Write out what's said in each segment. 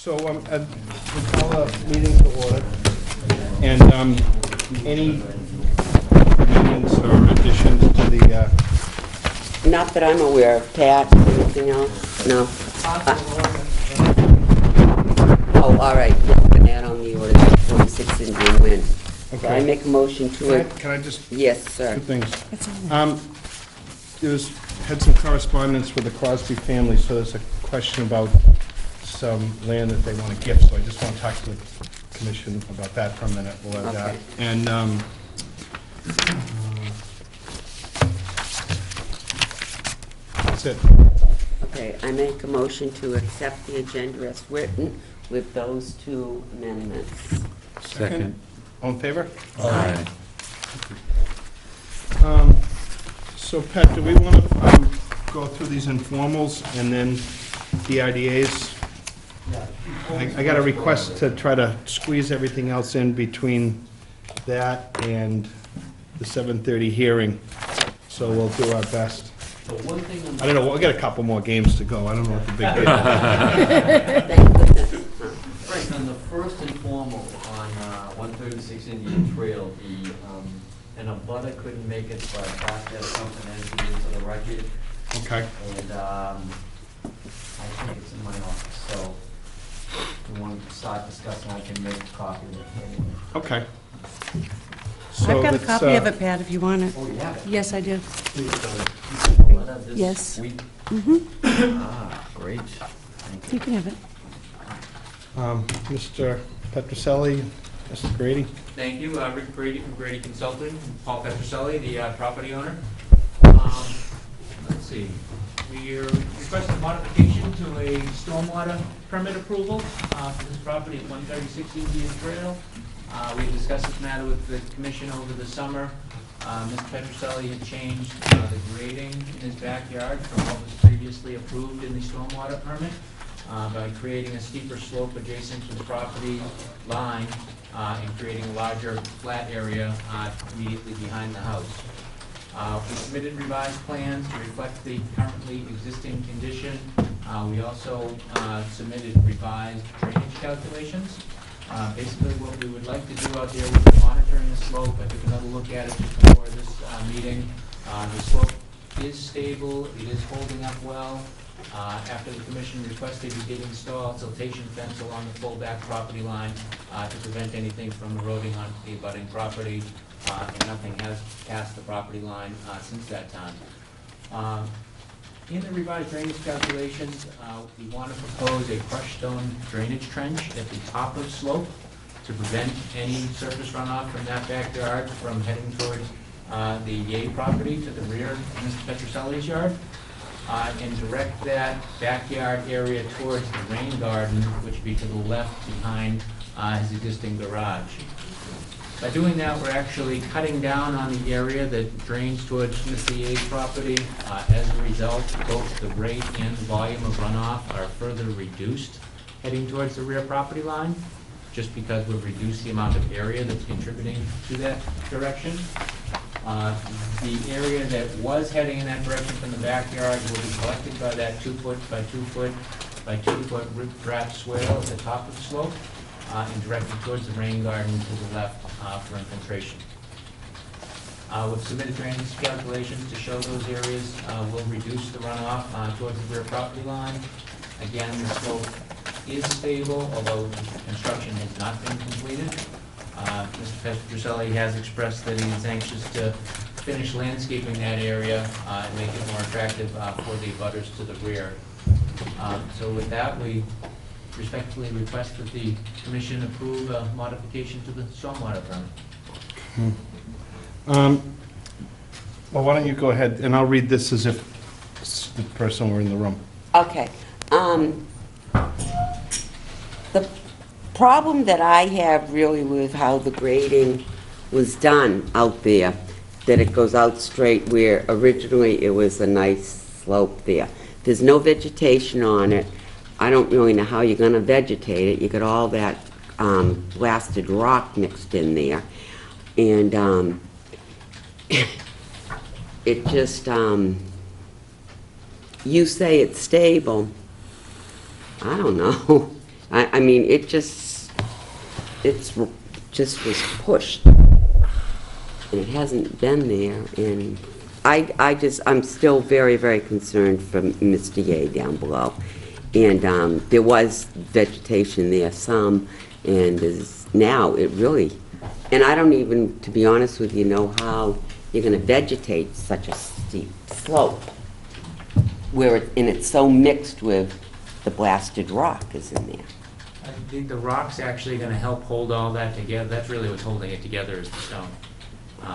So, we'll call the meeting to order, and any amendments or additions to the, Not that I'm aware of. Pat, anything else? No? Oh, all right, yeah, we're gonna add on the order, 46 Indian Wind. So I Okay. make a motion to it. can I just, Yes, sir. two things. Had some correspondence with the Crosby family, so there's a question about some land that they want to gift, so I just want to talk to the commission about that for a minute. We'll have that. Okay. And, that's it. Okay, I make a motion to accept the agenda as written with those two amendments. Second. All in favor? Aye. So Pat, do we want to go through these informals and then the IDAs? I got a request to try to squeeze everything else in between that and the 7:30 hearing, so we'll do our best. So one thing on I don't know, we got a couple more games to go, I don't know what the big deal is. Thank goodness. Frank, on the first informal on 136 Indian Trail, an abutter couldn't make it, so I passed that something as into the record, Okay, and I think it's in my office, so if we want to start discussing, I can make a copy of it anyway. okay. I've got a copy of it, Pat, if you want it. Oh, you have it? Yes, I do. Letter this Yes. week? Mm-hmm. Ah, great. Thank You can have it. Mr. Petroselli, Mr. Grady? Thank you. Rick Grady from Grady Consulting, Paul Petroselli, the property owner. Let's see, we are requesting a modification to a stormwater permit approval for this property at 136 Indian Trail. We discussed this matter with the commission over the summer. Mr. Petroselli had changed the grading in his backyard from what was previously approved in the stormwater permit by creating a steeper slope adjacent to the property line and creating a larger flat area immediately behind the house. We submitted revised plans to reflect the currently existing condition. We also submitted revised drainage calculations. Basically, what we would like to do out there, we've been monitoring the slope. I took another look at it just before this meeting. The slope is stable, it is holding up well. After the commission requested, we did install siltation fence along the full back property line to prevent anything from eroding on the abutting property, and nothing has passed the property line since that time. In the revised drainage calculations, we want to propose a crushed stone drainage trench at the top of the slope to prevent any surface runoff from that backyard from heading towards the Yay property to the rear of Mr. Petroselli's yard, and direct that backyard area towards the rain garden, which would be to the left behind his existing garage. By doing that, we're actually cutting down on the area that drains towards Mr. Ye's property. As a result, both the rate and the volume of runoff are further reduced heading towards the rear property line, just because we've reduced the amount of area that's contributing to that direction. The area that was heading in that direction from the backyard will be collected by that 2 foot by 2 foot by 2 foot rip-wrap swale at the top of the slope and directed towards the rain garden to the left for infiltration. We've submitted drainage calculations to show those areas will reduce the runoff towards the rear property line. Again, the slope is stable, although construction has not been completed. Mr. Petroselli has expressed that he is anxious to finish landscaping that area and make it more attractive for the abutters to the rear. So with that, we respectfully request that the commission approve a modification to the stormwater permit. Well, why don't you go ahead, and I'll read this as if the person were in the room. Okay. The problem that I have really with how the grading was done out there, that it goes out straight where originally it was a nice slope there. There's no vegetation on it. I don't really know how you're going to vegetate it. You got all that blasted rock mixed in there. And it just, you say it's stable. I don't know. I mean, it's just was pushed. And it hasn't been there, and I'm still very, very concerned for Mr. Ye down below. And there was vegetation there, some, and now it really, and I don't even, to be honest with you, know how you're gonna vegetate such a steep slope, and it's so mixed with the blasted rock is in there. I think the rock's actually gonna help hold all that together. That's really what's holding it together is the stone.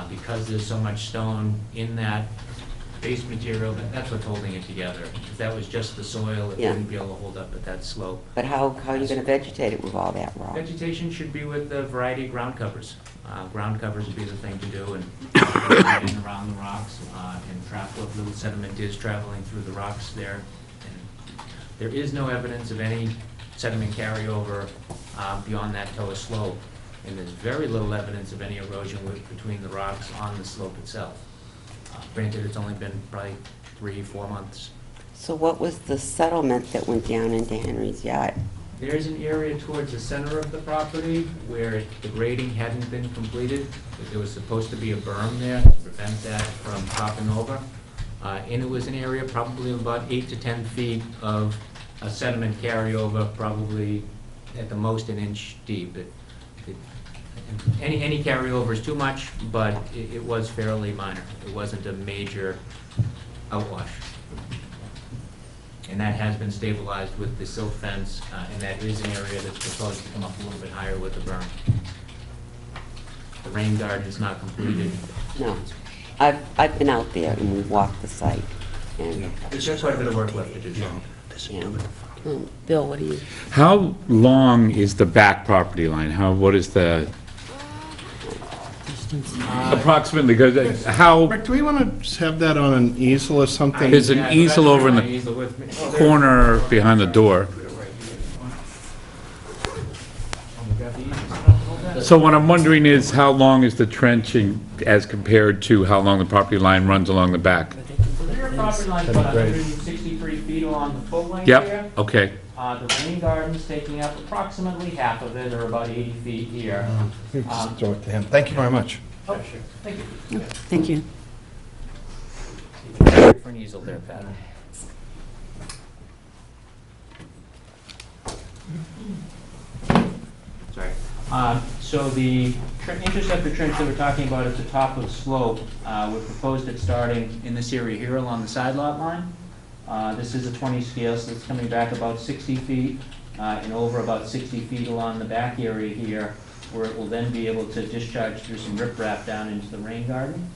Because there's so much stone in that base material, that's what's holding it together. If that was just the soil, it Yeah. wouldn't be able to hold up at that slope. But how are you gonna vegetate it with all that rock? Vegetation should be with the variety of ground covers. Ground covers would be the thing to do, and getting around the rocks and trap what little sediment is traveling through the rocks there. And there is no evidence of any sediment carryover beyond that toe slope, and there's very little evidence of any erosion between the rocks on the slope itself. Granted, it's only been probably 3-4 months. So what was the settlement that went down into Henry's yard? There's an area towards the center of the property where the grading hadn't been completed. There was supposed to be a berm there to prevent that from topping over. And it was an area probably of about 8 to 10 feet of a sediment carryover, probably at the most an inch deep. Any carryover is too much, but it was fairly minor. It wasn't a major outwash. And that has been stabilized with the silt fence, and that is an area that's proposed to come up a little bit higher with the berm. The rain garden is not completed. No. I've been out there and we've walked the site, and, There's quite a bit of work left to do. yeah. Bill, what do you? How long is the back property line? What is the, approximately, because how, Rick, do we want to just have that on an easel or something? There's an easel over in the corner behind the door. So what I'm wondering is how long is the trenching as compared to how long the property line runs along the back? The rear property line is about 163 feet along the full length Yep, here. okay. The rain garden's taking up approximately half of it, or about 80 feet here. Just throw it to him. Thank you very much. Oh, sure. Thank you. Thank you. For an easel there, Pat. Sorry. So the interceptor trench that we're talking about at the top of the slope, we proposed it starting in this area here along the side lot line. This is a 20 scale, so it's coming back about 60 feet and over about 60 feet along the back area here, where it will then be able to discharge through some riprap down into the rain garden.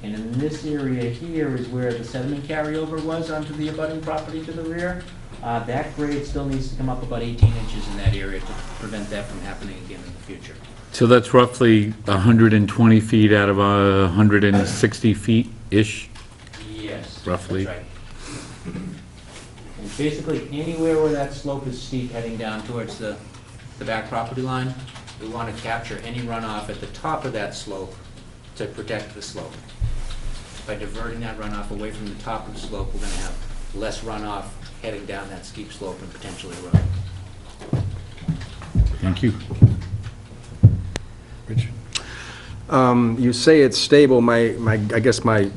And in this area here is where the sediment carryover was onto the abutting property to the rear. That grade still needs to come up about 18 inches in that area to prevent that from happening again in the future. So that's roughly 120 feet out of 160 feet-ish? Yes. Roughly. That's right. And basically, anywhere where that slope is steep heading down towards the back property line, we want to capture any runoff at the top of that slope to protect the slope. By diverting that runoff away from the top of the slope, we're going to have less runoff heading down that steep slope and potentially erode. Thank you. Richard? You say it's stable. I guess my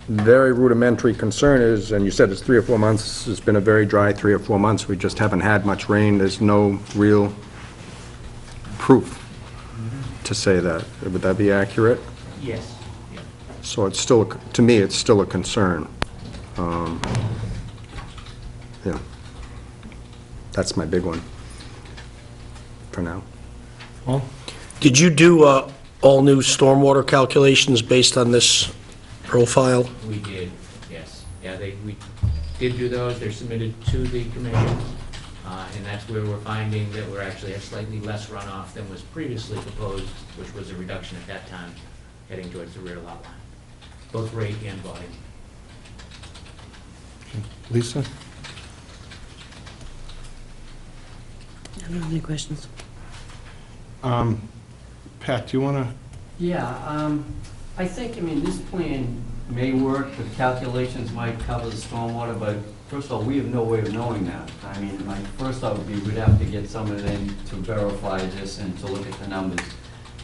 very rudimentary concern is, and you said it's 3 or 4 months, it's been a very dry 3 or 4 months. We just haven't had much rain. There's no real proof to say that. Would that be accurate? Yes. Yeah. So it's still, to me, it's still a concern. Yeah. That's my big one for now. Paul? Did you do all new stormwater calculations based on this profile? We did, yes. Yeah, we did do those. They're submitted to the commission, and that's where we're finding that we're actually have slightly less runoff than was previously proposed, which was a reduction at that time, heading towards the rear lot line, both rate and volume. Lisa? I don't have any questions. Pat, do you want to? Yeah, I think, I mean, this plan may work, the calculations might cover the stormwater, but First of all, we have no way of knowing that. I mean, my first thought would be we'd have to get someone in to verify this and to look at the numbers.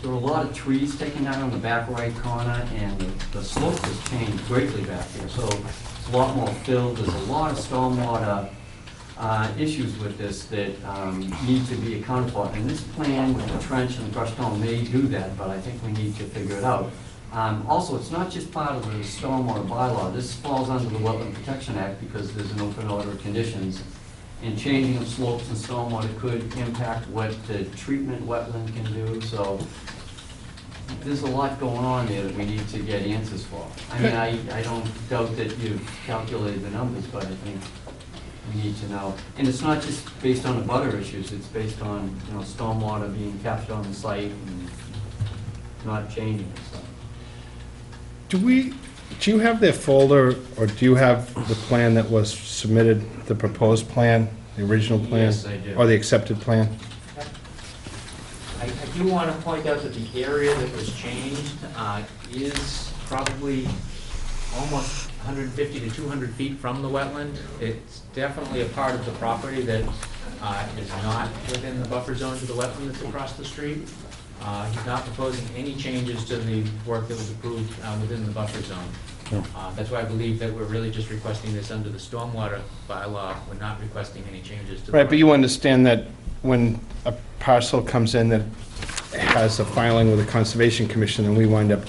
There were a lot of trees taken down on the back right corner, and the slope has changed greatly back here. So it's a lot more filled. There's a lot of stormwater issues with this that need to be accounted for. And this plan with the trench and the crushed stone may do that, but I think we need to figure it out. Also, it's not just part of the stormwater bylaw. This falls under the Wetland Protection Act because there's an open order of conditions. And changing of slopes and stormwater could impact what the treatment wetland can do. So there's a lot going on there that we need to get answers for. I mean, I don't doubt that you've calculated the numbers, but I think we need to know. And it's not just based on the butter issues. It's based on, you know, stormwater being captured on the site and not changing and stuff. Do you have their folder, or do you have the plan that was submitted, the proposed plan, the original plan? Yes, I do. Or the accepted plan? I do want to point out that the area that was changed is probably almost 150 to 200 feet from the wetland. It's definitely a part of the property that is not within the buffer zone to the wetland that's across the street. He's not proposing any changes to the work that was approved within the buffer zone. That's why I believe that we're really just requesting this under the stormwater bylaw. We're not requesting any changes to the. Right, but you understand that when a parcel comes in that has a filing with the Conservation Commission, and we wind up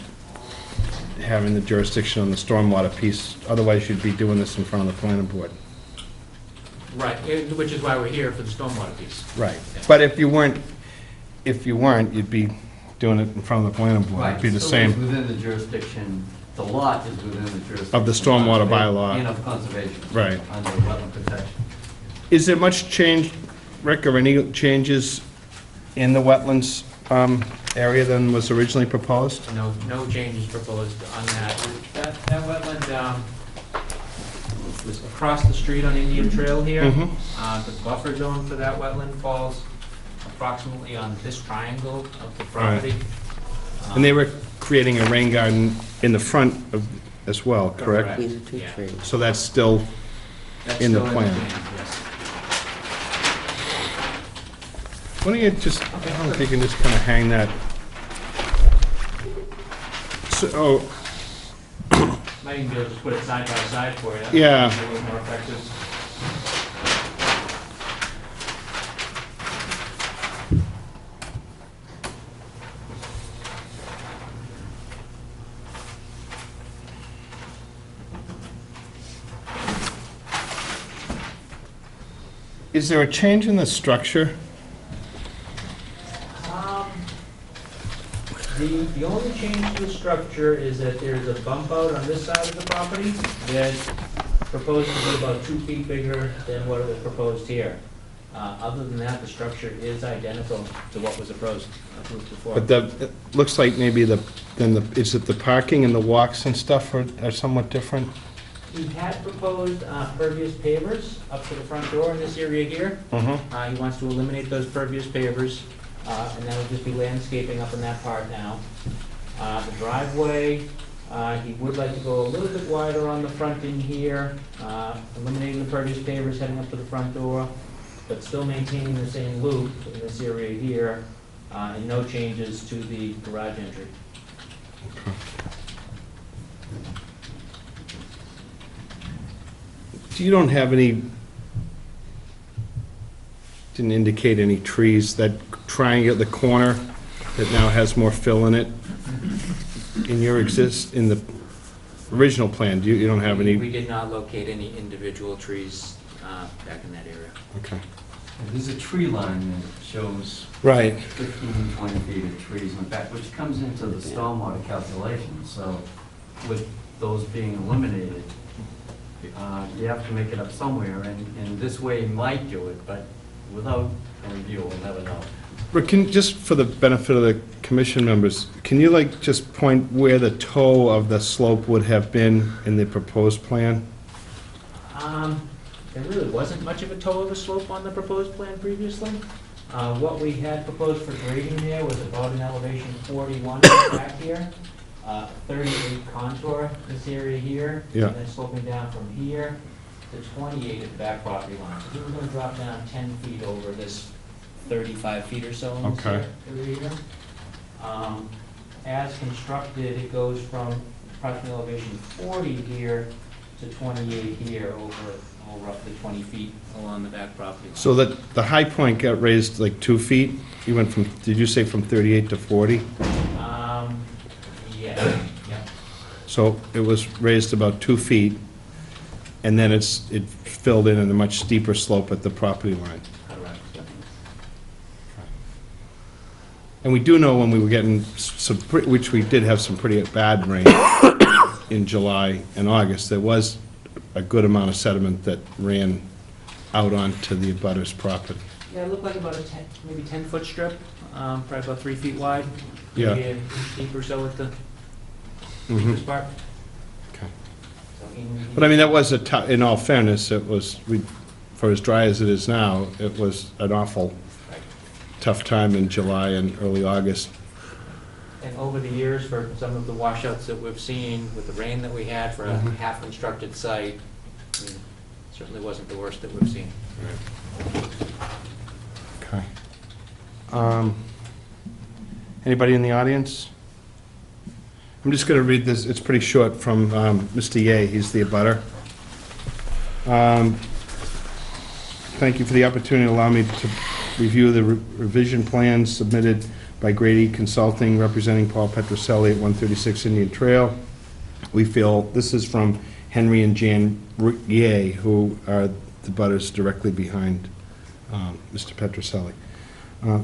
having the jurisdiction on the stormwater piece, otherwise you'd be doing this in front of the planning board. Right, which is why we're here for the stormwater piece. Right, but if you weren't, you'd be doing it in front of the planning board. It'd be the So it's same. within the jurisdiction, the lot is within the jurisdiction. Of the stormwater bylaw. And of conservation. Right. Under wetland protection. Is there much change, Rick, or any changes in the wetlands area than was originally proposed? No changes proposed on that. That wetland was across the street on Indian Trail here. Mhm. The buffer zone for that wetland falls approximately on this triangle of the property. And they were creating a rain garden in the front of, as well, correct? Between the two Yeah. trees. So that's still, That's in the still plan. yes. why don't you just, I don't know if you can just kind of hang that. So, Might even be able to put it side by side for you. Yeah. A little more effective. is there a change in the structure? The only change to the structure is that there's a bump out on this side of the property that proposed to be about 2 feet bigger than what was proposed here. Other than that, the structure is identical to what was approved before. But it looks like maybe is it the parking and the walks and stuff are somewhat different? He had proposed pervious pavers up to the front door in this area here. He wants to eliminate those pervious pavers, and that would just be landscaping up in that part now. The driveway, he would like to go a little bit wider on the front in here, eliminating the pervious pavers heading up to the front door, but still maintaining the same loop in this area here, and no changes to the garage entry. You don't have any, didn't indicate any trees, that triangle, the corner that now has more fill in it, in in the original plan, you don't have any? We did not locate any individual trees back in that area. Okay. There's a tree line that shows Right. 15, 20 feet of trees in the back, which comes into the stormwater calculation. So with those being eliminated, you have to make it up somewhere, and this way might do it, but without a review, we'll never know. Rick, just for the benefit of the commission members, can you just point where the toe of the slope would have been in the proposed plan? There really wasn't much of a toe of a slope on the proposed plan previously. What we had proposed for grading there was about an elevation 41 back here, 38 contour this area here, Yeah. and then sloping down from here to 28 at the back property line. So he was gonna drop down 10 feet over this 35 feet or so in this Okay. area here. As constructed, it goes from approximately elevation 40 here to 28 here, over roughly 20 feet along the back property line. So the high point got raised like 2 feet? You went from, did you say from 38 to 40? Yeah. So it was raised about 2 feet, and then it filled in a much steeper slope at the property line. Correct. And we do know when we were getting some, which we did have some pretty bad rain in July and August, there was a good amount of sediment that ran out onto the abutter's property. Yeah, it looked like about a 10, maybe 10-foot strip, probably about 3 feet wide. Yeah. Maybe an inch deep or so at the Mhm. deepest part. Okay. So But I mean, that was in all fairness, it was, for as dry as it is now, it was an awful tough time in July and early August. And over the years, for some of the washouts that we've seen with the rain that we had for a Mhm. half-constructed site, I mean, certainly wasn't the worst that we've seen. Okay. Anybody in the audience? I'm just going to read this, it's pretty short, from Mr. Ye, he's the abutter. Thank you for the opportunity to allow me to review the revision plans submitted by Grady Consulting representing Paul Petroselli at 136 Indian Trail. We feel, this is from Henry and Jan Ye, who are the butters directly behind Mr. Petroselli.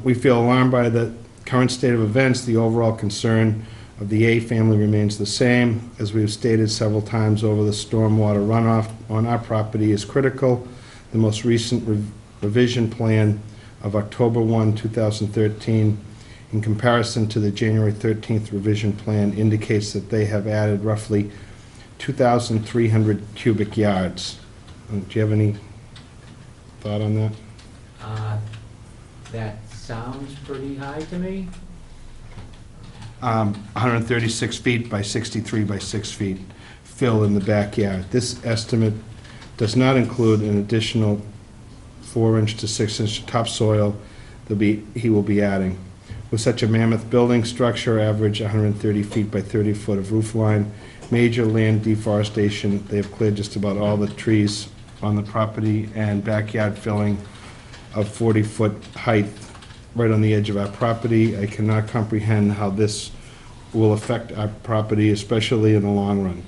We feel alarmed by the current state of events. The overall concern of the Ye family remains the same. As we have stated several times over, the stormwater runoff on our property is critical. The most recent revision plan of October 1, 2013, in comparison to the January 13th revision plan, indicates that they have added roughly 2,300 cubic yards. Do you have any thought on that? That sounds pretty high to me. 136 feet by 63 by 6 feet fill in the backyard. This estimate does not include an additional 4-inch to 6-inch topsoil he will be adding. With such a mammoth building structure, average 130 feet by 30 foot of roof line, major land deforestation, they have cleared just about all the trees on the property, and backyard filling of 40-foot height right on the edge of our property. I cannot comprehend how this will affect our property, especially in the long run.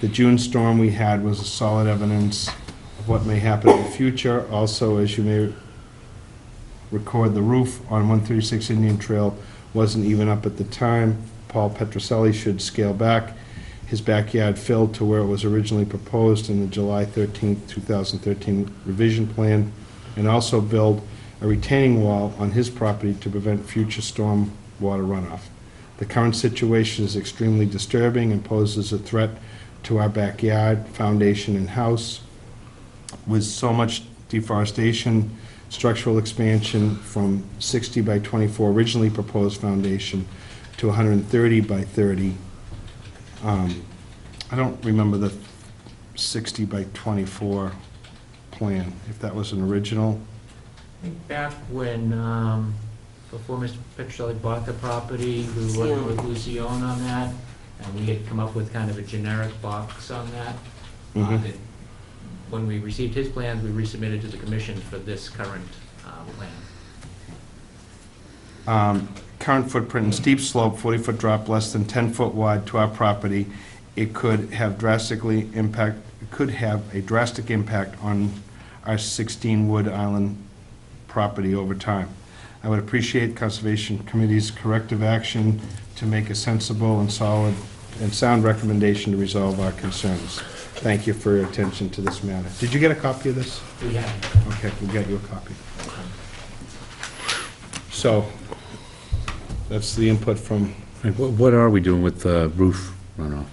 The June storm we had was a solid evidence of what may happen in the future. Also, as you may record, the roof on 136 Indian Trail wasn't even up at the time. Paul Petroselli should scale back his backyard filled to where it was originally proposed in the July 13, 2013 revision plan, and also build a retaining wall on his property to prevent future storm water runoff. The current situation is extremely disturbing and poses a threat to our backyard, foundation, and house. With so much deforestation, structural expansion from 60 by 24 originally proposed foundation to 130 by 30. I don't remember the 60 by 24 plan, if that was an original. I think back when, before Mr. Petroselli bought the property, we were working with Lucione on that, and we had come up with kind of a generic box on that. That when we received his plans, we resubmitted to the commission for this current plan. Current footprint and steep slope, 40-foot drop, less than 10-foot wide to our property. It could have a drastic impact on our 16 Wood Island property over time. I would appreciate Conservation Committee's corrective action to make a sensible and solid and sound recommendation to resolve our concerns. Thank you for your attention to this matter. Did you get a copy of this? We have. Okay, we'll get you a copy. So, that's the input from, What are we doing with the roof runoff?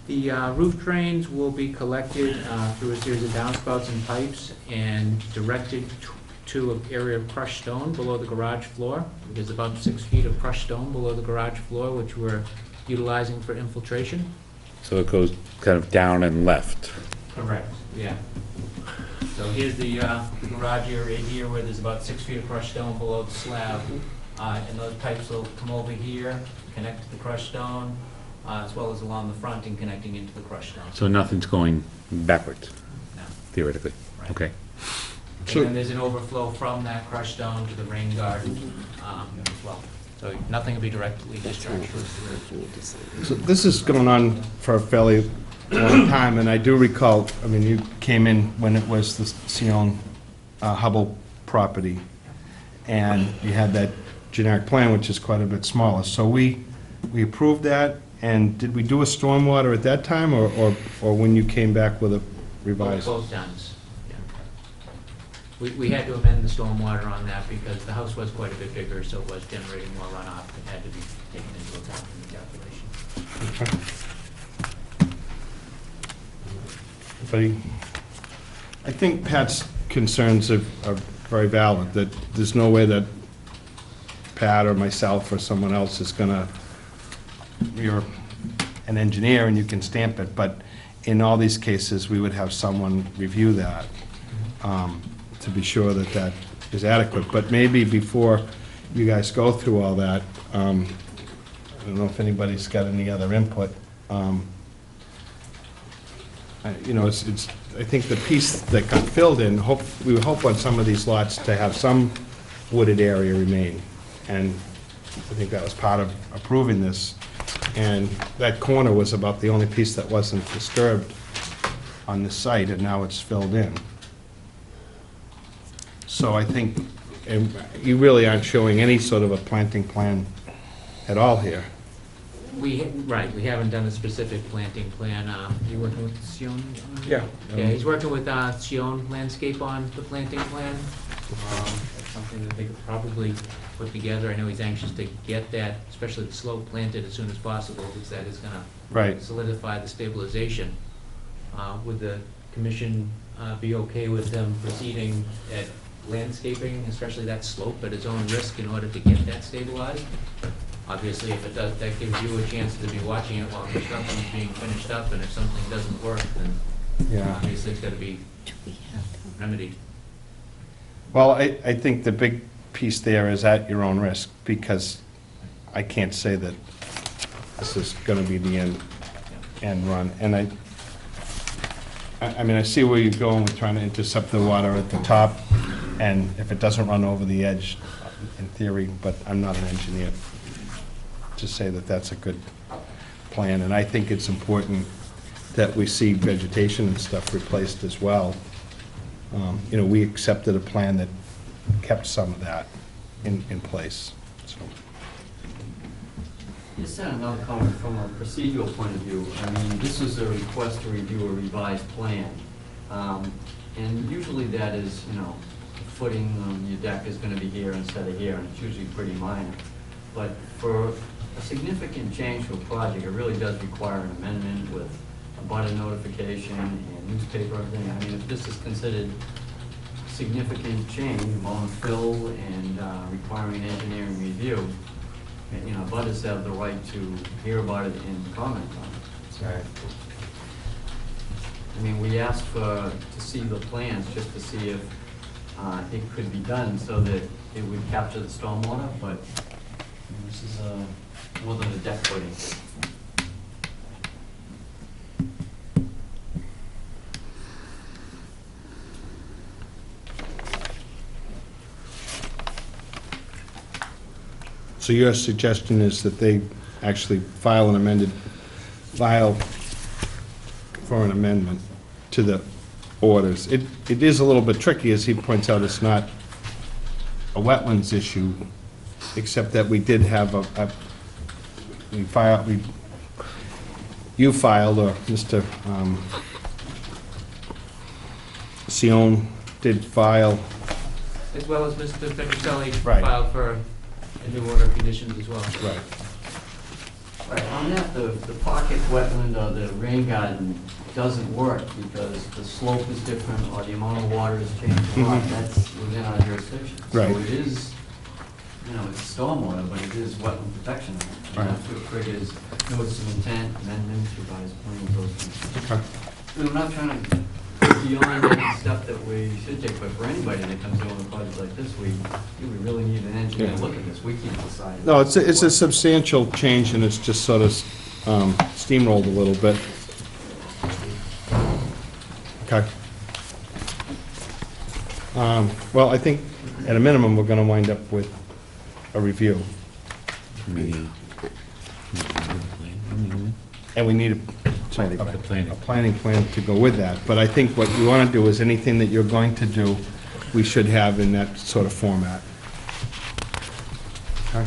The roof drains will be collected through a series of downspouts and pipes and directed to an area of crushed stone below the garage floor. There's about 6 feet of crushed stone below the garage floor, which we're utilizing for infiltration. So it goes kind of down and left. Correct, yeah. So here's the garage area here where there's about 6 feet of crushed stone below the slab. And those pipes will come over here, connect to the crushed stone, as well as along the front and connecting into the crushed stone. So nothing's going backwards, No. theoretically? Right. Okay. And then there's an overflow from that crushed stone to the rain garden as well. So nothing will be directly discharged. So this is going on for a fairly long time, and I do recall, I mean, you came in when it was the Sion Hubble property, and you had that generic plan, which is quite a bit smaller. So we approved that, and did we do a stormwater at that time, or when you came back with a revised? Both times, yeah. We had to amend the stormwater on that because the house was quite a bit bigger, so it was generating more runoff that had to be taken into account in the calculation. I think Pat's concerns are very valid, that there's no way that Pat or myself or someone else is gonna, you're an engineer and you can stamp it, but in all these cases, we would have someone review that to be sure that that is adequate. But maybe before you guys go through all that, I don't know if anybody's got any other input. You know, it's, I think the piece that got filled in, we would hope on some of these lots to have some wooded area remain. And I think that was part of approving this. And that corner was about the only piece that wasn't disturbed on this site, and now it's filled in. So I think, and you really aren't showing any sort of a planting plan at all here. Right, we haven't done a specific planting plan. You working with Sion? Yeah. Yeah, he's working with Sion Landscape on the planting plan. That's something that they could probably put together. I know he's anxious to get that, especially the slope, planted as soon as possible, because that is gonna Right. solidify the stabilization. Would the commission be okay with them proceeding at landscaping, especially that slope, at his own risk in order to get that stabilized? Obviously, if it does, that gives you a chance to be watching it while construction is being finished up, and if something doesn't work, then Yeah. obviously it's gotta be remedied. Well, I think the big piece there is at your own risk, because I can't say that this is gonna be the end run. And I mean, I see where you're going with trying to intercept the water at the top, and if it doesn't run over the edge, in theory, but I'm not an engineer to say that that's a good plan. And I think it's important that we see vegetation and stuff replaced as well. You know, we accepted a plan that kept some of that in place, so. Just had another comment from a procedural point of view. I mean, this is a request to review a revised plan. And usually that is, you know, the footing on your deck is gonna be here instead of here, and it's usually pretty minor. But for a significant change to a project, it really does require an amendment with a butter notification and newspaper and everything. I mean, if this is considered significant change, amount of fill and requiring an engineering review, you know, butters have the right to hear about it and comment on it. So, I mean, we asked to see the plans just to see if it could be done so that it would capture the stormwater, but this is more than a deck footing. So your suggestion is that they actually file for an amendment to the orders. It is a little bit tricky, as he points out, it's not a wetlands issue, except that we did have you filed, or Mr. Sion did file. As well as Mr. Petroselli Right. filed for a new order of conditions as well. Right. Right, on that, the pocket wetland or the rain garden doesn't work because the slope is different or the amount of water has changed a lot. That's within our jurisdiction. Right. So it is you know, it's stormwater, but it is wetland protection. And that's what triggers notice of intent, amendments, revised plans, those things. Okay. And I'm not trying to go beyond any stuff that we should take, but for anybody that comes in with a project like this, we really need an engineer to look at this. We can't decide. No, it's a substantial change, and it's just sort of steamrolled a little bit. Okay. Well, I think, at a minimum, we're gonna wind up with a review. And we need a planning plan to go with that. But I think what we want to do is anything that you're going to do, we should have in that sort of format. Okay?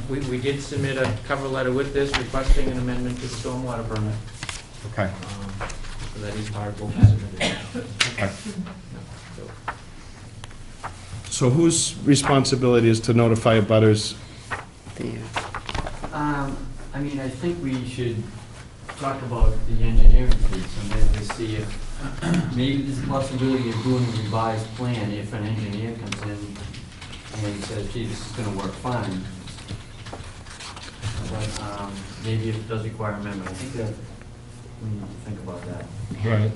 We did submit a cover letter with this requesting an amendment to the stormwater permit. Okay. So that is part of what we submitted. Okay. So whose responsibility is to notify abutters? There. I mean, I think we should talk about the engineering piece and then to see if maybe there's a possibility of doing a revised plan if an engineer comes in and says, gee, this is gonna work fine. But maybe it does require amendment. I think that we need to think about that. Right.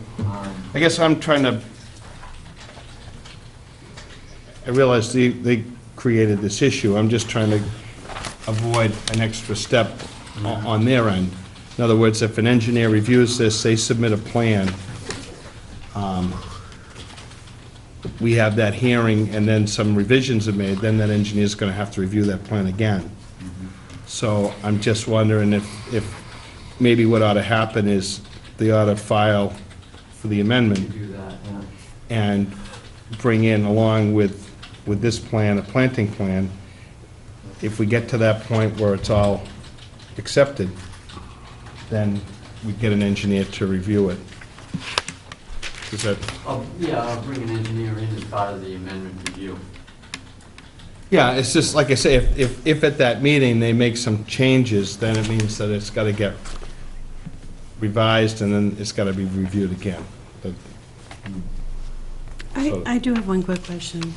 I guess I'm trying to, I realize they created this issue. I'm just trying to avoid an extra step on their end. In other words, if an engineer reviews this, they submit a plan, we have that hearing, and then some revisions are made, then that engineer's gonna have to review that plan again. So I'm just wondering if maybe what ought to happen is they ought to file for the amendment Do that, yeah. and bring in, along with this plan, a planting plan. If we get to that point where it's all accepted, then we get an engineer to review it. Is that? Yeah, I'll bring an engineer in as part of the amendment review. Yeah, it's just, like I say, if at that meeting they make some changes, then it means that it's gotta get revised, and then it's gotta be reviewed again. But- I do have one quick question.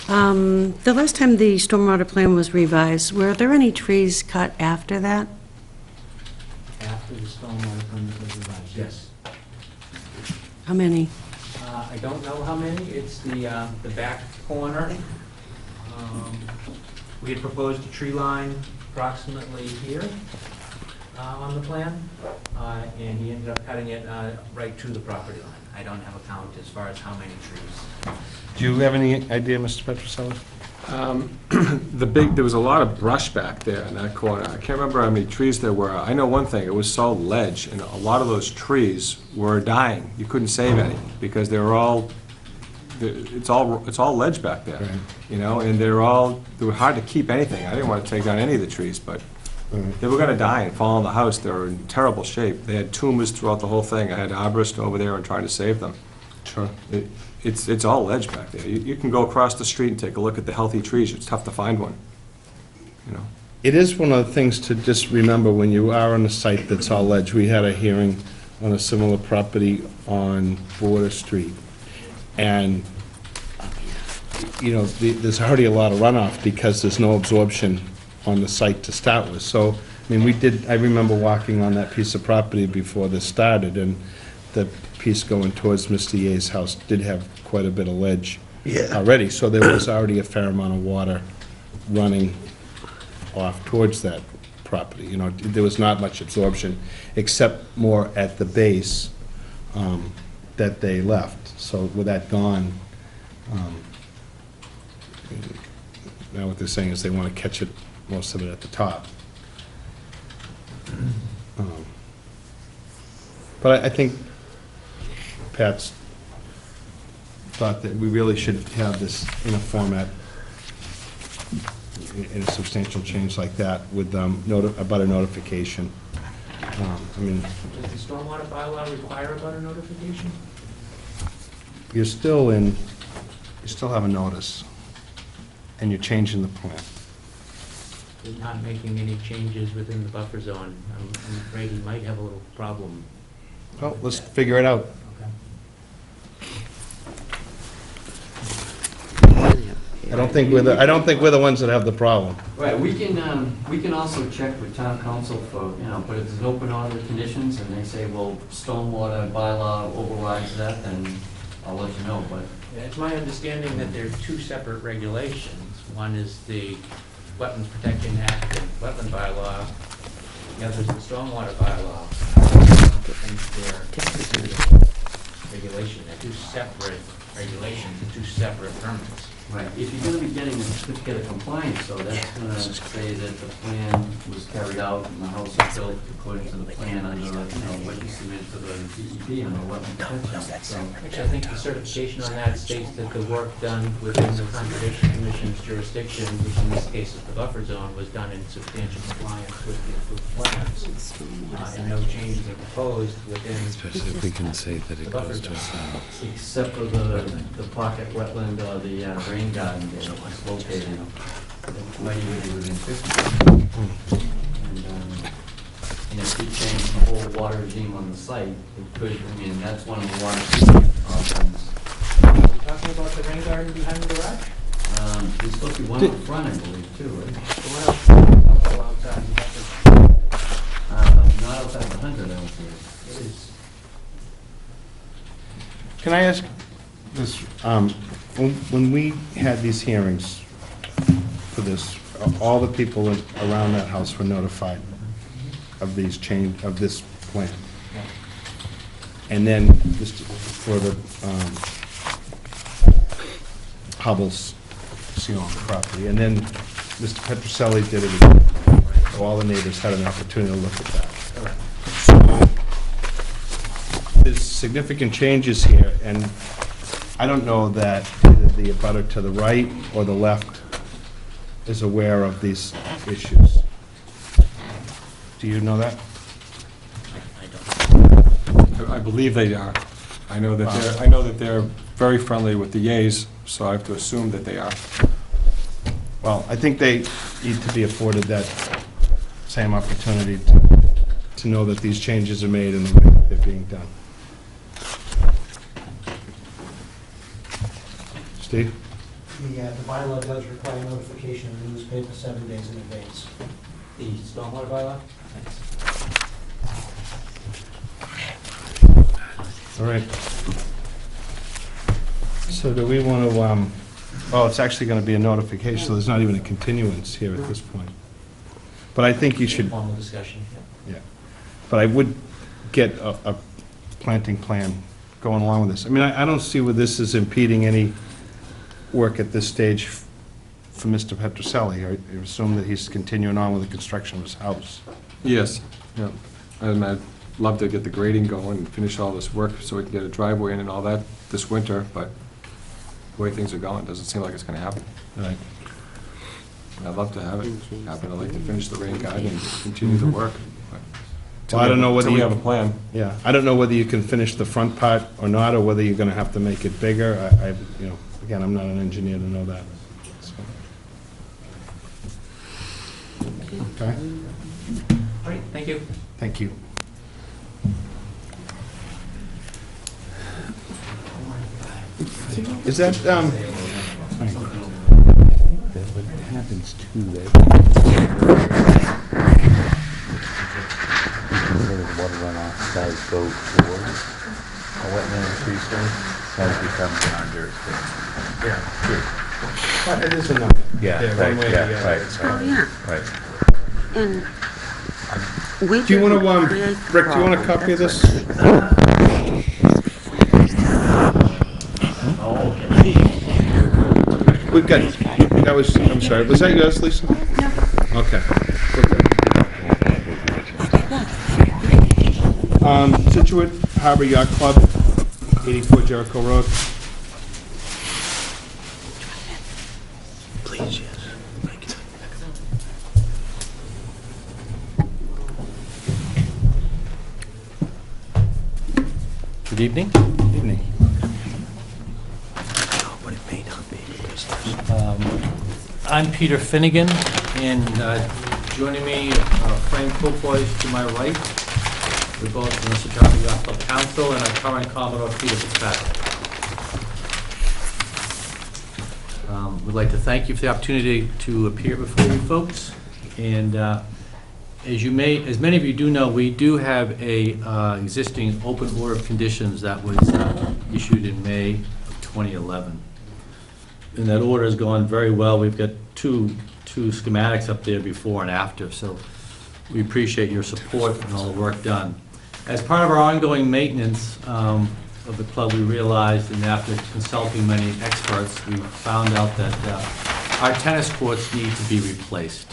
The last time the stormwater plan was revised, were there any trees cut after that? After the stormwater permit was revised, yes. How many? I don't know how many, it's the back corner. We had proposed a tree line approximately here on the plan, and he ended up cutting it right to the property line. I don't have a count as far as how many trees. Do you have any idea, Mr. Petroselli? There was a lot of brush back there in that corner. I can't remember how many trees there were. I know one thing, it was so ledge, and a lot of those trees were dying. You couldn't save any, because they were all, it's all ledge back there, Right. you know, and they were hard to keep anything. I didn't want to take down any of the trees, but they were gonna die and fall on the house. They were in terrible shape. They had tumors throughout the whole thing. I had arborists over there and trying to save them. Sure. It's all ledge back there. You can go across the street and take a look at the healthy trees. It's tough to find one, you know. It is one of the things to just remember when you are on a site that's all ledge. We had a hearing on a similar property on Border Street. And, you know, there's already a lot of runoff because there's no absorption on the site to start with. So, I mean, I remember walking on that piece of property before this started, and the piece going towards Mr. Ye's house did have quite a bit of ledge already. So there was already a fair amount of water running off towards that property. You know, there was not much absorption, except more at the base that they left. So with that gone, now what they're saying is they want to catch it, most of it at the top. But I think Pat's thought that we really should have this in a format, in a substantial change like that, with about a notification. I mean, Does the stormwater bylaw require about a notification? you still have a notice, and you're changing the plan. He's not making any changes within the buffer zone. I'm afraid he might have a little problem. Well, let's figure it out. Okay. I don't think we're the ones that have the problem. Right, we can also check with town council for, but if there's an open order conditions and they say, well, stormwater bylaw overrides that, then I'll let you know, but. Yeah, it's my understanding that there are two separate regulations. One is the Wetlands Protection Act and Wetland Bylaw. The other is the Stormwater Bylaw. I think they're regulation, they're two separate regulations and two separate permits. Right, if you're gonna be getting a certificate of compliance, so that's gonna say that the plan was carried out and the house is built according to the plan under, what you submitted to the DEP and the wetland protection, so. Which I think the certification on that states that the work done within the Conservation Commission's jurisdiction, which in this case is the buffer zone, was done in substantial compliance with the approved plans. And no changes are proposed within. Especially if we can say that the it buffer goes to zone. Except for the pocket wetland or the rain garden there it's located, it might even be within 50. And if you change the whole water regime on the site, it could, that's one of the water options. Are you talking about the rain garden behind the garage? There's supposed to be one up front, I believe, too, right? The one outside the buffer. Not outside the 100, I don't think. It is. Can I ask this, when we had these hearings for this, all the people around that house were notified of these of this plan? And then, just for the Hubble's seal on the property, and then Mr. Petroselli did it again. So all the neighbors had an opportunity to look at that. So, there's significant changes here, and I don't know that either the abutter to the right or the left is aware of these issues. Do you know that? I believe they are. I know that they're very friendly with the yays, so I have to assume that they are. Well, I think they need to be afforded that same opportunity to know that these changes are made and the way that they're being done. Steve? The bylaw does require notification in the newspaper 7 days in advance. The stormwater bylaw? All right. So do we want to, oh, it's actually going to be a notification, so there's not even a continuance here at this point. But I think you should, Formal discussion, yeah. yeah. But I would get a planting plan going along with this. I mean, I don't see where this is impeding any work at this stage for Mr. Petroselli. I assume that he's continuing on with the construction of his house. Yes, yeah. And I'd love to get the grading going and finish all this work so we can get a driveway in and all that this winter, but the way things are going, it doesn't seem like it's going to happen. Right. I'd love to have it happen. I'd like to finish the rain garden and continue the work. Well, I don't know whether Until we you have a plan. Yeah, I don't know whether you can finish the front part or not, or whether you're gonna have to make it bigger. Again, I'm not an engineer to know that. So. Okay, All right, thank you. thank you. Is that, What happens to that? Water runoff does go towards a wetland tree stand, has become in our jurisdiction. but it is enough. Yeah, There, one right, way or yeah, the other. right, Oh, yeah. right. And we Do you wanna, didn't create the Rick, do you want a problem. copy of That's this? We've got, that was, I'm sorry, was that yours, Lisa? No. Okay. Scituate Harbor Yacht Club, 84 Jericho Road. Please, yes. Thank you. Good evening. Evening. But it may not be because I'm Peter Finnegan, and joining me, Frank Pupoy to my right. We're both from the Chicago Yacht Club Council, and our current Commodore Peter Fitzpatrick. We'd like to thank you for the opportunity to appear before you folks. And as many of you do know, we do have a existing open order of conditions that was issued in May of 2011. And that order has gone very well. We've got two schematics up there before and after, so we appreciate your support and all the work done. As part of our ongoing maintenance of the club, we realized, and after consulting many experts, we found out that our tennis courts need to be replaced.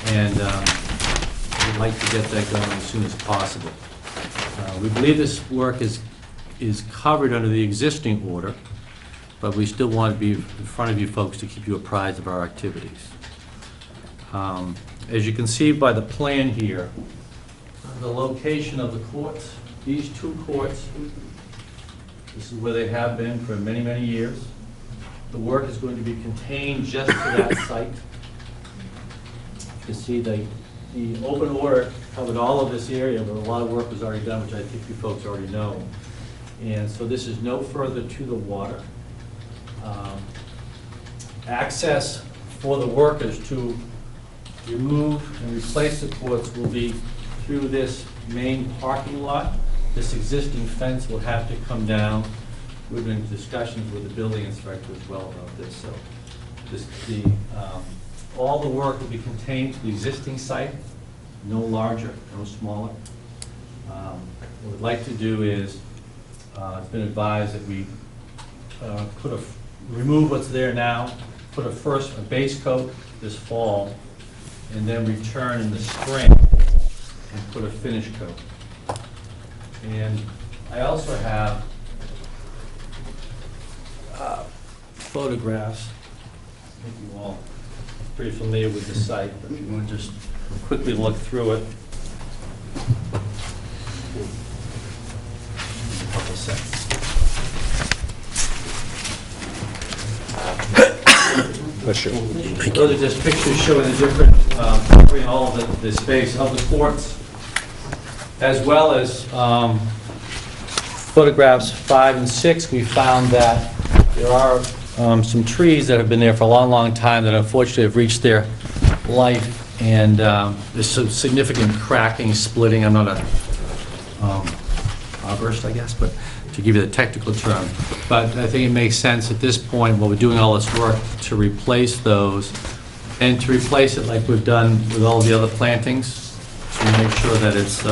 And we'd like to get that going as soon as possible. We believe this work is covered under the existing order, but we still want to be in front of you folks to keep you apprised of our activities. As you can see by the plan here, the location of the courts, these two courts, this is where they have been for many, many years. The work is going to be contained just to that site. You can see the open order covered all of this area, but a lot of work was already done, which I think you folks already know. And so this is no further to the water. Access for the workers to remove and replace the courts will be through this main parking lot. This existing fence will have to come down. We've been in discussions with the building inspector as well about this. So all the work will be contained to the existing site, no larger, no smaller. What we'd like to do is, it's been advised that we remove what's there now, put a base coat this fall, and then return in the spring and put a finish coat. And I also have photographs. I think you all are pretty familiar with the site, but if you want to just quickly look through it. A couple seconds. Those are just pictures showing the different, covering all of the space of the courts, as well as photographs 5 and 6. We found that there are some trees that have been there for a long, long time that unfortunately have reached their life, and there's some significant cracking, splitting. I'm not a arborist, I guess, but to give you the technical term. But I think it makes sense at this point, while we're doing all this work, to replace those, and to replace it like we've done with all the other plantings, to make sure that it's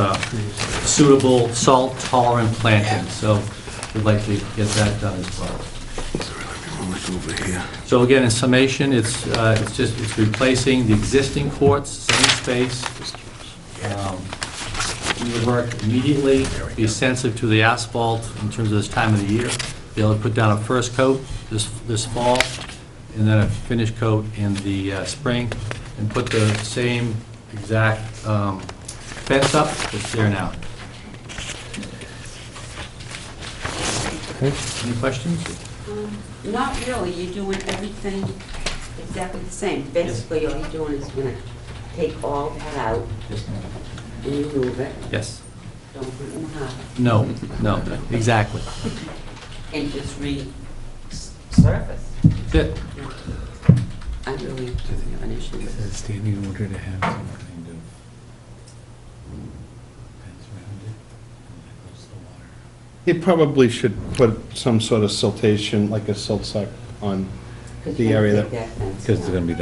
suitable, salt-tolerant planting. So we'd like to get that done as well. So again, in summation, it's replacing the existing courts, same space. We would work immediately, be sensitive to the asphalt in terms of this time of the year, be able to put down a first coat this fall, and then a finish coat in the spring, and put the same exact fence up that's there now. Any questions? Not really, you're doing everything exactly the same. Basically, all you're doing is gonna take all that out Yes, ma'am. and you move it. Yes. Don't put it in the house. No, exactly. And just resurface. That's it. I really don't have an issue with it. Standing order to have some kind of fence around it, and that goes to the water. It probably should put some sort of siltation, like a silt suck on the area that, Because it's going to be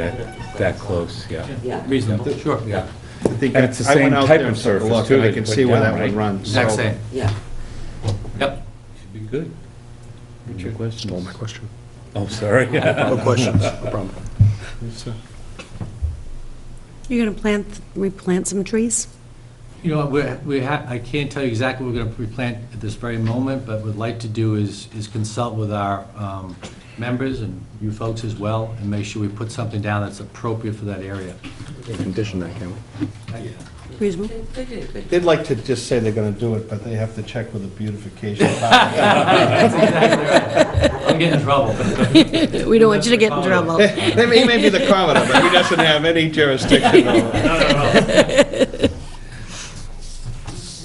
that close, yeah. Yeah. Reasonable, sure. Yeah. I think And it's the I went same out type there of and took a surface, look, too, and I that can you see put where down, that would right? run. Exact So- same. Yeah. Yep. Should be good. What's your question? All my question. Oh, sorry. No questions, no problem. You're going to replant some trees? You know, I can't tell you exactly what we're going to replant at this very moment, but what we'd like to do is consult with our members and you folks as well, and make sure we put something down that's appropriate for that area. Condition that, can we? Reasonable? They did a good They'd like to just say they're gonna do it, but they have to check with the beautification. That's exactly right. I'll get in trouble. We don't want you to get in trouble. He may be the commoner, but he doesn't have any jurisdiction over it.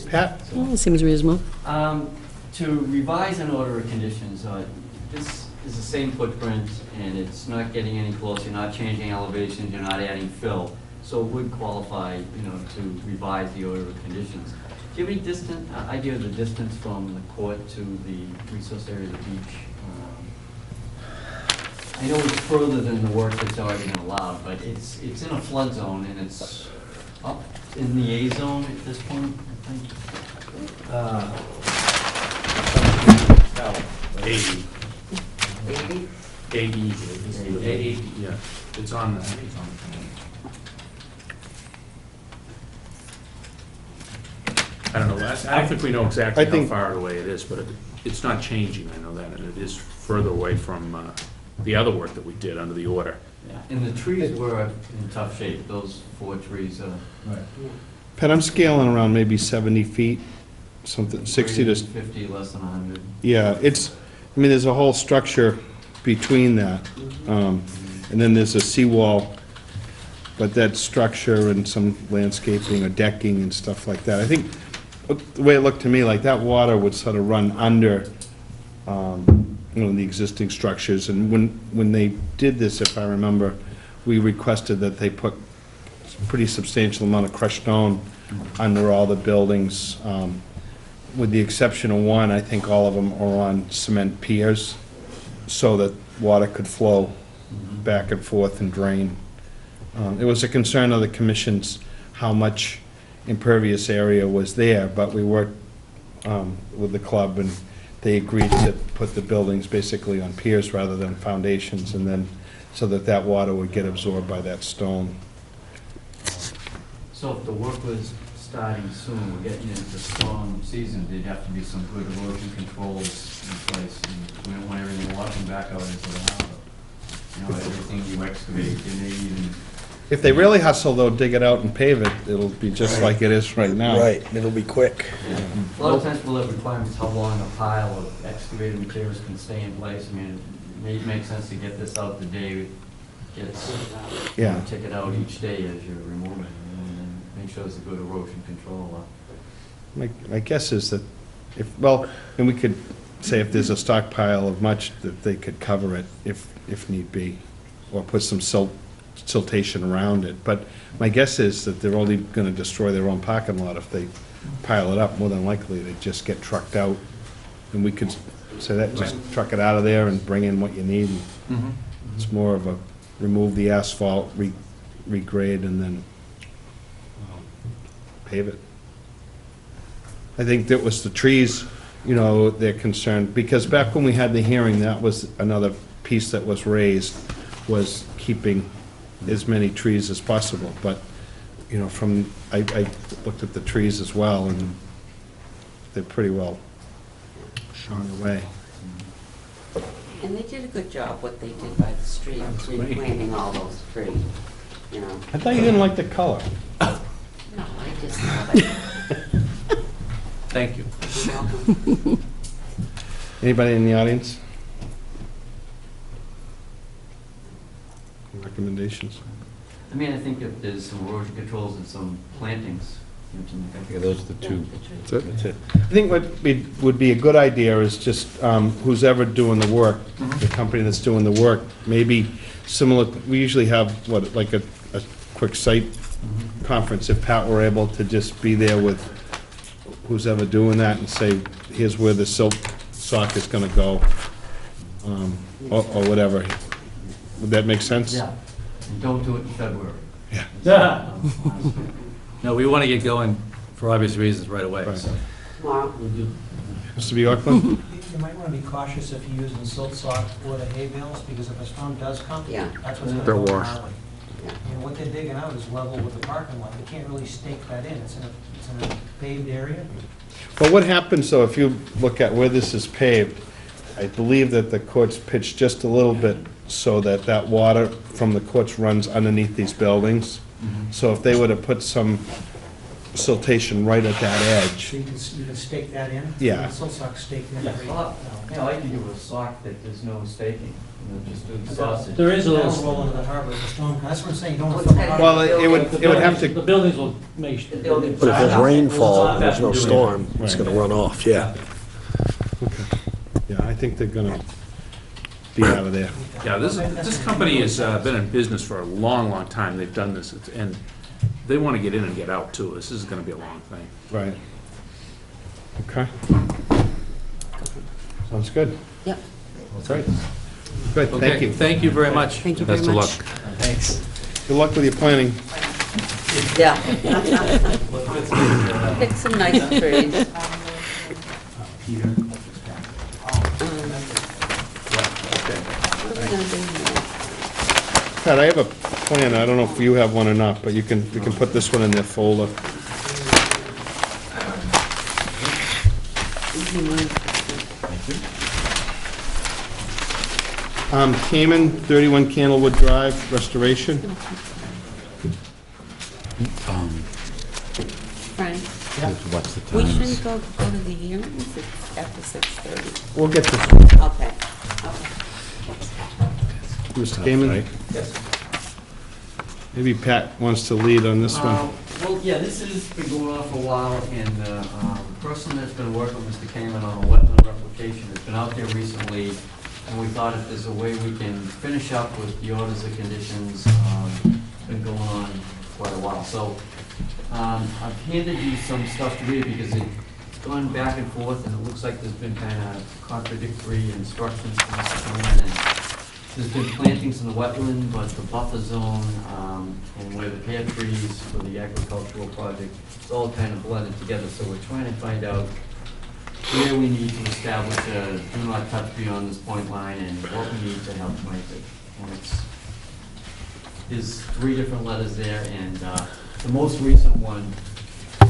Pat? Well, it seems reasonable. To revise an order of conditions, this is a same footprint, and it's not getting any closer, you're not changing elevations, you're not adding fill, so it would qualify, to revise the order of conditions. Do you have any idea of the distance from the court to the resource area of the beach? I know it's further than the work that's already been allowed, but it's in a flood zone, and it's up in the A zone at this point, I think. 80. 80? 80, yeah. It's on, I think it's on the plan. I don't know, I don't think we know exactly I how think- far away it is, but it's not changing, I know that, and it is further away from the other work that we did under the order. Yeah, and the trees were in tough shape, those 4 trees. Pat, I'm scaling around maybe 70 feet, something, 60 to, 50, less than 100. yeah, there's a whole structure between that. And then there's a seawall, but that structure and some landscaping or decking and stuff like that. I think, the way it looked to me, like that water would sort of run under, the existing structures. And when they did this, if I remember, we requested that they put a pretty substantial amount of crushed stone under all the buildings. With the exception of one, I think all of them are on cement piers, so that water could flow back and forth and drain. It was a concern of the commission's how much impervious area was there, but we worked with the club, and they agreed to put the buildings basically on piers rather than foundations, and then, so that water would get absorbed by that stone. So if the work was starting soon, we're getting into storm season, there'd have to be some good erosion controls in place, and we don't want everything washing back out into the harbor. Everything you excavate, and maybe even. If they really hustle, though, dig it out and pave it, it'll be just like it is right now. Right, it'll be quick. A lot of times we'll have requirements how long a pile of excavated materials can stay in place. I mean, it may make sense to get this out the day it gets, Yeah. take it out each day as you're removing it, and then make sure there's a good erosion control. My guess is that and we could say if there's a stockpile of much, that they could cover it if need be, or put some siltation around it. But my guess is that they're only gonna destroy their own parking lot if they pile it up. More than likely, they just get trucked out, and we could say that, just truck it out of there and bring in what you need. It's more of a, remove the asphalt, regrade, and then pave it. I think that was the trees, they're concerned, because back when we had the hearing, that was another piece that was raised, was keeping as many trees as possible. But, I looked at the trees as well, and they're pretty well shone away. And they did a good job, what they did by the street, replanting all those trees, I thought you didn't like the color. No, I just love it. Thank you. You're welcome. Anybody in the audience? Recommendations? I mean, I think if there's some erosion controls and some plantings, Those are the two. That's it. I think what would be a good idea is just who's ever doing the work, the company that's doing the work, maybe similar, we usually have, like a quick site conference, if Pat were able to just be there with who's ever doing that and say, here's where the silt sock is gonna go, or whatever. Would that make sense? yeah, and don't do it in February. No, we want to get going for obvious reasons right away, Right. so. Tomorrow. Mr. Bjorklund? You might want to be cautious if you're using silt sock or the hay bales, because if a storm does come, Yeah. that's what's going to They're go in the washed. highway. And what they're digging out is level with the parking lot. You can't really stake that in. It's in a paved area. But what happens, though, if you look at where this is paved, I believe that the court's pitched just a little bit so that that water from the courts runs underneath these buildings. So if they were to put some siltation right at that edge, So you can stake that in. Yeah. The silt sock staked in. Yeah, every- well, I like to do a sock that there's no staking, just do the sausage. There is a That'll little, roll into the harbor. If the storm, that's what I'm saying, you don't want What's to fill the that? harbor. well, it would have the to, buildings will make. The building- But if there's rainfall and there's no storm, it's Right. gonna run off, yeah. yeah, I think they're gonna be out of there. Yeah, this company has been in business for a long, long time. They've done this, and they want to get in and get out, too. This is going to be a long thing. Right. Okay. Sounds good. Yep. Great. Good, thank Okay, you. thank you very much. Thank you very Best of much. luck. Thanks. Good luck with your planning. Yeah. Pick some nice trees. What are we gonna do here? Pat, I have a plan, I don't know if you have one or not, but we can put this one in their folder. Kamen, 31 Candlewood Drive, restoration. Frank, What's the we shouldn't go to the hearings. It's after 6:30. We'll get this one. Okay. Mr. Kamen? Yes. Maybe Pat wants to lead on this one. Well, yeah, this has been going on for a while, and the person that's been working with Mr. Kamen on a wetland replication has been out there recently, and we thought if there's a way we can finish up with the orders of conditions, been going on quite a while. So I've handed you some stuff to read because it's gone back and forth, and it looks like there's been kind of contradictory instructions from Mr. Kamen, and there's been plantings in the wetland, but the buffer zone, and where the pear trees for the agricultural project, it's all kind of blended together. So we're trying to find out where we need to establish a do not touch beyond this point line and what we need to help plant it. And there's 3 different letters there, and the most recent one,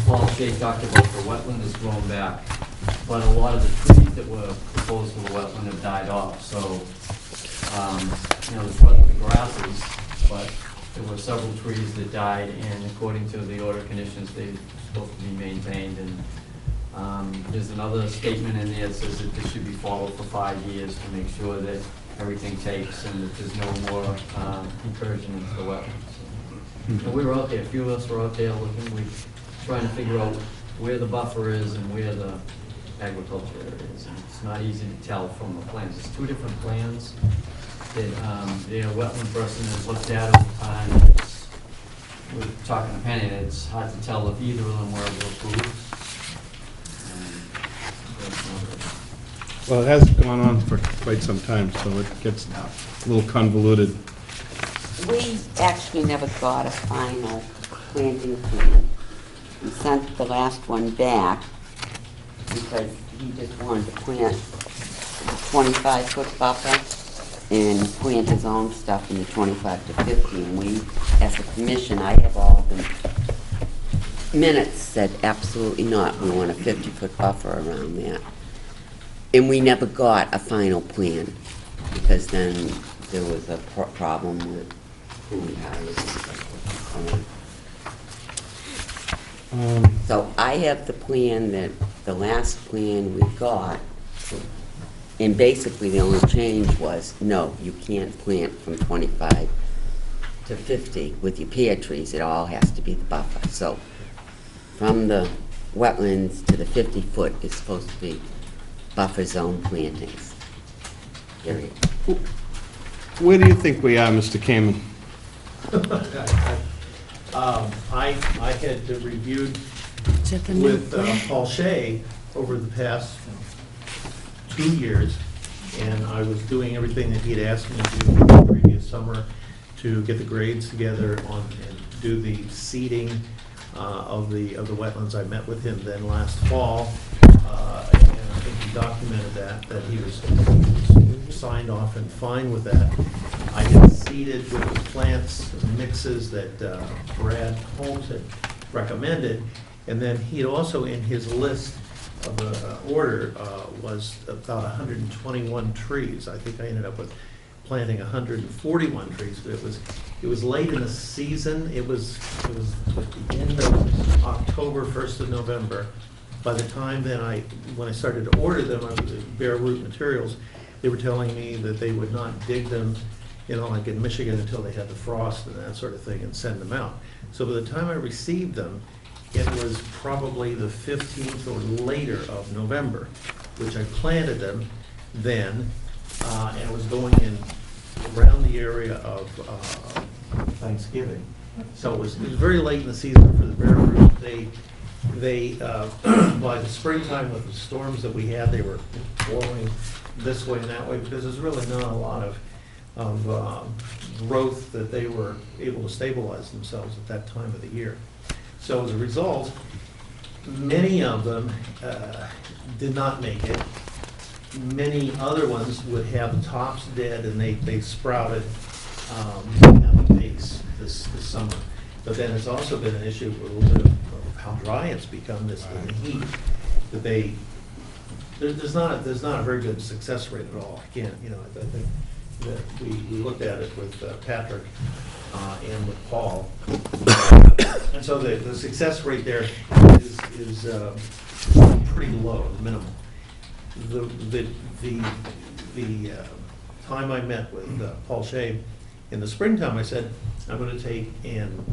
Paul Shea talked about the wetland has grown back, but a lot of the trees that were proposed for the wetland have died off. So there's wetland grasses, but there were several trees that died, and according to the order conditions, they're supposed to be maintained. And there's another statement in there that says that this should be followed for 5 years to make sure that everything takes and that there's no more incursion into the wetlands. So we were out there, a few of us were out there looking, we're trying to figure out where the buffer is and where the agriculture area is. And it's not easy to tell from the plans. There's 2 different plans that the wetland person has looked at over time. We're talking to Penny, and it's hard to tell if either of them were approved. Well, it has gone on for quite some time, so it gets a little convoluted. We actually never got a final planting plan. We sent the last one back because he just wanted to plant the 25-foot buffer and plant his own stuff in the 25 to 50. And we, as a commission, I have all the minutes said absolutely not. We want a 50-foot buffer around that. And we never got a final plan because then there was a problem with so I have the plan that the last plan we got, and basically the only change was, no, you can't plant from 25 to 50 with your pear trees. It all has to be the buffer. So from the wetlands to the 50-foot is supposed to be buffer zone plantings. Period. Where do you think we are, Mr. Kamen? I had reviewed Is that the new with plan? Paul Shea over the past 2 years, and I was doing everything that he had asked me to do the previous summer to get the grades together and do the seeding of the wetlands. I met with him then last fall, and I think he documented that he was signed off and fine with that. I had seeded with the plants and mixes that Brad Holmes had recommended, and then he had also in his list of the order was about 121 trees. I think I ended up with planting 141 trees. But it was late in the season. It was at the end of October, 1st of November. By the time then when I started to order them, I was at Bare Root Materials. They were telling me that they would not dig them, like in Michigan until they had the frost and that sort of thing and send them out. So by the time I received them, it was probably the 15th or later of November, which I planted them then. and it was going in around the area of Thanksgiving. So it was very late in the season for the bare root. By the springtime with the storms that we had, they were blowing this way and that way, because there's really not a lot of growth that they were able to stabilize themselves at that time of the year. So as a result, many of them did not make it. Many other ones would have the tops dead, and they sprouted at the base this summer. But then it's also been an issue with a little bit of how dry it's become this in the heat, that there's not a very good success rate at all. I think that we looked at it with Patrick and with Paul. And so the success rate there is pretty low, minimal. The time I met with Paul Shea in the springtime, I said, I'm going to take and,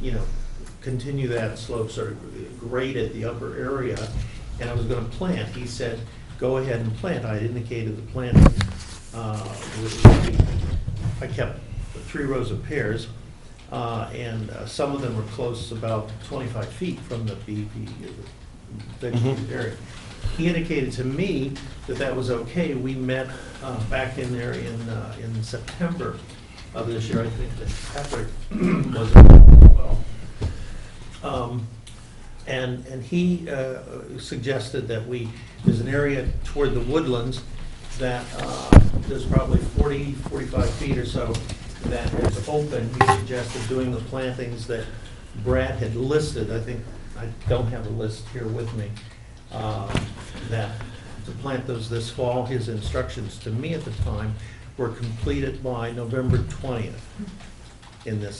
continue that slope, sort of grade at the upper area, and I was going to plant. He said, go ahead and plant. I indicated the planting. I kept 3 rows of pears, and some of them were close, about 25 feet from the vegetated area. He indicated to me that that was okay. We met back in there in September of this year. I think that Patrick was well. And he suggested that there's an area toward the woodlands that there's probably 45 feet or so that is open. He suggested doing the plantings that Brad had listed. I think, I don't have a list here with me, that to plant those this fall. His instructions to me at the time were completed by November 20th in the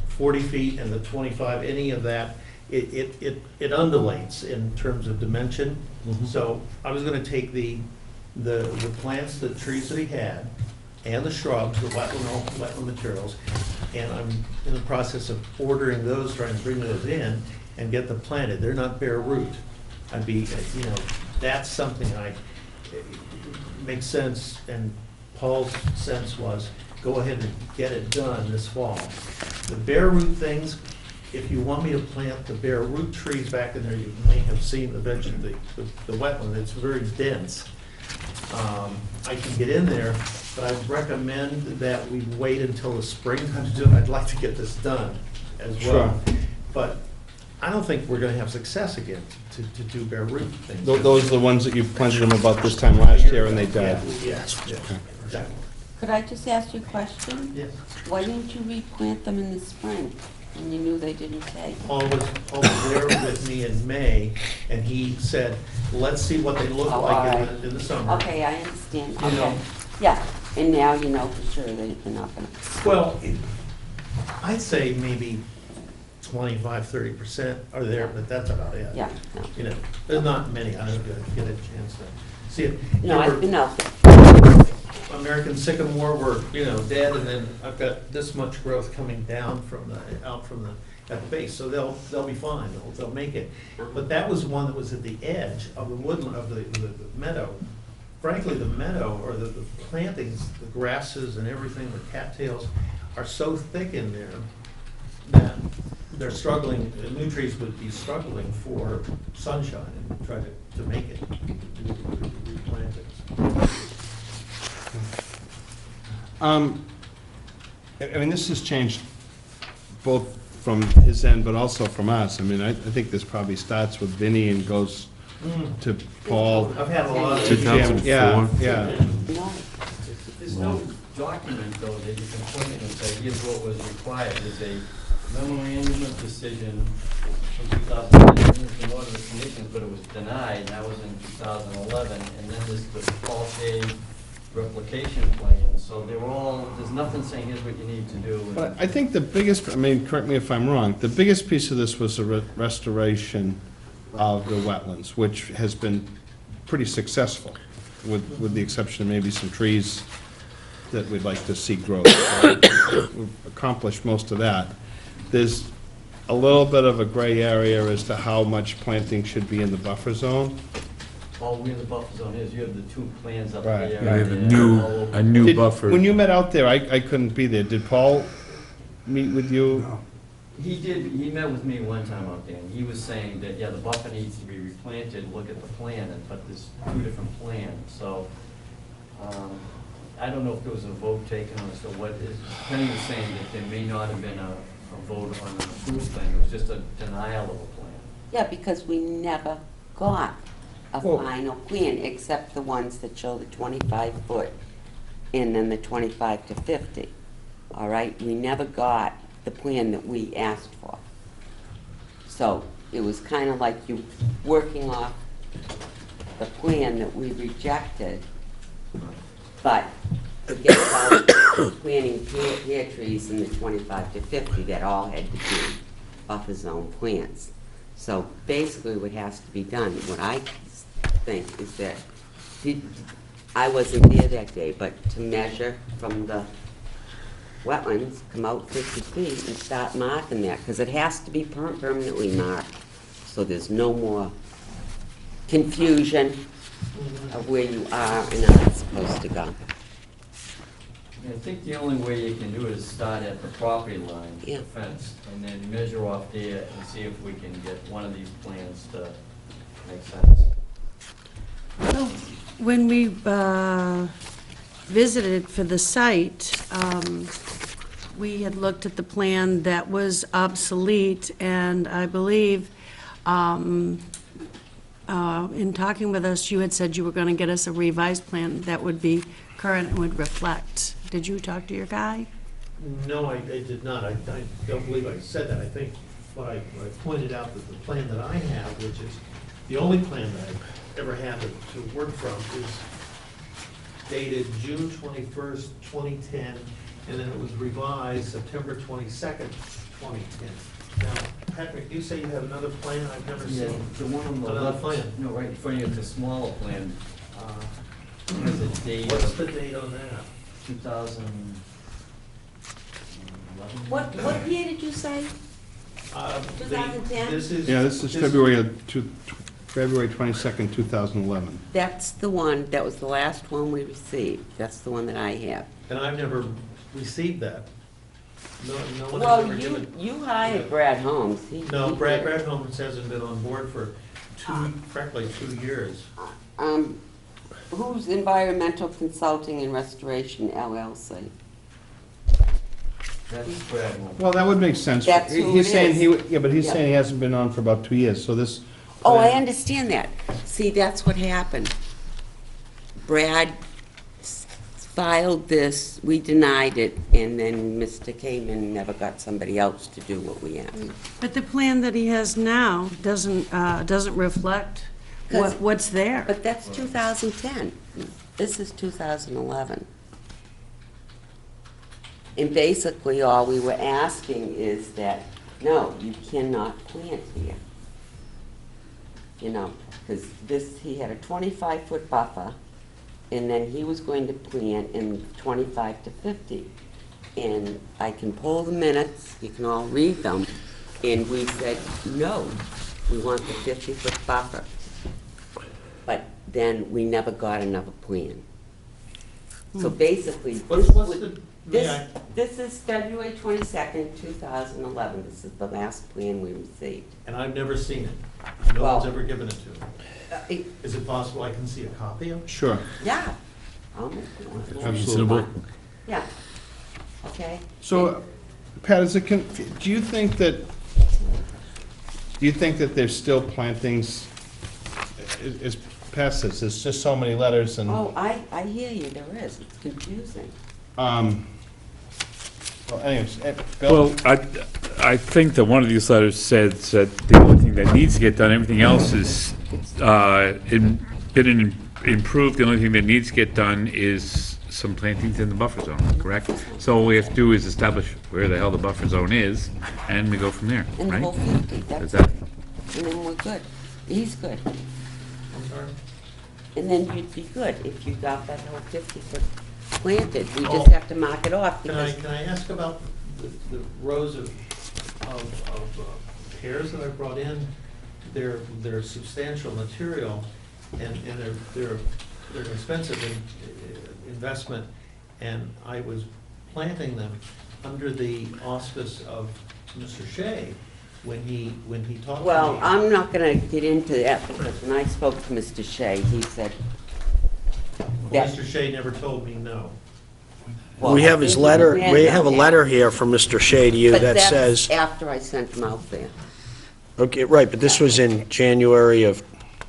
40 feet and the 25, any of that, it undulates in terms of dimension. So I was going to take the plants, the trees that he had, and the shrubs, the wetland materials, and I'm in the process of ordering those, trying to bring those in and get them planted. They're not bare root. That's something makes sense, and Paul's sense was, go ahead and get it done this fall. The bare root things, if you want me to plant the bare root trees back in there, you may have seen the wetland, it's very dense. I can get in there, but I recommend that we wait until the springtime to do it. I'd like to get this done as well. Sure. But I don't think we're gonna have success again to do bare root things. Those are the ones that you planted them about this time last year and they died? Yes, exactly. Could I just ask you a question? Yes. Why didn't you replant them in the spring when you knew they didn't take? Paul was there with me in May, and he said, let's see what they look Oh, like all right. in the summer. Okay, I understand. You know. Okay. Yeah, and now you know for sure that they're not gonna. Well, I'd say maybe 25–30% are there, but that's about it. Yeah, no. There's not many. I don't get a chance to see it. No, There were- no. American sycamore were, dead, and then I've got this much growth coming down at the base, so they'll be fine, they'll make it. But that was one that was at the edge of the woodland, of the meadow. Frankly, the meadow, or the plantings, the grasses and everything, the cattails, are so thick in there that they're struggling, the new trees would be struggling for sunshine and try to make it, replantings. This has changed both from his end, but also from us. I think this probably starts with Vinnie and goes to Paul. I've had a lot of. To Jim. Yeah. No. There's no document, though, that you can point in and say, here's what was required. There's a memorandum of decision from 2010, in order of conditions, but it was denied, and that was in 2011. And then there's the Paul Shea replication plan. So there's nothing saying here's what you need to do. But I think the biggest, correct me if I'm wrong, the biggest piece of this was the restoration of the wetlands, which has been pretty successful, with the exception of maybe some trees that we'd like to see grow. We've accomplished most of that. There's a little bit of a gray area as to how much planting should be in the buffer zone. Oh, where the buffer zone is, you have the two plans up Right. there. We have and all over. a new Did- buffer. When you met out there, I couldn't be there. Did Paul meet with you? He did, he met with me one time out there, and he was saying that, yeah, the buffer needs to be replanted, look at the plan, but there's two different plans, so, I don't know if there was a vote taken on this, or what is, Penny was saying that there may not have been a vote on an approved plan, it was just a denial of a plan. Yeah, because we never got a Well- final plan, except the ones that show the 25-foot and then the 25 to 50. All right? We never got the plan that we asked for. So it was kind of like you working off the plan that we rejected, but forget about planting pear trees in the 25 to 50, that all had to be buffer zone plants. So basically what has to be done, what I think is that, I wasn't there that day, but to measure from the wetlands, come out 50 feet and start marking that, because it has to be permanently marked, so there's no more confusion of where you are and aren't supposed to go. I think the only way you can do it is start at the property line, Yeah. the fence, and then measure off there and see if we can get one of these plans to make sense. When we visited for the site, we had looked at the plan that was obsolete, and I believe in talking with us, you had said you were going to get us a revised plan that would be current and would reflect. Did you talk to your guy? No, I did not. I don't believe I said that. I think what I pointed out that the plan that I have, which is the only plan that I've ever had to work from, is dated June 21st, 2010, and then it was revised September 22nd, 2010. Now, Patrick, you say you have another plan I've never Yeah, seen? the one on the Another left, plan? no, right in front of you, it's a smaller plan, has a date What's of the date on that? 2011. What year did you say? 2010? This is. Yeah, this is February 22nd, 2011. That's the one, that was the last one we received. That's the one that I have. And I've never received that. No one has Well, ever given. you hired Brad Holmes. No, he Brad did it. Holmes hasn't been on board for frankly, 2 years. Who's Environmental Consulting and Restoration LLC? That's Brad Holmes. Well, that would make sense. That's who He's it saying is. Yeah, but he's Yeah. saying he hasn't been on for about 2 years, so this. Oh, I understand that. See, that's what happened. Brad filed this, we denied it, and then Mr. Kamen never got somebody else to do what we asked. But the plan that he has now doesn't reflect what's there. But that's 2010. This is 2011. And basically, all we were asking is that, no, you cannot plant here. You know, because he had a 25-foot buffer, and then he was going to plant in 25 to 50. And I can pull the minutes, you can all read them, and we said, no, we want the 50-foot buffer. But then we never got another plan. So basically, What's the, may I? this is February 22nd, 2011. This is the last plan we received. And I've never seen it. No Well- one's ever given it to me. Is it possible I can see a copy of it? Sure. Yeah. I'll make one. Absolutely. Yeah. Okay? So, Pat, do you think that there's still plantings, is past this, there's just so many letters and, Oh, I hear you, there is. It's confusing. well, anyways, Bill? Well, I think that one of these letters says that the only thing that needs to get done, everything else is been improved. The only thing that needs to get done is some plantings in the buffer zone, correct? So all we have to do is establish where the hell the buffer zone is, and we go from there, And the right? whole 50, Is that's that, it. And then we're good. He's good. I'm sorry? And then you'd be good if you got that whole 50-foot planted. We Oh. just have to mark it off Can because I ask about the rows of pears that I brought in? They're substantial material, and they're an expensive investment, and I was planting them under the auspice of Mr. Shea when he talked to me. Well, I'm not gonna get into that, because when I spoke to Mr. Shea, he said Well, that. Mr. Shea never told me no. well, We I have his think he letter, ran we that have a back. letter here from Mr. Shea to you But that that's says, after I sent him out there. okay, right, but this was in January of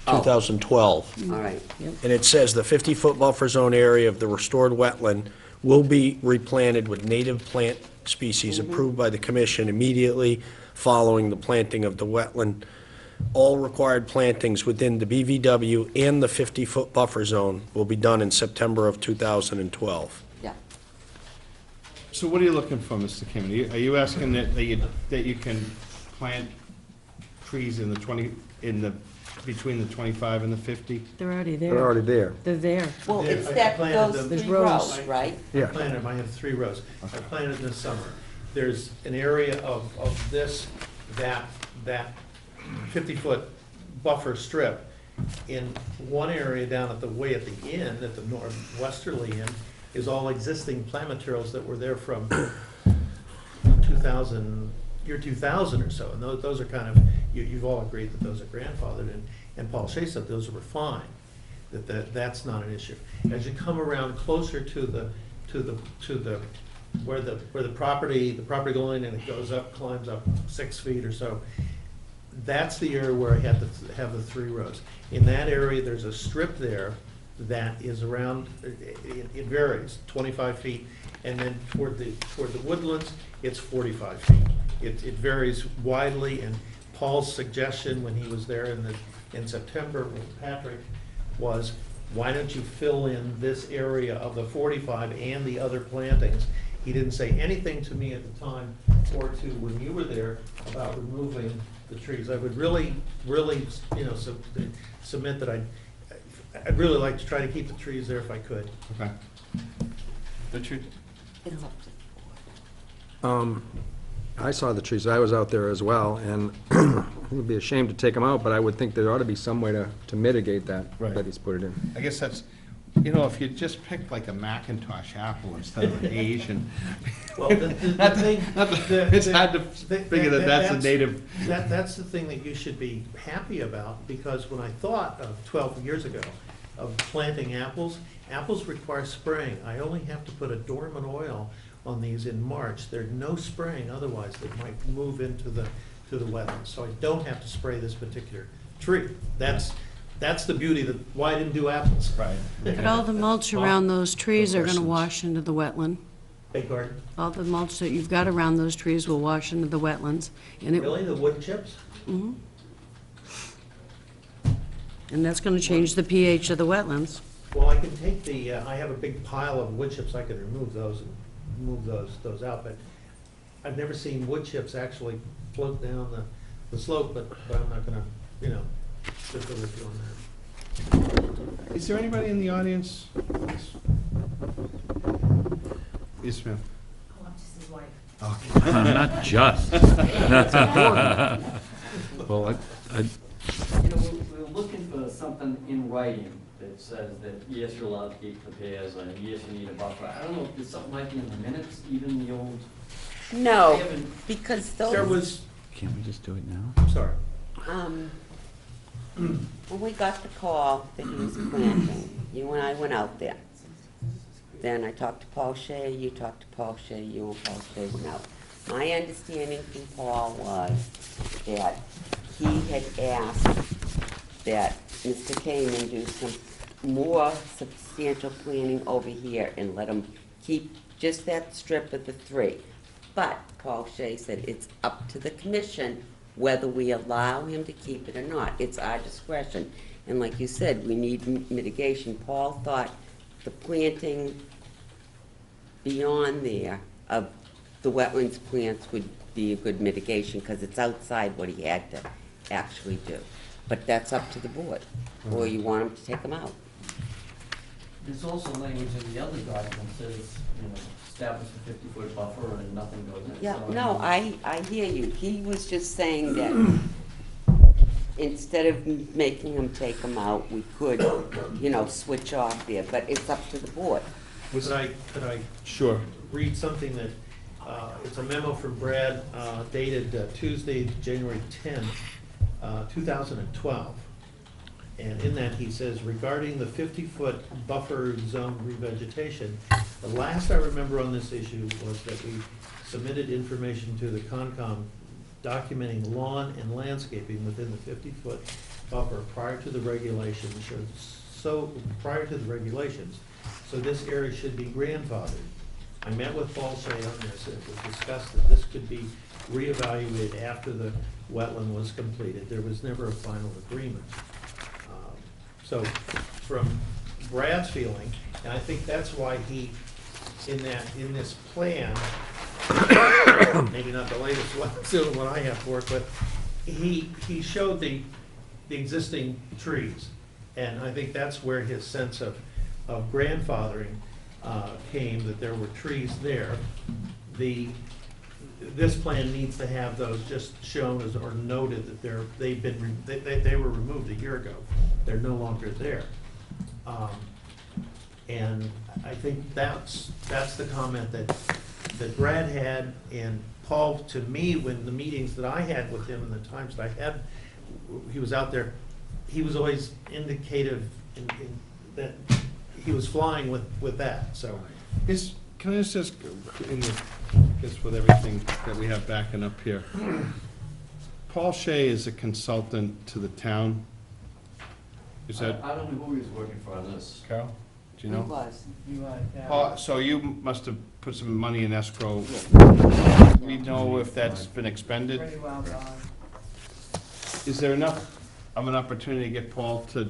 2012. All right. And it says the 50-foot buffer zone area of the restored wetland will be replanted with native plant species approved by the commission immediately following the planting of the wetland. All required plantings within the BVW and the 50-foot buffer zone will be done in September of 2012. Yeah. So what are you looking for, Mr. Kim? Are you asking that you can plant trees in between the 25 and the 50? They're already there. They're already there. They're there. Well, Yeah, it's I that, planted those them. three rows. rows, right? I Yeah. planted them, I have 3 rows. I planted this summer. There's an area of this, that 50-foot buffer strip in one area down at the end, at the northwesterly end, is all existing plant materials that were there from 2000, year 2000 or so. And those are kind of, you've all agreed that those are grandfathered, and Paul Shea said those were fine, that's not an issue. As you come around closer to where the property line, and it goes up, climbs up 6 feet or so, that's the area where I had to have the 3 rows. In that area, there's a strip there that is around, it varies, 25 feet, and then toward the woodlands, it's 45 feet. It varies widely, and Paul's suggestion when he was there in September with Patrick was, why don't you fill in this area of the 45 and the other plantings? He didn't say anything to me at the time or to when you were there about removing the trees. I would really, submit that I'd really like to try to keep the trees there if I could. Okay. Richard? It's up to I saw the trees, I was out there as well, and it would be a shame to take them out, but I would think there ought to be some way to mitigate that, Right. that he's put it in. I guess that's, if you just picked like a Macintosh apple instead of an Asian. Well, the thing. It's hard to figure that that's a native. That's the thing that you should be happy about, because when I thought of 12 years ago of planting apples, apples require spraying. I only have to put a dormant oil on these in March. There's no spraying, otherwise they might move into the wetlands. So I don't have to spray this particular tree. That's the beauty, why I didn't do apples. Right. But all the mulch around those trees No are gonna questions. wash into the wetland. Beg pardon? All the mulch that you've got around those trees will wash into the wetlands. And it, Really, the wood chips? and that's gonna change the pH of the wetlands. Well, I can take I have a big pile of wood chips, I can remove those and move those out, but I've never seen wood chips actually float down the slope, but I'm not gonna, differ with you on that. Is there anybody in the audience? Yes, ma'am. Oh, I'm just his wife. Not just. Well, We're looking for something in writing that says that, yes, you're allowed to keep the pairs, and yes, you need a buffer. I don't know if there's something like in the minutes, even the old. No, because There those, was, can't we just do it now? I'm sorry. when we got the call that he was planting, you and I went out there. Then I talked to Paul Shea, you talked to Paul Shea, you and Paul Shea went out. My understanding from Paul was that he had asked that Mr. Kamen do some more substantial planning over here and let him keep just that strip of the 3. But Paul Shea said it's up to the commission whether we allow him to keep it or not. It's our discretion. And like you said, we need mitigation. Paul thought the planting beyond there of the wetlands plants would be a good mitigation because it's outside what he had to actually do. But that's up to the board, or you want him to take them out. There's also language in the other document that says, establish a 50-foot buffer and nothing goes in. Yeah, So, no, I hear you. He was just saying that instead of making them take them out, we could, switch off there, but it's up to the board. Could I Sure. read something that, it's a memo from Brad dated Tuesday, January 10th, 2012. And in that, he says, regarding the 50-foot buffer zone revegetation, the last I remember on this issue was that we submitted information to the Concom documenting lawn and landscaping within the 50-foot buffer prior to the regulations. So this area should be grandfathered. I met with Paul Shea on this, and it was discussed that this could be reevaluated after the wetland was completed. There was never a final agreement. So from Brad's feeling, and I think that's why he, in this plan, maybe not the latest one, still the one I have to work with, he showed the existing trees. And I think that's where his sense of grandfathering came, that there were trees there. This plan needs to have those just shown as, or noted that they were removed a year ago. They're no longer there. And I think that's the comment that Brad had, and Paul, to me, when the meetings that I had with him and the times that I had, he was out there, he was always indicative in that he was flying with that, so. Can I just, I guess with everything that we have backing up here, Paul Shea is a consultant to the town. Is that, I don't know who he was working for on this. Carol? Do you He know? was. So you must have put some money in escrow. We know if that's been expended? Pretty well gone. Is there enough of an opportunity to get Paul to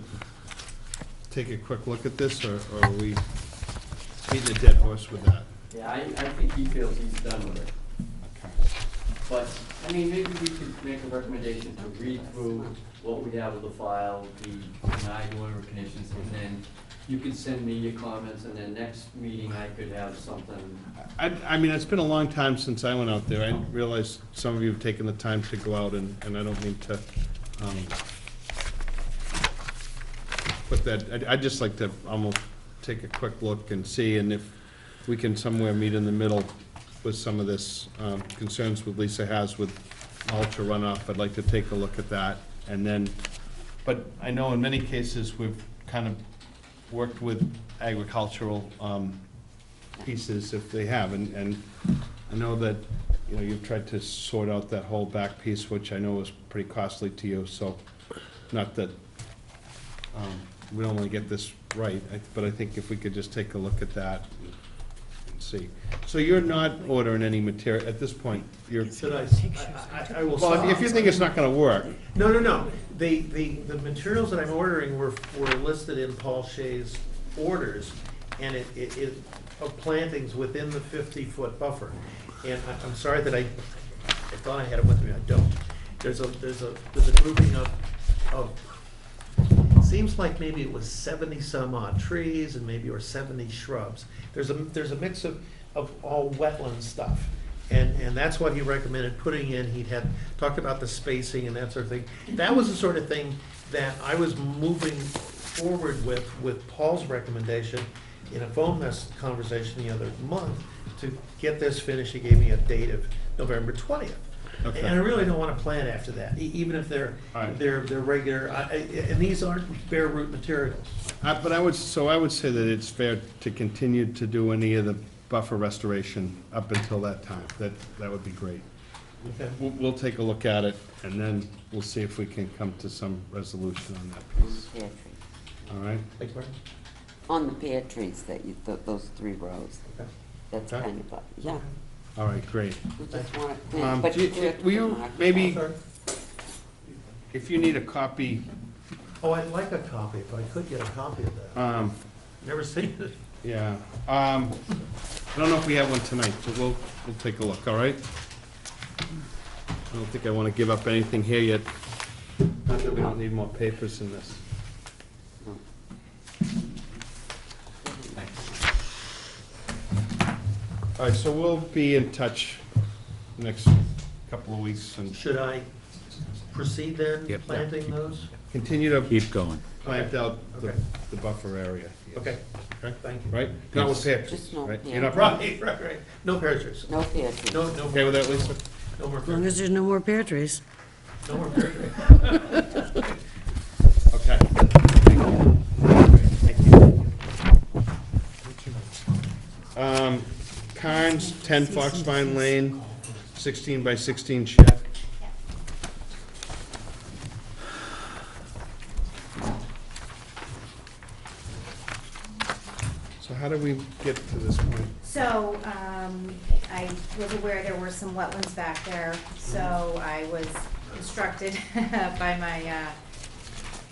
take a quick look at this, or are we beating a dead horse with that? Yeah, I think he feels he's done with it. Okay. But, I mean, maybe we could make a recommendation to read through what we have with the file, the denied order of conditions, and then you could send me your comments, and then next meeting I could have something. I mean, it's been a long time since I went out there. I realize some of you have taken the time to go out, and I don't mean to put that, I'd just like to almost take a quick look and see, and if we can somewhere meet in the middle with some of this concerns with Lisa has with mulch or runoff, I'd like to take a look at that. And then, but I know in many cases, we've kind of worked with agricultural pieces if they have, and I know that, you've tried to sort out that whole back piece, which I know was pretty costly to you, so not that we don't want to get this right, but I think if we could just take a look at that and see. So you're not ordering any material, at this point, you're, Should I will stop. well, if you think it's not going to work, No. The materials that I'm ordering were listed in Paul Shea's orders, and it of plantings within the 50-foot buffer. And I'm sorry that I thought I had it with me, I don't. There's a grouping of it seems like maybe it was 70 some odd trees and maybe or 70 shrubs. There's a mix of all wetland stuff. And that's what he recommended putting in. He had talked about the spacing and that sort of thing. That was the sort of thing that I was moving forward with Paul's recommendation in a phone conversation the other month to get this finished. He gave me a date of November 20th. Okay. And I really don't want to plant after that, even if they're regular, and these aren't bare root materials. but I would say that it's fair to continue to do any of the buffer restoration up until that time. That would be great. Okay. We'll take a look at it, and then we'll see if we can come to some resolution on that piece. Pear trees. All right? Beg your pardon? On the pear trees that those 3 rows. Okay. That's Okay. kind of, yeah. All right, great. We just want it clean, but Do you- clear to will the you market. maybe, Sorry? if you need a copy, Oh, I'd like a copy, if I could get a copy of that. Never seen it. yeah, I don't know if we have one tonight, but we'll take a look, all right? I don't think I want to give up anything here yet. Not that we don't need more papers in this. All right, so we'll be in touch next couple of weeks, and Should I proceed then, Yep. planting those? Continue to Keep going. plant out Okay. the buffer area. yes. Okay, Okay, thank you. right? Not with pear trees, Just no right? pear. You're not, Right. No pear trees. No pear trees. No, okay with that, Lisa? no more As pear long trees. as there's no more pear trees. No more pear trees. Okay. Thank you. Carnes, 10 Foxvine Lane, 16 by 16 shed. So how did we get to this point? So, I was aware there were some wetlands back there, so I was instructed by my,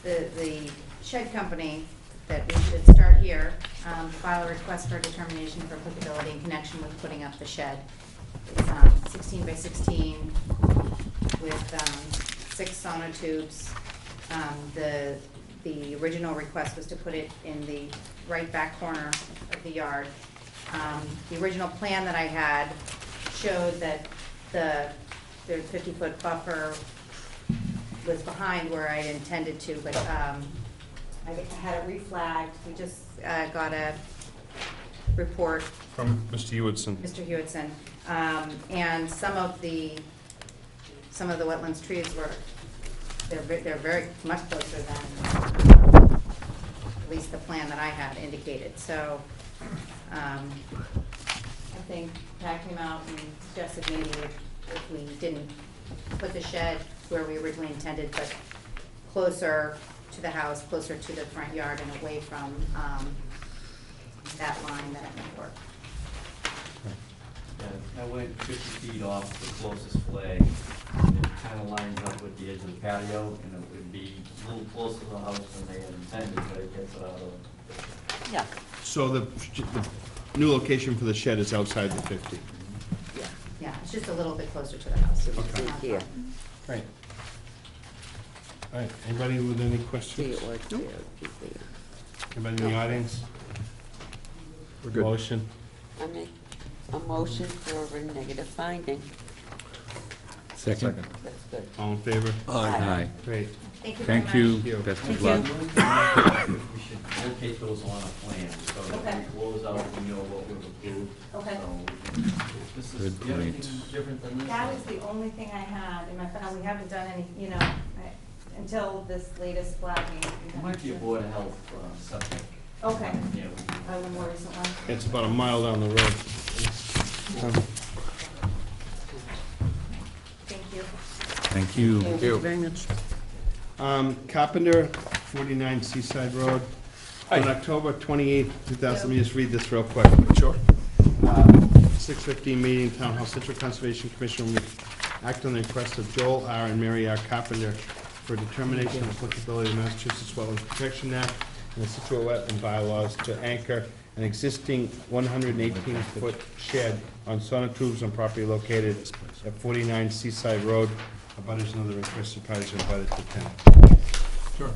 the shed company that we should start here, file a request for determination for applicability in connection with putting up the shed. It's 16 by 16 with 6 sonotubes. The original request was to put it in the right back corner of the yard. The original plan that I had showed that the 50-foot buffer was behind where I intended to, but I had it reflagged. We just got a report, From Mr. Hewitson. Mr. Hewitson, and some of the wetlands trees were, they're very much closer than at least the plan that I had indicated. So I think Pat came out and suggested maybe if we didn't put the shed where we originally intended, but closer to the house, closer to the front yard and away from that line, that it might work. Yeah, I went 50 feet off the closest flag, and it kind of lines up with the edge of the patio, and it would be a little closer to the house than they had intended, but it gets it out of. Yeah, So the new location for the shed is outside the 50. yeah. Yeah, it's just a little bit closer to the house. Okay. Here, Right. All right, anybody with any see questions? it was there. Anybody in the audience? We're good. Motion? I make a motion for a negative finding. Second? That's good. All in favor? Aye. Great. Thank you very Thank much. you. Thank you. Best Thank of you. luck. We should locate those on a plan, so that Okay. when we close out, we know what we've approved. Okay. So we can- This is, Good do you have point. anything different than this? That was the only thing I had in my file. We haven't done any, until this latest flagging. It might be a Board of Health septic. Okay, Yeah, we- the more recent one. It's about a mile down the road. Thank you. Thank you. Thank you very much. Carpenter, 49 Seaside Road. On October 28th, 2000, let me just read this real quick. Sure. 6:15 meeting, Town Hall Central Conservation Commission will act on the request of Joel R. and Mary R. Carpenter for determination of applicability of Massachusetts Wetlands Protection Act and the Scituate wetland bylaws to anchor an existing 118-foot shed on sonotubes on property located at 49 Seaside Road. Abutters and other interested parties are invited to attend. Sure.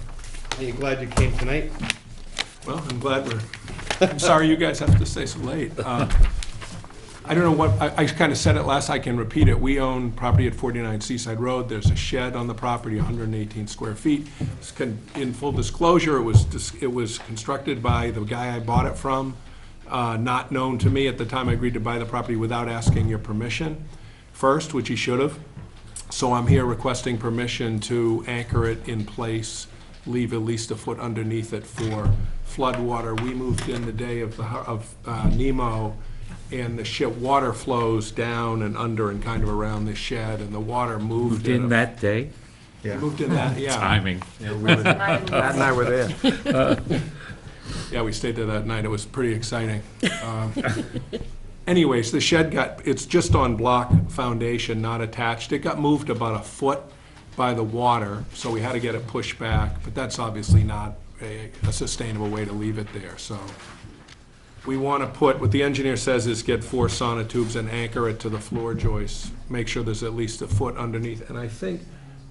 Are you glad you came tonight? Well, I'm glad I'm sorry you guys have to stay so late. I don't know what, I kind of said it last, I can repeat it. We own property at 49 Seaside Road. There's a shed on the property, 118 square feet. In full disclosure, it was constructed by the guy I bought it from, not known to me at the time I agreed to buy the property without asking your permission first, which he should have. So I'm here requesting permission to anchor it in place, leave at least a foot underneath it for flood water. We moved in the day of Nemo, and the water flows down and under and kind of around the shed, and the water moved. In that day? Moved in that, yeah. Timing. Matt and I were there. Yeah, we stayed there that night. It was pretty exciting. Anyways, the shed it's just on block foundation, not attached. It got moved about a foot by the water, so we had to get it pushed back, but that's obviously not a sustainable way to leave it there, so. We want to put, what the engineer says is get 4 sonotubes and anchor it to the floor joists, make sure there's at least a foot underneath. And I think,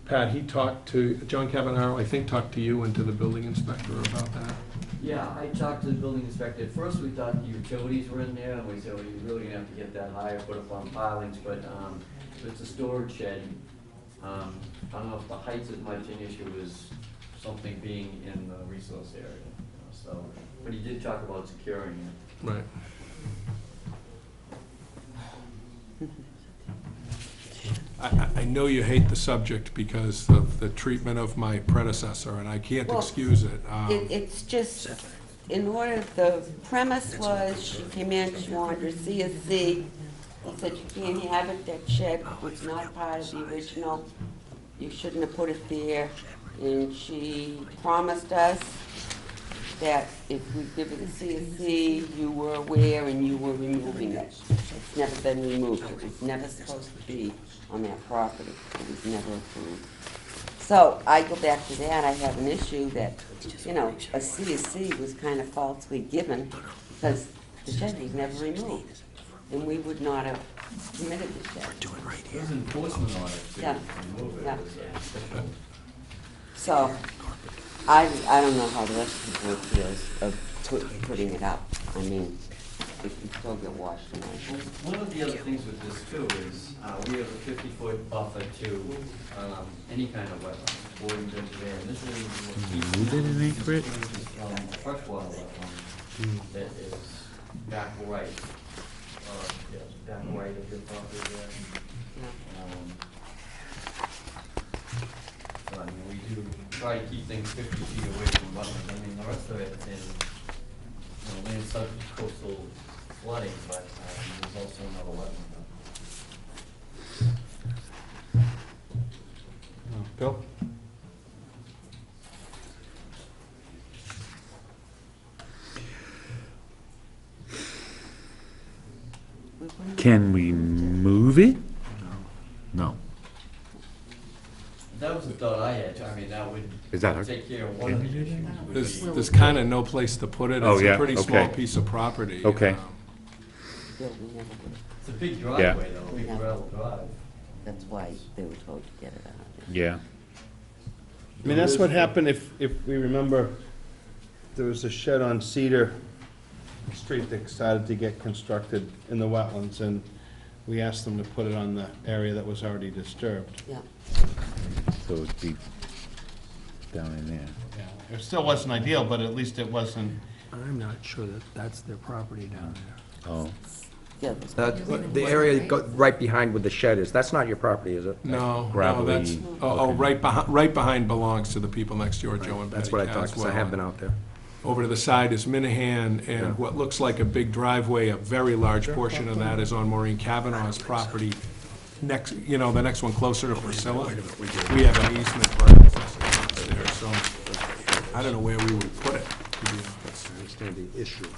Pat, John Cavanaro, I think talked to you and to the building inspector about that. Yeah, I talked to the building inspector. At first, we thought the utilities were in there, and we said, well, you're really gonna have to get that higher, put up on pilings, but it's a storage shed. I don't know if the height's as much an issue as something being in the resource area, so, but he did talk about securing it. Right. I know you hate the subject because of the treatment of my predecessor, and I can't Well, excuse it. It's just, in order, the premise was, she came in, she wanted her CSC. He said, you can't have it, that shed was not part of the original, you shouldn't have put it there. And she promised us that if we give it a CSC, you were aware and you were removing it. It's never been removed, it was never supposed to be on that property, it was never approved. So I go back to that, I have an issue that, you know, a CSC was kind of falsely given because the shed was never removed. And we would not have permitted the shed. There's enforcement on it to Yeah. remove it. Yeah. It was official. So, I don't know how the rest of the board feels of putting it up. I mean, it can still get washed away. One of the other things with this too is, we have a 50-foot buffer to, any kind of wetland, boarding ditch there, and this is what keeps. Move it and anchor it? Freshwater wetland that is back right, yes, back right of your property there. So, I mean, we do try to keep things 50 feet away from wetlands. I mean, the rest of it is, you know, land subject to coastal flooding, but there's also another wetland. Bill? Can we move it? No. That was the thought I had, I mean, that would Is that hard? take care of one of the issues. There's kind of no place to put it. Oh, It's yeah, a pretty small okay. piece of property. Okay. Bill, we never would. It's a big driveway though, big gravel drive. That's why they were told to get it out of there. Yeah. I mean, that's what happened if we remember, there was a shed on Cedar Street that started to get constructed in the wetlands, and we asked them to put it on the area that was already disturbed. Yeah. So it'd be down in there. It still wasn't ideal, but at least it wasn't. I'm not sure that that's their property down there. Oh. Yeah, The area right behind where the shed is, that's not your property, is it? No, no, Gravelly, that's, right behind belongs to the people next door, Joe and Betty That's what I thought, because I have been out there. Over to the side is Minahan, Yeah. and what looks like a big driveway, a very large portion of that is on Maureen Kavanaugh's property. Next, you know, the next one closer to Priscilla. We have an easement for access there, so I don't know where we would put it, to be honest. I understand the issue.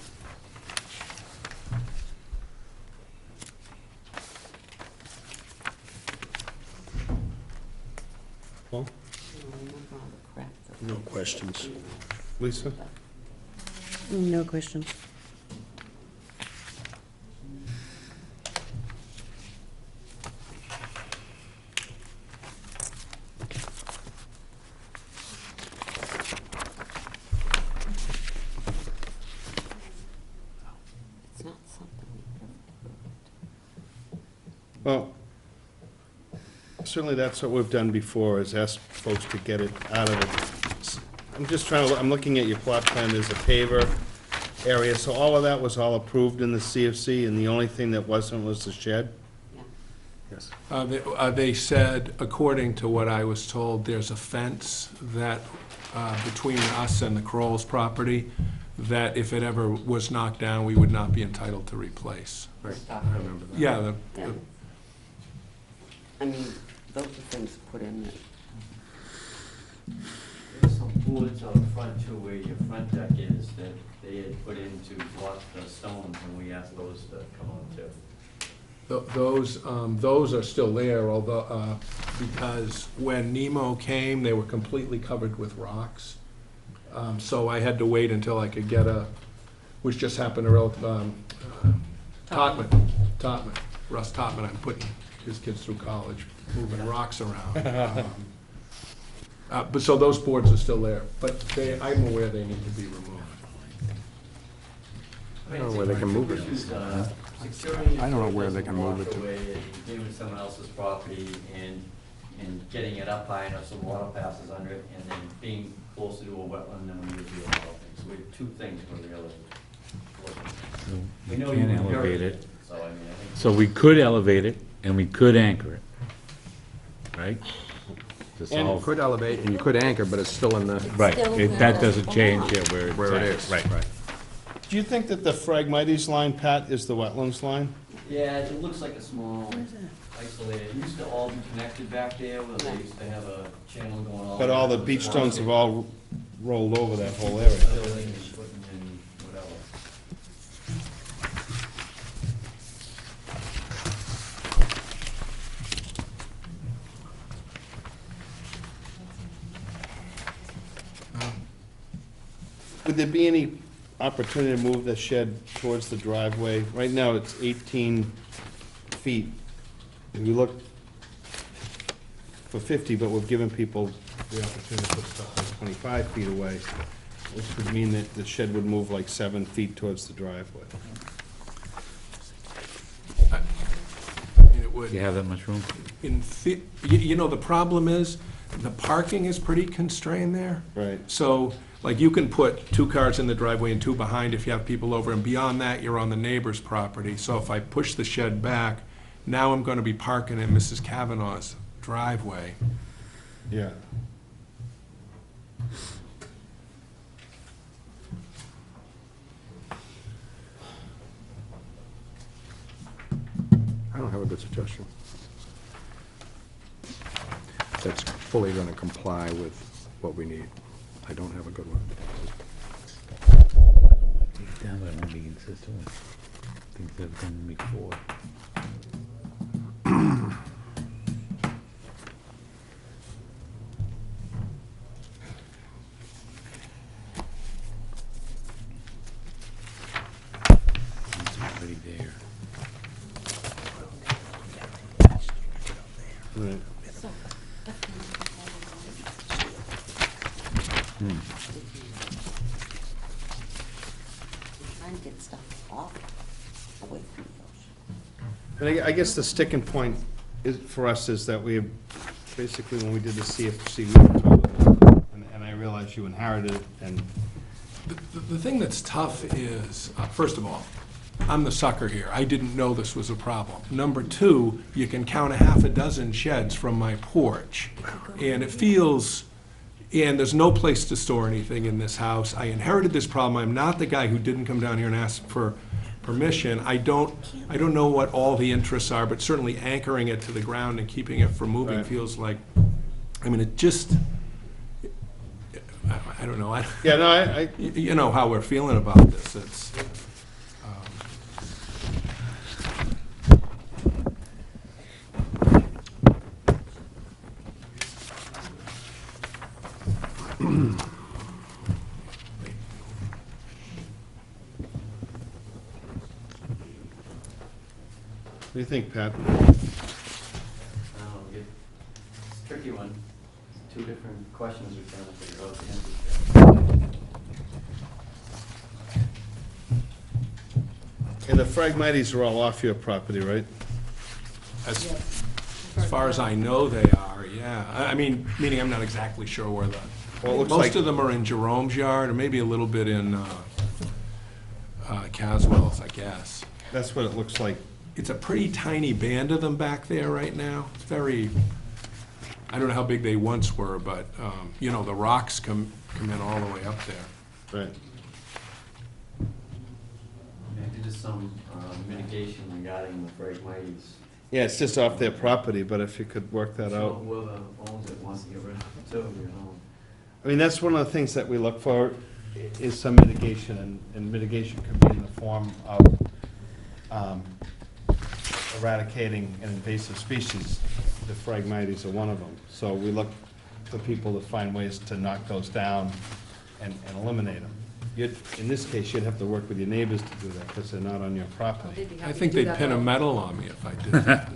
Well, No questions. Lisa? No questions. It's not something we Well, certainly that's what we've done before, is ask folks to get it out of it. I'm just trying to, I'm looking at your plot plan, there's a paver area, so all of that was all approved in the CFC, and the only thing that wasn't was the shed? Yes. They said, according to what I was told, there's a fence that, between us and the Crowell's property, that if it ever was knocked down, we would not be entitled to replace. Right, Stop. I remember that. Yeah, Yeah. I mean, those are things put in there. There's some boards out front too, where your front deck is, that they had put in to block the stones, and we asked those to come on too. Those are still there, although, because when Nemo came, they were completely covered with rocks. So I had to wait until I could get which just happened to Russ Totman, I'm putting his kids through college, moving rocks around. But so those boards are still there, but I'm aware they need to be removed. I don't know where they can move it. I don't know where they can move it to. Dealing with someone else's property, and and getting it up high enough so water passes under it, and then being closer to a wetland than we usually allow things. So we have two things we're really looking at. So We we know can you elevate inherited it. it, so I mean, I think. So we could elevate it, and we could anchor it, right? To You solve, could elevate and you could anchor, but it's still in the, right, Still that where doesn't it change, yeah, where it's where it at. is. Right. Do you think that the Phragmites line, Pat, is the wetlands line? Yeah, it looks like a small isolated, it used to all be connected back there, where they used to have a channel going all. But all the around. beach stones have all rolled over that whole area. Filling and putting in whatever. Would there be any opportunity to move the shed towards the driveway? Right now, it's 18 feet. If we look for 50, but we've given people the opportunity to put stuff like 25 feet away, which would mean that the shed would move like 7 feet towards the driveway. It would. You have that much room? You know, the problem is, the parking is pretty constrained there. Right. So, like, you can put 2 cars in the driveway and 2 behind if you have people over, and beyond that, you're on the neighbor's property. So if I push the shed back, now I'm gonna be parking in Mrs. Kavanaugh's driveway. Yeah. I don't have a good suggestion. That's fully going to comply with what we need. I don't have a good one. Yeah, but I want to be consistent with things that have done before. It's already there. Right. Trying to get stuff off, away from the ocean. And I guess the sticking point is, for us, is that we, basically, when we did the CFC, we were told, and I realize you inherited it, and The thing that's tough is, first of all, I'm the sucker here. I didn't know this was a problem. Number 2, you can count a half a dozen sheds from my porch. And it feels, and there's no place to store anything in this house. I inherited this problem. I'm not the guy who didn't come down here and ask for permission. I don't know what all the interests are, but certainly anchoring it to the ground and keeping it from moving Right. feels like, I mean, it just, I don't know. yeah, no, I You know how we're feeling about this. It's, what do you think, Pat? I don't know, it's a tricky one. It's 2 different questions we're trying to figure out the answers to. And the Phragmites are all off your property, right? as far as I know, they are, yeah. I mean, meaning I'm not exactly sure where the, Well, it looks most like, of them are in Jerome's yard, or maybe a little bit in Caswell's, I guess. that's what it looks like. It's a pretty tiny band of them back there right now. It's very, I don't know how big they once were, but, you know, the rocks come in all the way up there. Right. Maybe just some mitigation regarding the Phragmites. Yeah, it's just off their property, but if you could work that So out. whoever owns it wants to get rid of it too, you know. I mean, that's one of the things that we look for, is some mitigation, and mitigation could be in the form of eradicating an invasive species. The Phragmites are one of them. So we look for people to find ways to knock those down and eliminate them. In this case, you'd have to work with your neighbors to do that, because they're not on your property. I think they'd pin a medal on me if I did that.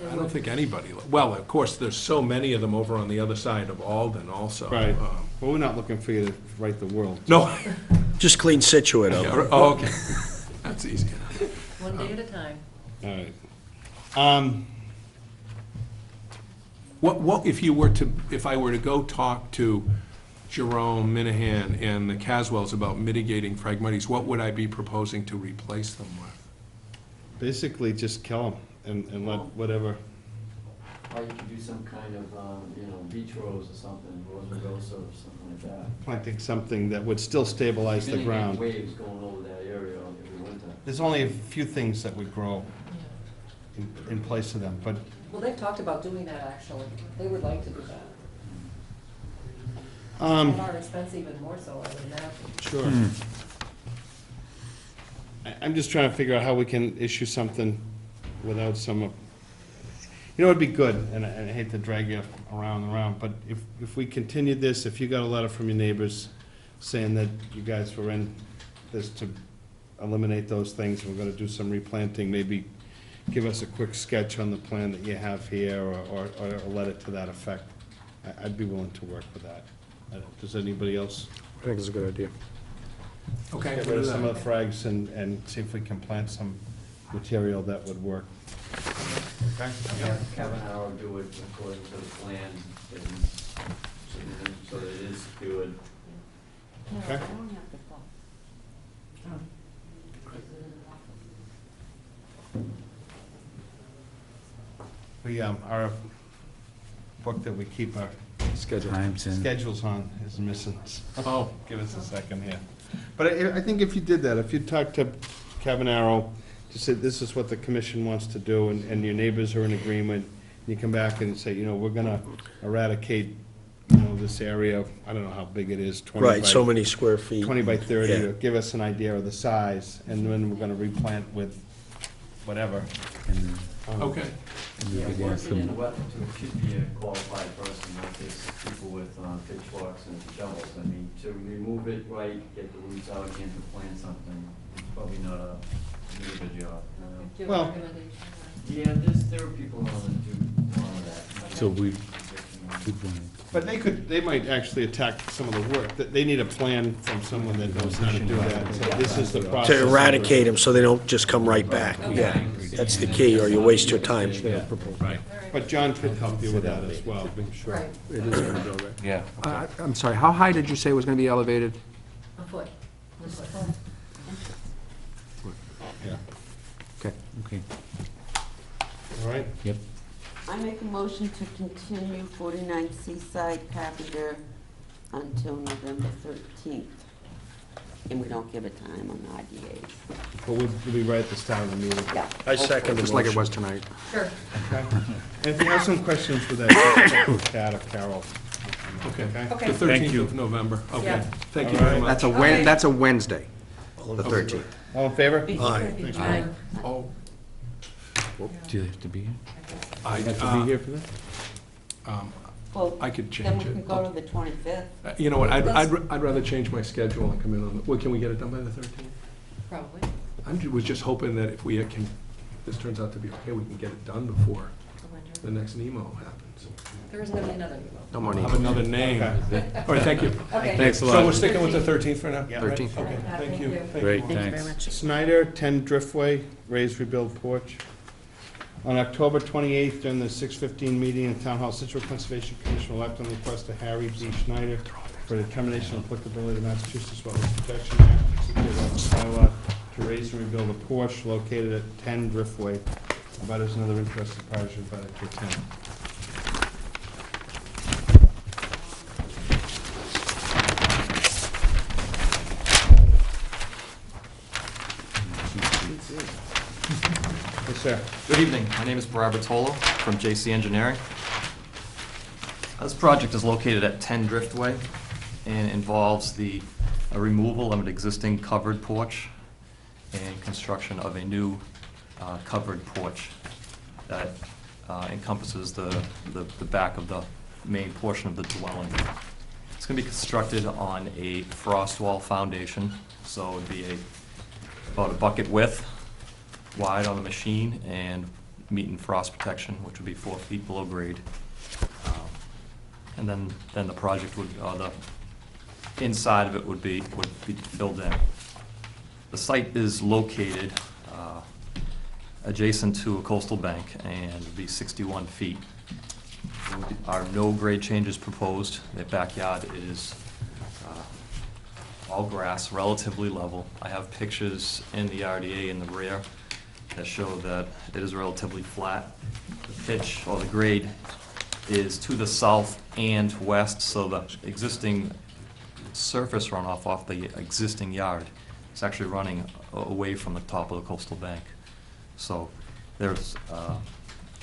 I don't think anybody, well, of course, there's so many of them over on the other side of Alden also. Right. Well, we're not looking for you to right the world. No, Just clean Scituate yeah, up. oh, okay, that's easy. One day at a time. All right. What, if I were to go talk to Jerome, Minahan, and the Caswells about mitigating Phragmites, what would I be proposing to replace them with? Basically, just kill them and let whatever, Or you could do some kind of, beach rose or something, rose rugosa or something like that. planting something that would still stabilize the You're gonna ground. get waves going over that area every winter. There's only a few things that would grow in place of them, but Well, they've talked about doing that, actually. They would like to do that. At our expense even more so, I would imagine. sure. I'm just trying to figure out how we can issue something without some, you know, it'd be good, and I hate to drag you around and around, but if we continued this, if you got a letter from your neighbors saying that you guys were in this to eliminate those things, we're gonna do some replanting, maybe give us a quick sketch on the plan that you have here, or a letter to that effect. I'd be willing to work with that. Does anybody else? I think it's a good idea. Okay. Get rid of some of the frags and see if we can plant some material that would work. Okay? Have Kevin Hour do it according to the plan that he's submitted, so that it is secured. Okay. Our book that we keep our schedules on is missing. Oh. Give us a second here. But I think if you did that, if you talked to Kevin Arrow, to say this is what the commission wants to do, and your neighbors are in agreement, and you come back and say, we're gonna eradicate, this area, I don't know how big it is, 20 Right, by- so many square feet. 20 by 30, Yeah. to give us an idea of the size, and then we're gonna replant with whatever. Okay. Yeah, working in the wetland too, should be a qualified person, not just people with pitchforks and shovels. I mean, to remove it right, get the roots out again to plant something, it's probably not a neighbor job. Do you have a Well- recommendation? Yeah, there are people that do all of that. So we- But they might actually attack some of the work, that they need a plan from someone that knows how to do that, so this is the process. To eradicate them so they don't just come right back. Yeah, that's the key, or you waste your time. Right, but John could help you with that as well, I'm sure. Right, It is going to go there. Yeah. I'm sorry, how high did you say it was going to be elevated? a foot. A foot. Yeah. Okay. Okay. All right, Yep. I make a motion to continue 49 Seaside Carpenter until November 13th. And we don't give a time on RDAs. but we'll be right at the start of the meeting. Yeah. I second the Just like it motion. was tonight. Sure. Okay. And if you have some questions with that, just check with Kat or Carol. Okay. Okay. The Thank 13th you. of November, okay. Yeah. Thank you very much. That's a Okay. that's a Wednesday, the 13th. All in favor? Aye. Aye. Oh, Do you have to be here? I, Have to be here for that? Well, I could then change we it. can go to the 25th. You know what, I'd rather change my schedule and come in on, can we get it done by the 13th? Probably. I was just hoping that if we can, this turns out to be okay, we can get it done before the next Nemo happens. There is gonna be another Nemo. No more I'll have need. another name. Okay. All right, thank you. Okay. Thanks a So we're lot. sticking with the 13th for now? Yeah. Right, 13th. Okay, thank you. Great, Thank you very thanks. much. Snyder, 10 Driftway, raise, rebuild porch. On October 28th, during the 6:15 meeting in Town Hall, Scituate Conservation Commission will act on the request of Harry B. Schneider for determination of applicability to Massachusetts Wetlands Protection Act, Scituate Wetlands bylaw, to raise and rebuild a porch located at 10 Driftway. Abutters and other interested parties are invited to attend. Yes, sir. Good evening. My name is Brad Bertolo from JC Engineering. This project is located at 10 Driftway and involves the removal of an existing covered porch and construction of a new covered porch that encompasses the back of the main portion of the dwelling. It's going to be constructed on a frost wall foundation, so it would be about a bucket width wide on the machine and meeting frost protection, which would be 4 feet below grade. And then the project would, the inside of it would be filled in. The site is located adjacent to a coastal bank and would be 61 feet are no grade changes proposed. Their backyard is all grass, relatively level. I have pictures in the RDA in the rear that show that it is relatively flat. The pitch or the grade is to the south and west, so the existing surface runoff off the existing yard is actually running away from the top of the coastal bank. So there's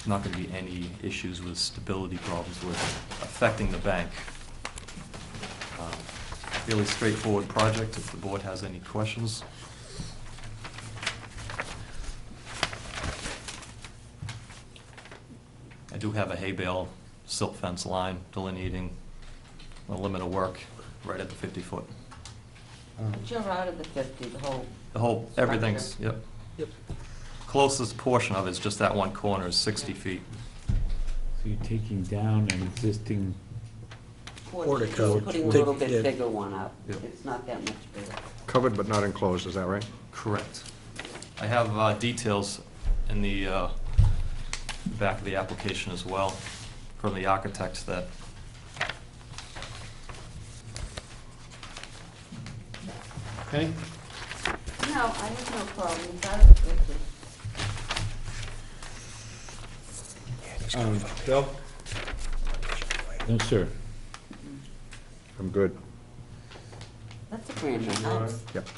not going to be any issues with stability problems with affecting the bank. Really straightforward project, if the board has any questions. I do have a hay bale silt fence line delineating the limit of work right at the 50-foot. But you're out of the 50, the whole... The whole, everything's, yep. Yep. Closest portion of it is just that one corner is 60 feet. So you're taking down an existing, Portico. Putting a Take- little bit yeah. bigger one up. Yep. It's not that much bigger. Covered but not enclosed, is that right? Correct. I have details in the back of the application as well from the architects that Okay? No, I have no problem. It's out of the 50. Bill? no, sir. I'm good. That's a brand new house. Yep.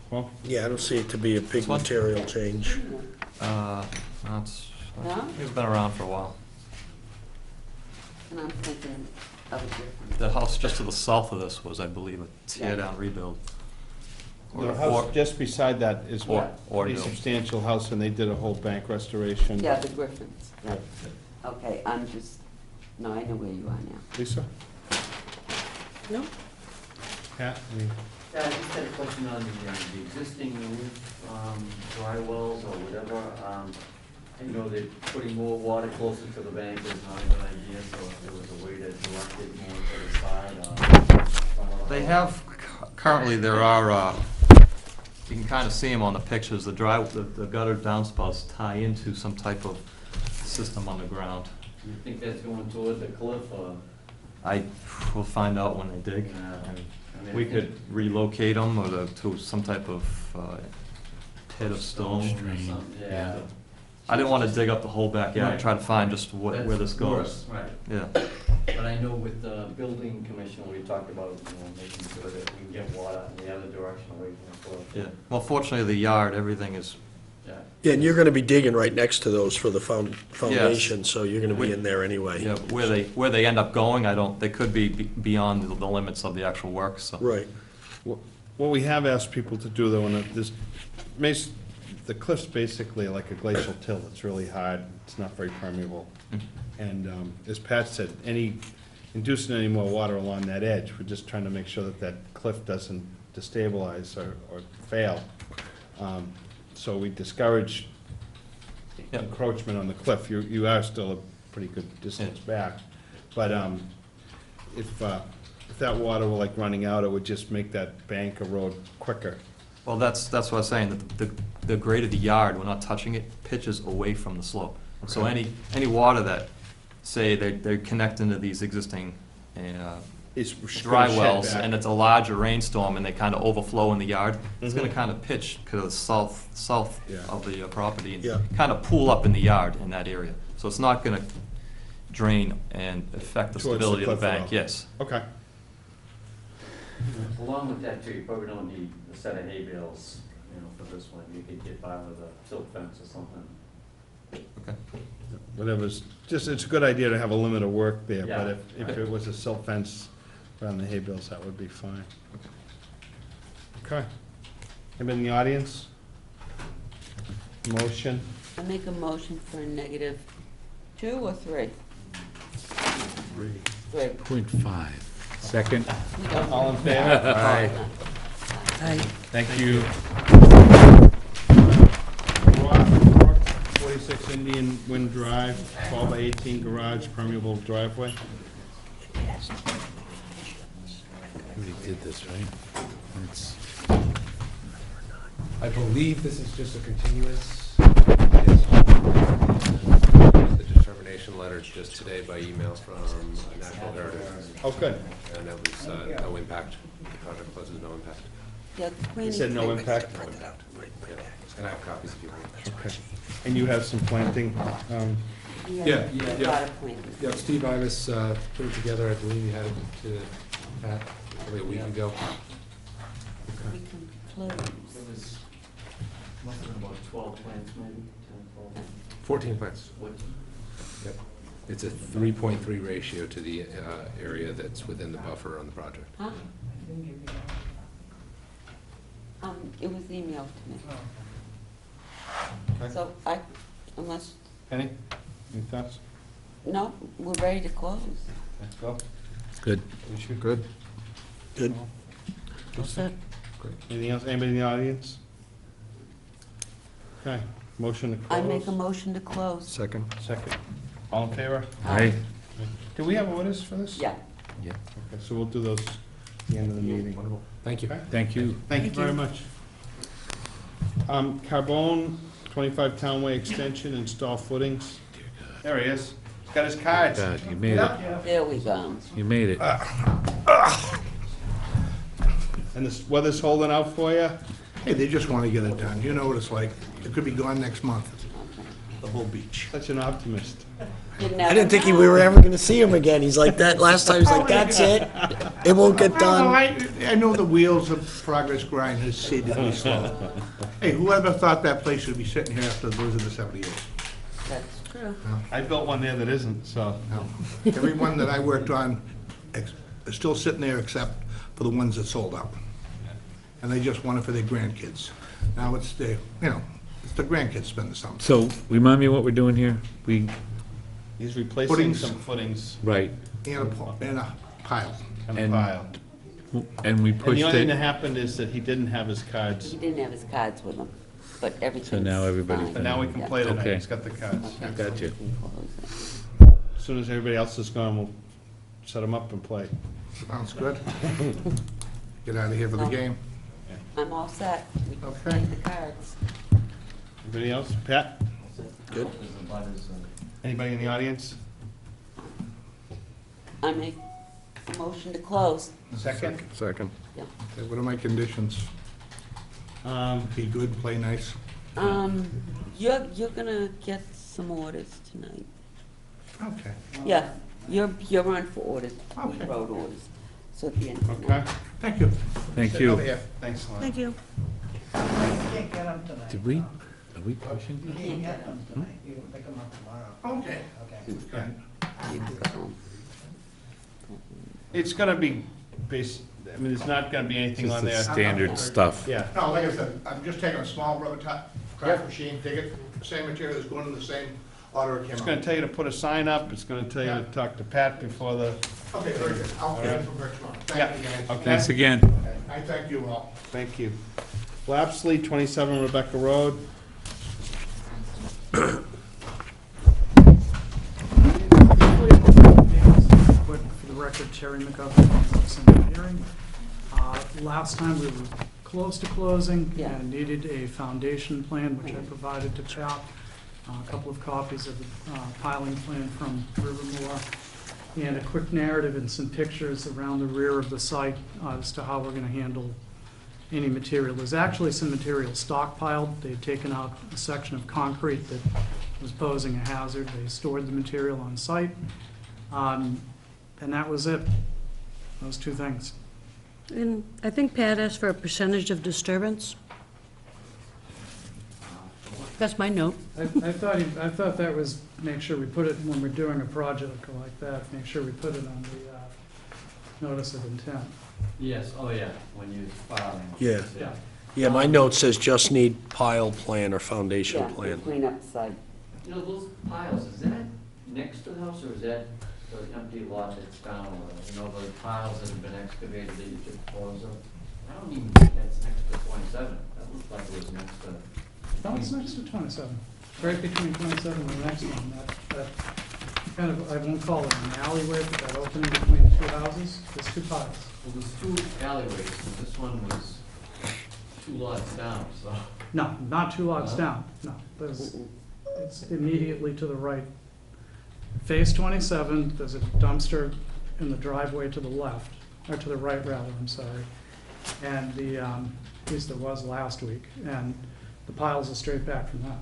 Well, Yeah, I don't see it to be a big This one? material change. that's, No? it's been around for a while. And I'm thinking of a different... The house just to the south of this was, I believe, a tear-down rebuild. the house just beside that is Or- what? or A no. substantial house, and they did a whole bank restoration. Yeah, the Griffins. Right. Okay, I'm just... No, I know where you are now. Lisa? No? Pat? Any- Yeah, I just had a question on the existing roof, dry wells or whatever. You know, they're putting more water closer to the bank is not a good idea, so if there was a way to direct it more to the side. They have, currently there are, you can kind of see them on the pictures, the gutter downspouts tie into some type of system on the ground. You think that's going toward the cliff or? I will find out when they dig. We could relocate them or to some type of pit of stone. Yeah. I didn't want to dig up the whole backyard, try to find just where this goes. Right. Yeah. But I know with the building commission, we talked about, making sure that we can get water in the other direction away from the cliff. Yeah. Well, fortunately, the yard, everything is, Yeah. Yeah, and you're gonna be digging right next to those for the foundation, so you're gonna be in there anyway. yeah, where they end up going, they could be beyond the limits of the actual work, so. Right. What we have asked people to do, though, and the cliff's basically like a glacial till. It's really hard. It's not very permeable. And as Pat said, inducing any more water along that edge, we're just trying to make sure that that cliff doesn't destabilize or fail. So we discourage encroachment on the cliff. You are still a pretty good distance back. But if that water were like running out, it would just make that bank erode quicker. Well, that's what I was saying, that the grade of the yard, we're not touching it, pitches away from the slope. So any water that, say, they connect into these existing It's dry gonna shed wells, back. and it's a larger rainstorm, and they kind of overflow in the yard, it's gonna kind of pitch to the south Yeah. of the property, Yeah. and kind of pool up in the yard in that area. So it's not gonna drain and affect the Towards the stability of the cliff at bank, all. yes. Okay. Along with that too, you probably don't need a set of hay bales, for this one. You could get by with a silt fence or something. Okay. Whatever's, just, it's a good idea to have a limit of work there, but Yeah. if it was a silt fence around the hay bales, that would be fine. Okay. Anybody in the audience? Motion? I make a motion for a -2 or 3? 3. 0.5. Second? We don't- All in favor? Aye. Aye. Thank you. 46 Indian Wind Drive, 12 by 18 garage, permeable driveway. We already did this, right? It's- I believe this is just a continuous. The determination letter just today by email from National Heritage, Oh, good. and that was no impact. The project closes, no impact. Yeah, the You planning said no plan- impact? No impact. Yeah. And I have copies if you want. Okay. And you have some planting, Yeah, A lot yeah. of plans. Yeah, Steve Ivis put it together, I believe he had it to Pat probably a week ago. We can close. There was, must have been about 12 plants, maybe, 10, 12. 14 plants. What? Yep. It's a 3.3 ratio to the area that's within the buffer on the project. Huh? It was emailed to me. Okay. So unless, Penny, any thoughts? no, we're ready to close. Let's go. Good. Good. Good. That's it. Anything else? Anybody in the audience? Okay, motion to I close. make a motion to close. Second. Second. All in favor? Aye. Do we have orders for this? Yeah. Yeah. Okay, so we'll do those at the end of the meeting. Thank you. Okay. Thank you. Thank you Thank very you. much. Carbone, 25 Townway Extension, install footings. There he is. He's got his cards. God, you made it. There we go. You made it. And this weather's holding out for you? Hey, they just want to get it done. You know what it's like. It could be gone next month, the whole beach. Such an optimist. You I never didn't think we know. were ever gonna see him again. He's like that last time. He's like, that's it. It won't get No, done. I know the wheels of progress grind has seededly slow. Hey, whoever thought that place would be sitting here after the blizzard of 78? That's true. I built one there that isn't, so. No. Every one that I worked on is still sitting there except for the ones that sold out. And they just want it for their grandkids. Now it's the, it's the grandkids spend the summer. So, remind me what we're doing here? He's replacing Footings. some footings Right, And a pile. and a And- pile. and we And the pushed only thing that it, happened is that he didn't have his cards. He didn't have his cards with him, but everything's So now everybody's fine. But now we can play tonight. Okay. He's got the cards. Okay, so Gotcha. we can close it. As soon as everybody else is gone, we'll set them up and play. Sounds good. Get out of here for the game. I'm all set. We can Okay. play the cards. Anybody else? Pat? Good. Anybody in the audience? I make a motion to close. Second? Second. Yeah. Okay, what are my conditions? Be good, play nice. You're gonna get some orders tonight. Okay. Yeah, you're on for orders, Okay. road orders. So at the end of the Okay. night. Thank you. thank Sit you. over here. Thanks, Lon. Thank you. Can't get them tonight. Did we, are we pushing? You can't get them tonight. You can pick them up tomorrow. Okay. Okay. Okay. It's gonna be I mean, there's not gonna be anything Just on the there. standard stuff. Yeah. No, like I said, I'm just taking a small rubber craft machine, take it, the same material that's going in the same order it It's came gonna out. tell you to put a sign up, it's gonna tell you to talk to Pat before the, Okay, very good. I'll get it from Rick tomorrow. Yeah, Thank you, guys. okay. Thanks again. Okay, I thank you all. thank you. Lapsley, 27 Rebecca Road. But for the record, Terry McGuffey, Senate hearing. Last time we were close to closing Yeah. and needed a foundation plan, which I provided to Pat. A couple of copies of the piling plan from Rivermore, and a quick narrative and some pictures around the rear of the site as to how we're gonna handle any material. There's actually some material stockpiled. They'd taken out a section of concrete that was posing a hazard. They stored the material on site. And that was it. Those two things. And I think Pat asked for a percentage of disturbance. That's my note. I thought that was, make sure we put it, when we're doing a project like that, make sure we put it on the notice of intent. Yes, oh yeah, when you file. Yeah. Yeah. Yeah, my note says just need pile plan or foundation Yeah, plan. clean up the site. You know, those piles, is that next to the house, or is that the empty lot that's down, or, you know, the piles that have been excavated that you took photos of? I don't even think that's next to 27, that looks like it was next to. No, it's next to 27, right between 27 and the next one. That kind of, I won't call it an alleyway, but that opening between the two houses, there's two piles. Well, there's two alleyways, and this one was 2 lots down, so. No, not 2 lots No? down, no. It's immediately to the right Phase 27, there's a dumpster in the driveway to the left, or to the right, rather, I'm sorry. And the, at least there was last week, and the piles are straight back from that.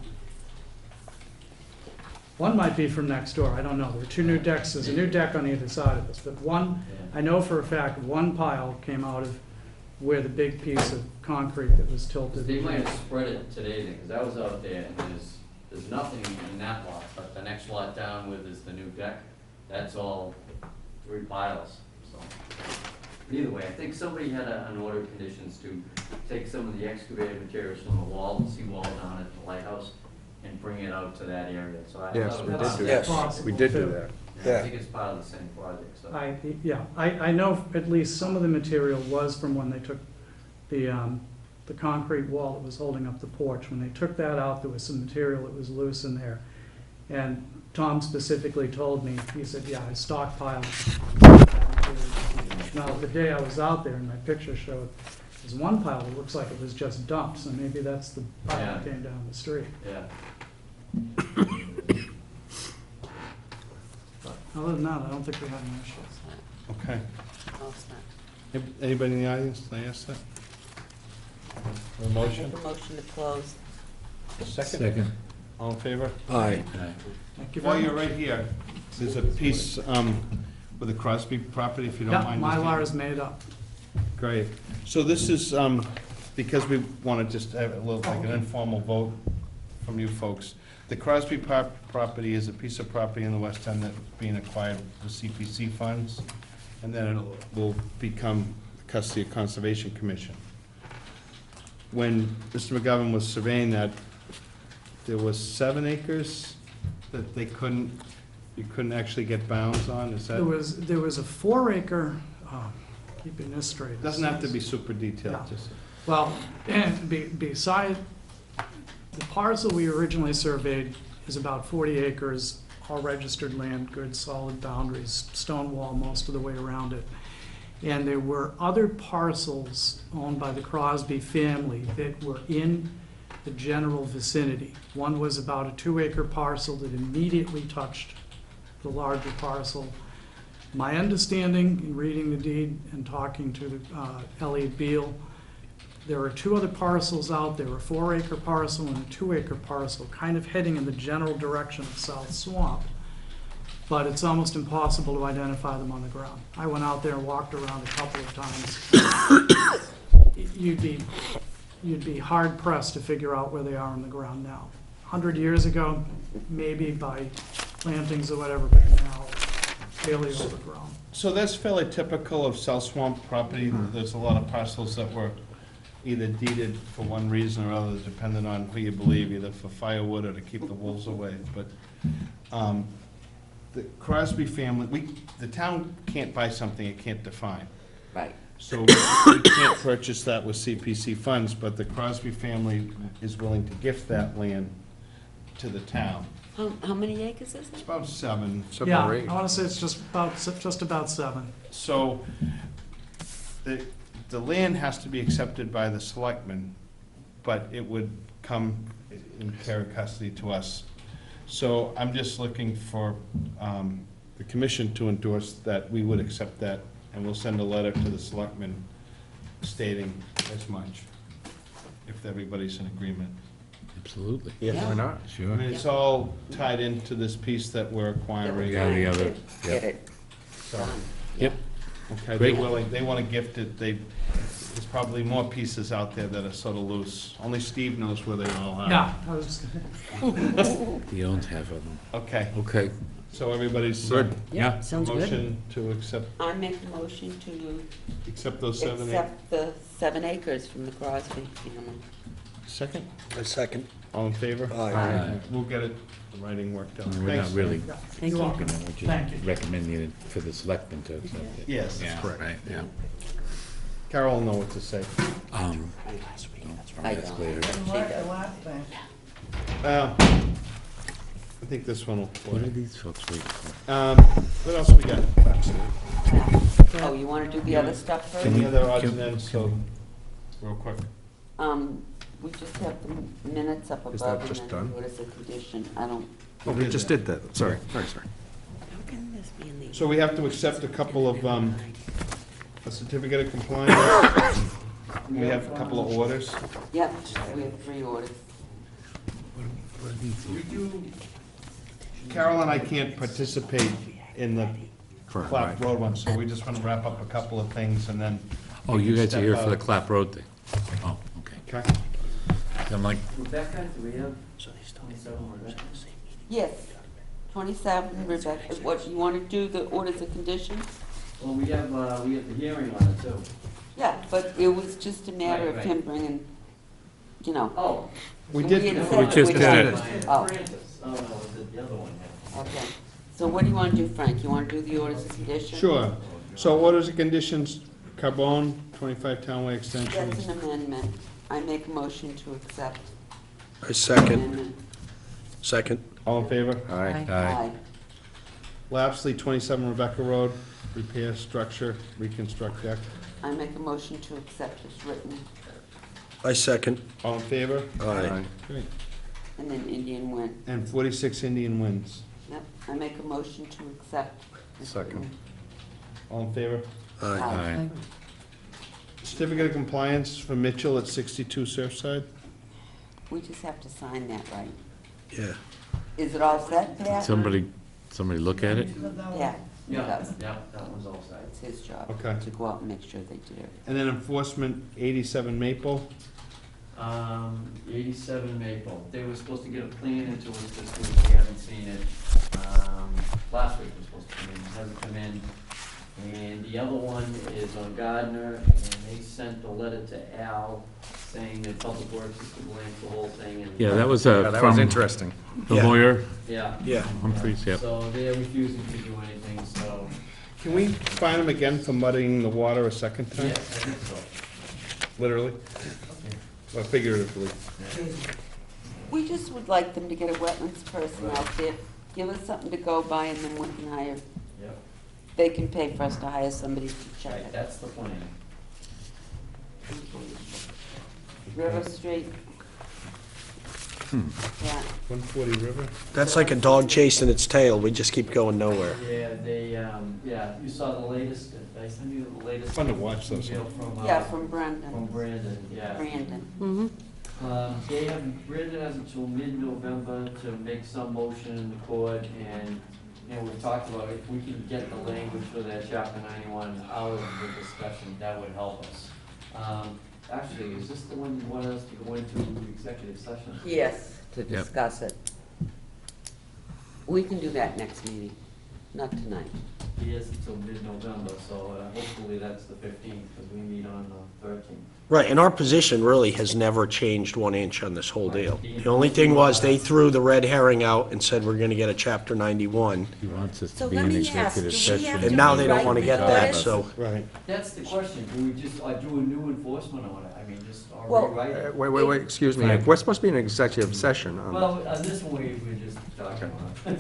One might be from next door, I don't know. There are two new decks, there's a new deck on either side of this, but one, I know for a fact, one pile came out of where the big piece of concrete that was tilted. They might have spread it today, because I was out there, and there's nothing in that lot, but the next lot down with is the new deck. That's all 3 piles, so. But either way, I think somebody had an order of conditions to take some of the excavated materials from the wall, the seawall down at the lighthouse, and bring it out to that area, so I. Yes, thought we it did was- do Yes. that. We did do that. Yeah, I think it's part of the same project, so. I know at least some of the material was from when they took the concrete wall that was holding up the porch. When they took that out, there was some material that was loose in there. And Tom specifically told me, he said, yeah, I stockpiled that material. Now, the day I was out there and my picture showed, there's one pile that looks like it was just dumped, so maybe that's the pile that Yeah. came down the street. Yeah. But other than that, I don't think we had any issues. Okay. All set. Anybody in the audience, can I ask that? A motion? Make a motion to close. Second. All in favor? Aye. Thank you While very you're much. right here, there's a piece with the Crosby property, if you don't Yeah, mind. just Mylar getting- is made up. Great. So this is, because we want to just have a little, like an informal vote from you folks. The Crosby property is a piece of property in the West End that's being acquired with CPC funds, and then it will become custody of Conservation Commission. When Mr. McGovern was surveying that, there was 7 acres that they couldn't, you couldn't actually get bounds on, is that? There was a 4-acre, keeping this straight. Doesn't have to be super detailed, Yeah. just. Well, and beside, the parcel we originally surveyed is about 40 acres, all registered land, good solid boundaries, stone wall most of the way around it. And there were other parcels owned by the Crosby family that were in the general vicinity. One was about a 2-acre parcel that immediately touched the larger parcel. My understanding in reading the deed and talking to Elliot Beal, there are 2 other parcels out there, a 4-acre parcel and a 2-acre parcel, kind of heading in the general direction of South Swamp. But it's almost impossible to identify them on the ground. I went out there and walked around a couple of times. You'd be hard pressed to figure out where they are on the ground now. 100 years ago, maybe by plantings or whatever, but now fairly overgrown. So that's fairly typical of South Swamp property. There's a lot of parcels that were either deeded for one reason or other, depending on who you believe, either for firewood or to keep the wolves away. But the Crosby family, the town can't buy something it can't define. Right. So we can't purchase that with CPC funds, but the Crosby family is willing to gift that land to the town. How many acres is It's it? about 7. Yeah, I want to say it's just about 7. So the land has to be accepted by the selectmen, but it would come in care and custody to us. So I'm just looking for the commission to endorse that we would accept that, and we'll send a letter to the selectmen stating as much, if everybody's in agreement. Absolutely. Yeah, why not? I Sure. mean, it's all tied into this piece that we're acquiring. Yeah, the other, Get it So, done. Yep. okay, they're Great. willing, they want to gift it, there's probably more pieces out there that are sort of loose. Only Steve knows where they all are. Yeah, I was, He owns half of them. Okay, Okay. so everybody's. Good. Yeah. Sounds good. Motion to accept, I make a motion to accept those 7 acres. accept the 7 acres from the Crosby family. Second, A second. all in favor? Aye. We'll get it, the writing worked out. We're not Thanks. really yeah. Thank You're you. welcome. we're Thank just you. recommending it for the selectmen to accept it. Yes, that's Yeah, correct. right, yeah. Carol will know what to say. I That's don't. clear. I think this one will. What are these folks waiting for? What else we got? Oh, you want to do the other stuff first? Any other odds and ends, so, real quick. We just have the minutes up Is that above just and done? then what is the condition? I don't, Oh, we just did that. Sorry. So we have to accept a couple of, a certificate of compliance. We have a couple of orders. Yep, we have 3 orders. Carol and I can't participate in the Correct, Clap right. Road one, so we just want to wrap up a couple of things and then. Oh, we you can guys are here step for the out. Clap Road thing? Oh, okay. Okay. I'm like, Rebecca, do we have 27 Rebecca? Yes, 27, Rebecca, what, you want to do the orders of conditions? Well, we have the hearing on it too. Yeah, but it was just a matter of Right, him bringing, you know. Oh. We did, had We said just we did it. Oh, Francis. Oh, no, was it the other one? okay. So what do you want to do, Frank? You want to do the orders of conditions? sure. So orders of conditions, Carbone, 25 Townway Extension. That's an amendment. I make a motion to accept. I second. Amendment. Second. All in favor? Aye. Aye. Lapsley, 27 Rebecca Road, repair structure, reconstruct deck. I make a motion to accept as written. I second. All in favor? Aye. Great. And then Indian went. And 46 Indian Winds. Yep, I make a motion to accept. as Second. written. All in favor? Aye. aye. Certificate of compliance for Mitchell at 62 Surfside. We just have to sign that, right? Yeah. Is it all set, Pat? Somebody look at it? Yeah. he Yeah, does. yeah, that one's all set. It's his job. Okay. To go out and make sure they did it. And then enforcement, 87 Maple. 87 Maple. They were supposed to get a plan into it this week, we haven't seen it. Last week was supposed to come in, it hasn't come in. And the other one is on Gardner, and they sent a letter to Al saying that Public Works is to blame for the whole thing. And Yeah, that was Yeah, that was from interesting. the Yeah. lawyer, Yeah. Yeah. Humphreys, yep. So they're refusing to do anything, so, Can we fine them again for muddying the water a second yes, time? I think so. Literally? Or figuratively? We just would like them to get a wetlands person out there, give us something to go by, and then we can hire, Yep, they can pay for us to hire somebody to check right, it. that's the plan. River Street. Yeah, 140 River? That's like a dog chasing its tail. We just keep going nowhere. Yeah, they, yeah, you saw the latest, I sent you the latest. Fun to watch those. email from, yeah, from Brendan. From Brandon, yeah. Brandon. Mm-hmm. They have, Brandon has until mid-November to make some motion in the court, and, you know, we've talked about if we can get the language for that chapter 91 out of the discussion, that would help us. Actually, is this the one you want us to go into executive session? Yes, to Yep. discuss it. We can do that next meeting, not tonight. He is until mid-November, so hopefully that's the 15th, because we meet on the 13th. Right, and our position really has never changed 1 inch on this whole deal. The only thing was, they threw the red herring out and said we're gonna get a chapter 91, He wants us So to be let in me ask, executive do we session. have and to now they don't rewrite wanna the get that, orders? so. Right. That's the question, do we just do a new enforcement on it? I mean, just Well, rewrite it? Wait, excuse me. We're supposed to be in an executive session. Well, on this one, we're just talking about it.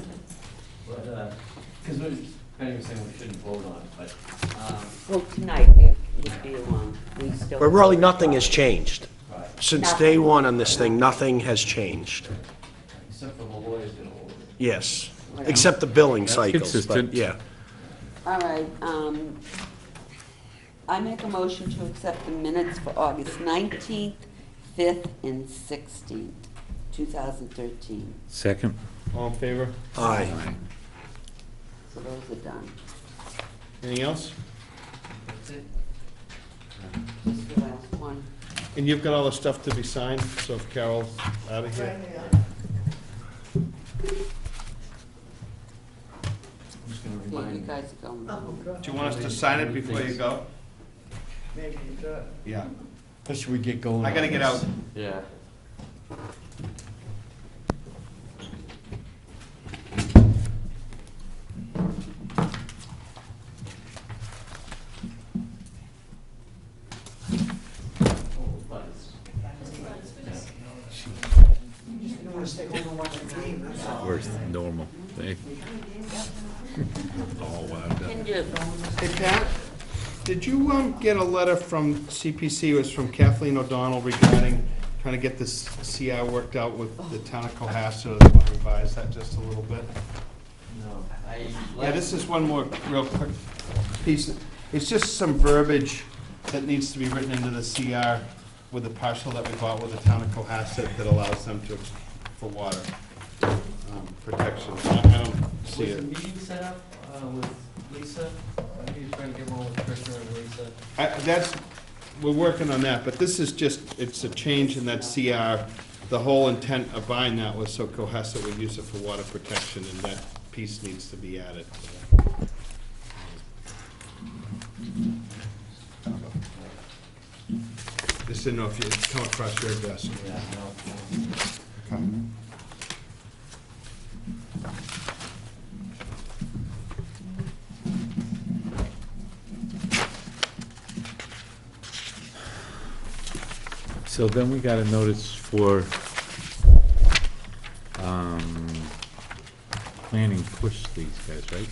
But, because we're, Penny was saying we shouldn't vote on it, but, Well, tonight, it would be we still. But really, nothing has changed. right, Since day one on this thing, nothing has changed. except for the lawyers gonna hold it. Yes, except the billing That's cycles, but consistent. yeah. All right, I make a motion to accept the minutes for August 19th, 5th, and 16th, 2013. Second? All in favor? Aye. So those are done. Anything else? That's it. Just the last one. And you've got all the stuff to be signed, so if Carol's out of here. I'm just gonna Yeah, you remind. guys are going. Do you want us to sign it before you go? Maybe you could. Yeah. How should we get going? I gotta on get this? out. Yeah. Worse than normal. They- All wound up. Can do. Hey, Pat, did you get a letter from CPC, it was from Kathleen O'Donnell regarding trying to get this CI worked out with the town of Cohasset, or they want to revise that just a little bit? No, Yeah, this is one more real quick piece. It's just some verbiage that needs to be written into the CR with the parcel that we bought with the town of Cohasset that allows them to, for water protection. I don't see Was it. the meeting set up with Lisa? I think you're trying to get one with Krishna and Lisa. That's, we're working on that, but this is just, it's a change in that CR. The whole intent of buying that was so Cohasset would use it for water protection, and that piece needs to be added. Just didn't know if you'd come across your desk. Yeah, no. Okay. So then we got a notice for, planning push these guys, right?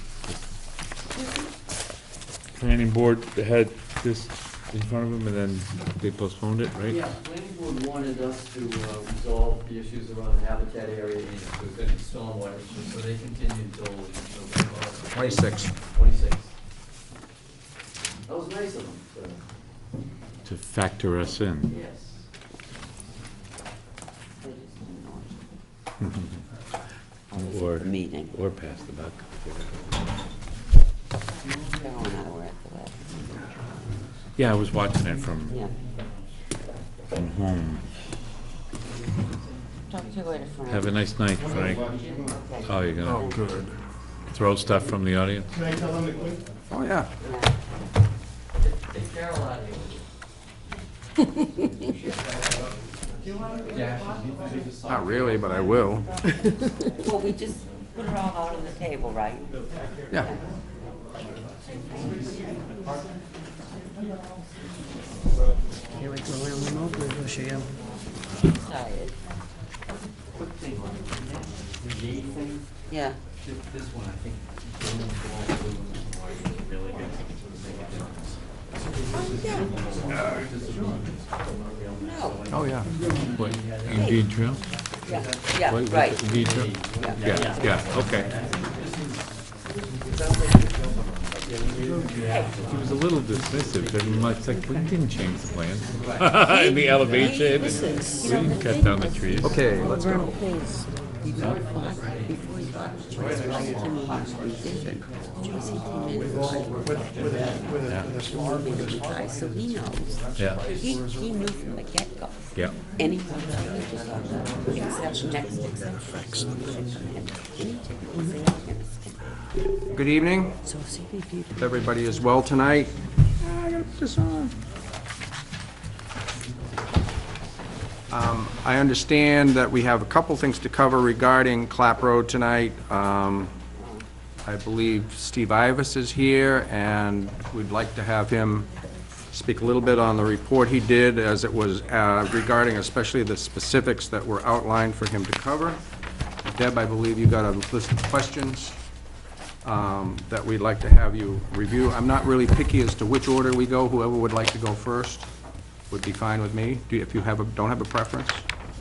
Planning board had this in front of them and then they postponed it, right? Yeah, planning board wanted us to resolve the issues around the habitat area and if there's any stormwater issues, so they continued until 26. 26. That was nice of them. To factor us in. Yes. Or, meeting. or pass the buck. Carol and I were at the last. Yeah, I was watching it from, Yeah. from home. Talk to you later, Frank. Have a nice night, Frank. Oh, you're gonna good. throw stuff from the audience? Can I tell them to quit? Oh, yeah. Take Carol out of here. Not really, but I will. Well, we just put it all out on the table, right? Yeah. Here we go around them over, we'll show you. Tired. Quick thing on the gate thing. Yeah. This one, I think, really good. No. Oh, yeah. What, Indian Trail? Yeah, yeah, What, right. Indian Trail? Yeah. Yeah, okay. He was a little dismissive, and it's like, we didn't change the plan. In the elevation, we didn't cut down the trees. Okay, let's go. Before he got the place, right, he came in and did it. Joyce, he came in and guy, so he knows. Yeah. He knew from the get-go. Yeah. Any changes on the exception, next exception. Any changes. Good evening. So CPP. Hope everybody is well tonight. I gotta put this on. I understand that we have a couple things to cover regarding Clap Road tonight. I believe Steve Ivas is here, and we'd like to have him speak a little bit on the report he did, as it was regarding especially the specifics that were outlined for him to cover. Deb, I believe you got a list of questions that we'd like to have you review. I'm not really picky as to which order we go. Whoever would like to go first would be fine with me. If you don't have a preference?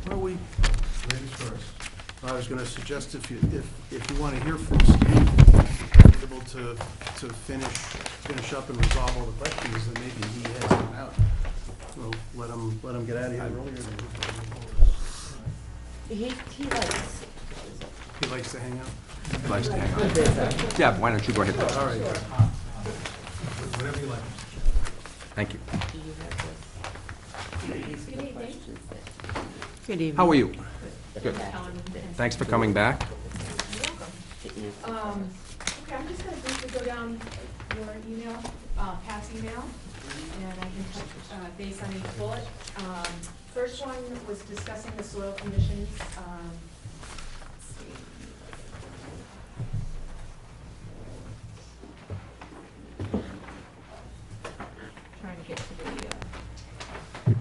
Well, ladies first. I was going to suggest if you want to hear from Steve, able to finish up and resolve all the questions, then maybe he has them out. Well, let him get out of here earlier. He likes to hang out. He likes to hang out. Yeah, why don't you go ahead first? All right. Whatever you like. Thank you. Good evening. How are you? Good. Thanks for coming back. Okay, I'm just gonna briefly go down your email, Pat's email, and I can touch base on each bullet. First one was discussing the soil conditions. Let's see. Trying to get to the,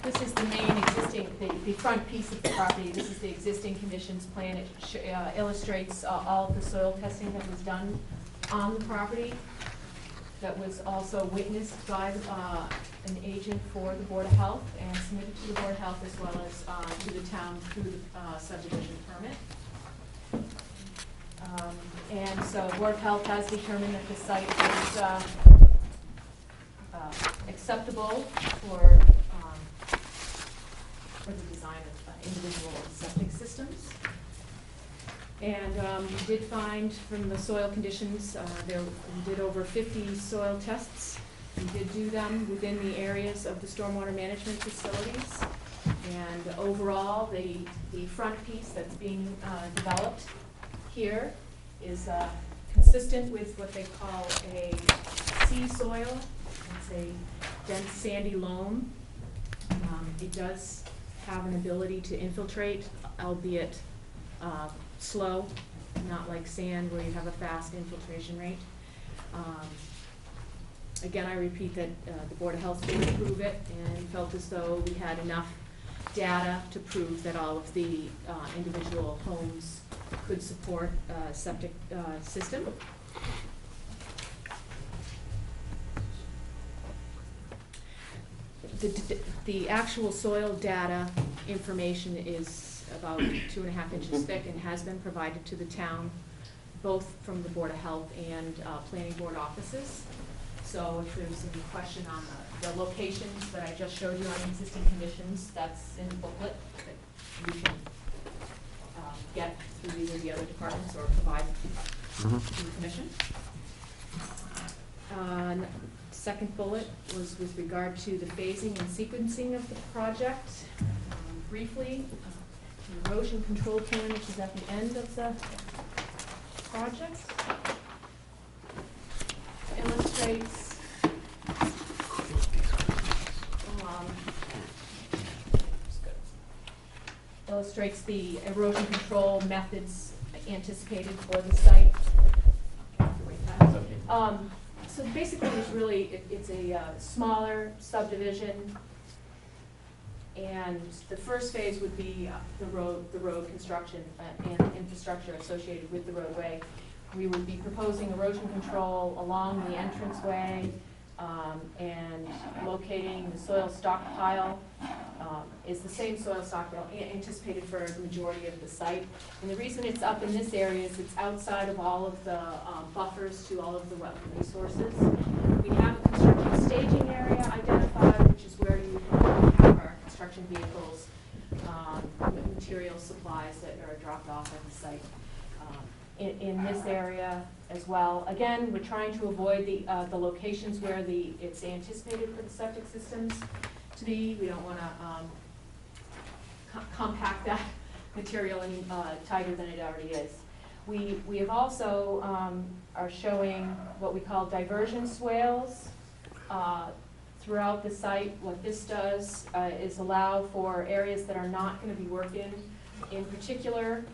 this is the main existing, the front piece of the property. This is the existing conditions plan. It illustrates all of the soil testing that was done on the property, that was also witnessed by an agent for the Board of Health and submitted to the Board of Health as well as to the town through the subdivision permit. And so Board of Health has determined that the site is acceptable for the design of individual septic systems. And we did find from the soil conditions, we did over 50 soil tests. We did do them within the areas of the stormwater management facilities. And overall, the front piece that's being developed here is consistent with what they call a sea soil. It's a dense sandy loam. It does have an ability to infiltrate, albeit slow, not like sand where you have a fast infiltration rate. Again, I repeat that the Board of Health did approve it and felt as though we had enough data to prove that all of the individual homes could support a septic system. The actual soil data information is about 2.5 inches thick and has been provided to the town, both from the Board of Health and Planning Board offices. So if there's any question on the locations that I just showed you on existing conditions, that's in the booklet that you can get through either the other departments or provide to the commission. Second bullet was with regard to the phasing and sequencing of the project. Briefly, the erosion control plan, which is at the end of the project, illustrates the erosion control methods anticipated for the site. So basically, it's a smaller subdivision, and the first phase would be the road construction and infrastructure associated with the roadway. We would be proposing erosion control along the entranceway and locating the soil stockpile. Is the same soil stockpile anticipated for the majority of the site. And the reason it's up in this area is it's outside of all of the buffers to all of the wetland resources. We have a construction staging area identified, which is where you have our construction vehicles, material supplies that are dropped off at the site. In this area as well. Again, we're trying to avoid the locations where it's anticipated for the septic systems to be. We don't want to compact that material any tighter than it already is. We have also are showing what we call diversion swales throughout the site. What this does is allow for areas that are not going to be worked in particular.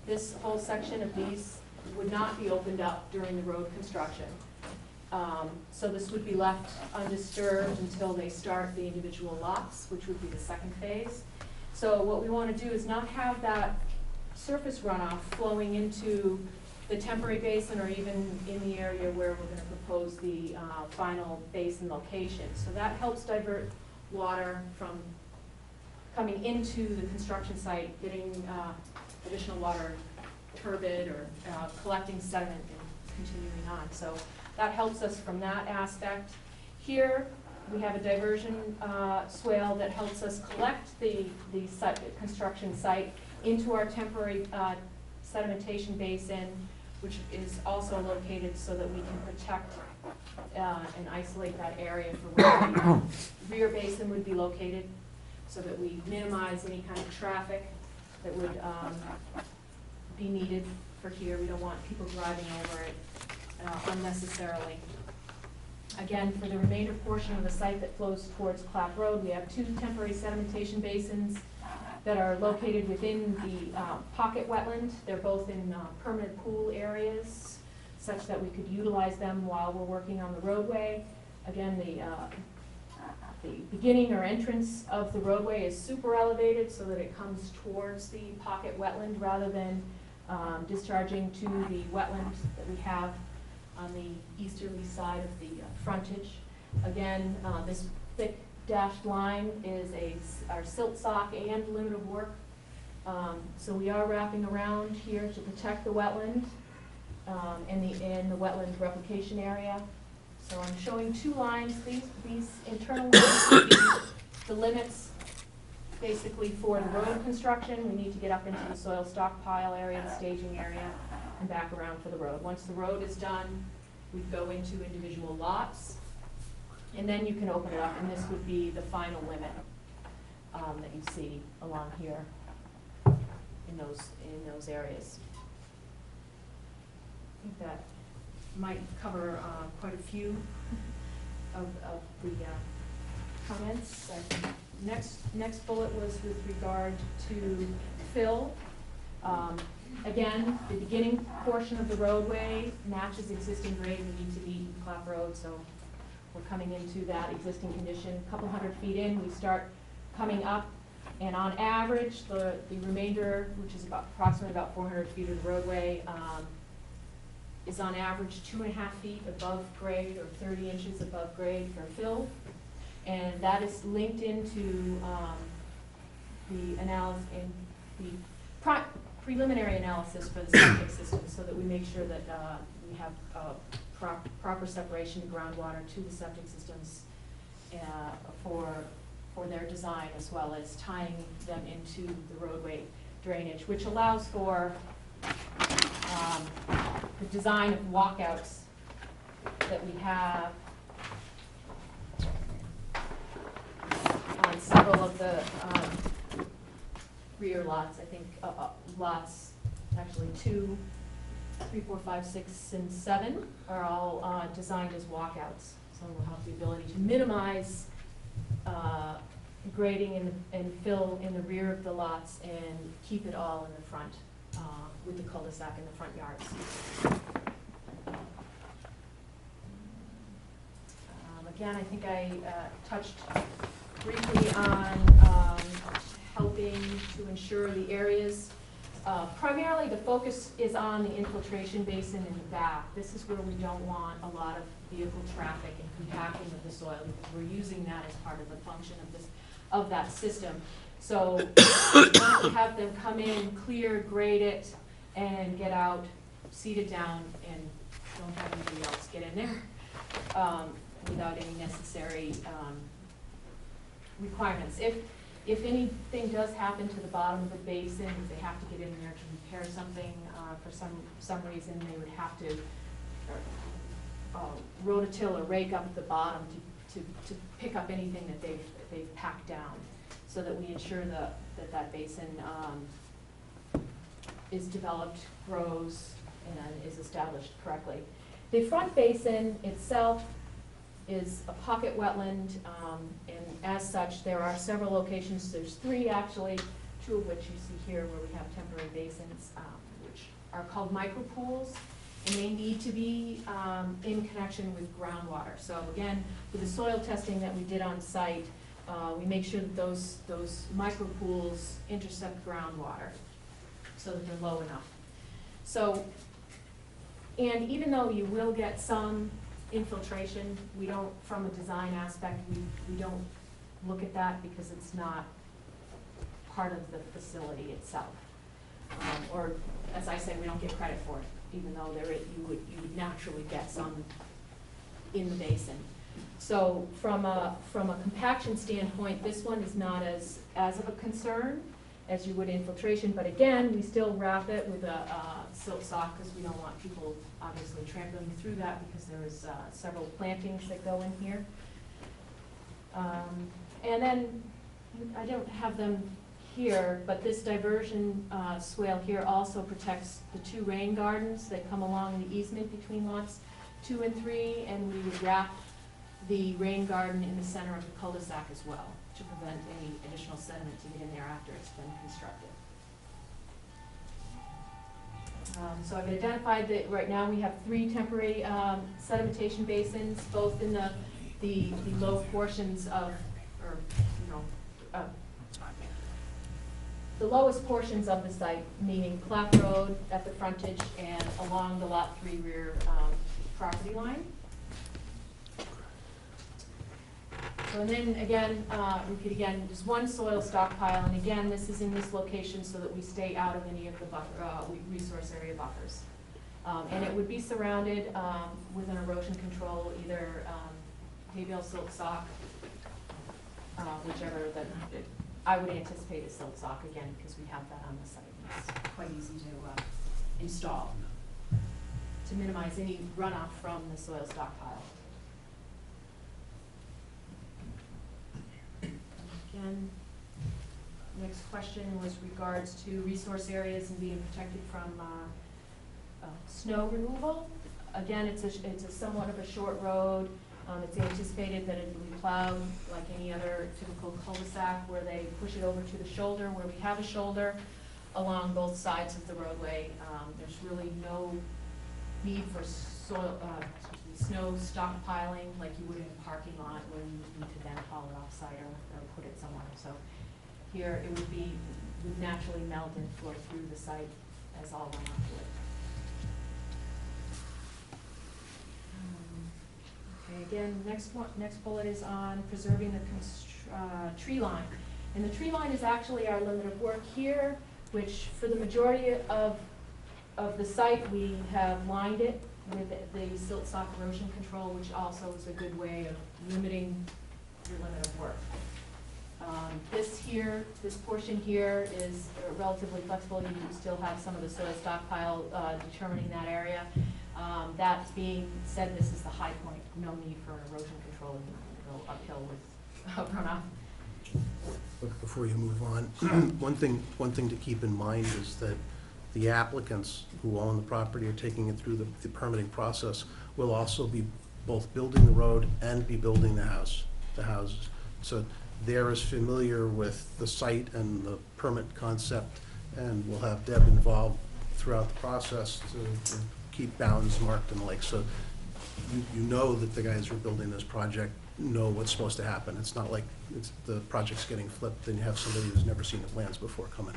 This whole section of these would not be opened up during the road construction. So this would be left undisturbed until they start the individual lots, which would be the second phase. So what we want to do is not have that surface runoff flowing into the temporary basin or even in the area where we're going to propose the final basin location. So that helps divert water from coming into the construction site, getting additional water turbid or collecting sediment and continuing on. So that helps us from that aspect. Here we have a diversion swale that helps us collect the construction site into our temporary sedimentation basin, which is also located so that we can protect and isolate that area for where the rear basin would be located, so that we minimize any kind of traffic that would be needed for here. We don't want people driving over it unnecessarily. Again, for the remainder portion of the site that flows towards Clap Road, we have two temporary sedimentation basins that are located within the pocket wetland. They're both in permanent pool areas, such that we could utilize them while we're working on the roadway. Again, the beginning or entrance of the roadway is super elevated so that it comes towards the pocket wetland rather than discharging to the wetland that we have on the easterly side of the frontage. Again, this thick dashed line is our silt sock and limit of work. So we are wrapping around here to protect the wetland. and the wetland replication area. So I'm showing two lines. These internal lines would be the limits basically for the road construction. We need to get up into the soil stockpile area, the staging area, and back around for the road. Once the road is done, we go into individual lots, and then you can open it up, and this would be the final limit that you see along here in those areas. I think that might cover quite a few of the comments. Next bullet was with regard to fill. Again, the beginning portion of the roadway matches existing grade. We need to meet Clap Road, so we're coming into that existing condition. A couple 100 feet in, we start coming up, and on average, the remainder, which is approximately about 400 feet of the roadway, is on average 2.5 feet above grade or 30 inches above grade for fill. And that is linked into the analysis and the preliminary analysis for the septic system, so that we make sure that we have proper separation of groundwater to the septic systems for their design, as well as tying them into the roadway drainage, which allows for the design of walkouts that we have on several of the rear lots. I think lots, actually 2, 3, 4, 5, 6, and 7 are all designed as walkouts. So we'll have the ability to minimize grading and fill in the rear of the lots and keep it all in the front with the cul-de-sac in the front yards. Again, I think I touched briefly on helping to ensure the areas. Primarily, the focus is on the infiltration basin in the back. This is where we don't want a lot of vehicle traffic and compacting of the soil, because we're using that as part of the function of that system. So we want to have them come in, clear, grade it, and get out, seed it down, and don't have anybody else get in there without any necessary requirements. If anything does happen to the bottom of the basin, if they have to get in there to repair something for some reason, they would have to rototill or rake up the bottom to pick up anything that they've packed down, so that we ensure that basin is developed, grows, and is established correctly. The front basin itself is a pocket wetland, and as such, there are several locations. There's 3 actually, 2 of which you see here, where we have temporary basins, which are called micropools, and they need to be in connection with groundwater. So again, with the soil testing that we did on site, we make sure that those micropools intercept groundwater so that they're low enough. So, and even though you will get some infiltration, we don't, from a design aspect, we don't look at that, because it's not part of the facility itself. Or, as I say, we don't get credit for it, even though you would naturally get some in the basin. So from a compaction standpoint, this one is not as of a concern as you would infiltration, but again, we still wrap it with a silt sock, because we don't want people obviously trampling through that, because there's several plantings that go in here. And then, I don't have them here, but this diversion swale here also protects the 2 rain gardens that come along the easement between lots 2 and 3, and we would wrap the rain garden in the center of the cul-de-sac as well, to prevent any additional sediment to get in there after it's been constructed. So I've identified that right now we have 3 temporary sedimentation basins, both in the low portions of, or the lowest portions of the site, meaning Clap Road at the frontage and along the Lot 3 rear property line. So, and then again, repeat again, there's 1 soil stockpile, and again, this is in this location so that we stay out of any of the buffer, resource area buffers. And it would be surrounded with an erosion control, either hay bale, silt sock, whichever I would anticipate is silt sock again, because we have that on the site. It's quite easy to install to minimize any runoff from the soil stockpile. Again, next question was regards to resource areas and being protected from snow removal. Again, it's a somewhat of a short road. It's anticipated that it will be plowed like any other typical cul-de-sac, where they push it over to the shoulder, where we have a shoulder along both sides of the roadway. There's really no need for snow stockpiling like you would in a parking lot, where you need to then haul it off-site or put it somewhere. So here it would naturally melt and flow through the site as all runoff would. Okay, again, next bullet is on preserving the tree line. And the tree line is actually our limit of work here, which for the majority of the site, we have lined it with the silt sock erosion control, which also is a good way of limiting your limit of work. This portion here is relatively flexible. You do still have some of the soil stockpile determining that area. That being said, this is the high point. No need for erosion control. You can go uphill with runoff. Before you move on, one thing to keep in mind is that the applicants who own the property are taking it through the permitting process will also be both building the road and be building the houses. So they're as familiar with the site and the permit concept, and we'll have Deb involved throughout the process to keep bounds marked and the like. So you know that the guys who are building this project know what's supposed to happen. It's not like the project's getting flipped and you have somebody who's never seen the plans before come in.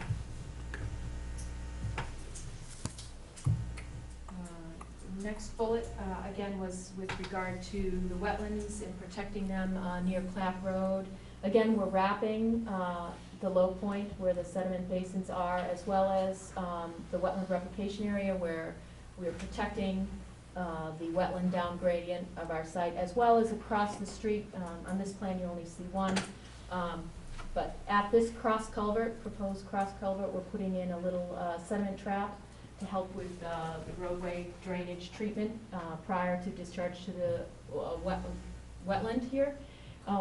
Next bullet, again, was with regard to the wetlands and protecting them near Clap Road. Again, we're wrapping the low point where the sediment basins are, as well as the wetland replication area where we're protecting the wetland down gradient of our site, as well as across the street. On this plan, you only see one. But at this cross culvert, proposed cross culvert, we're putting in a little sediment trap to help with the roadway drainage treatment prior to discharge to the wetland here.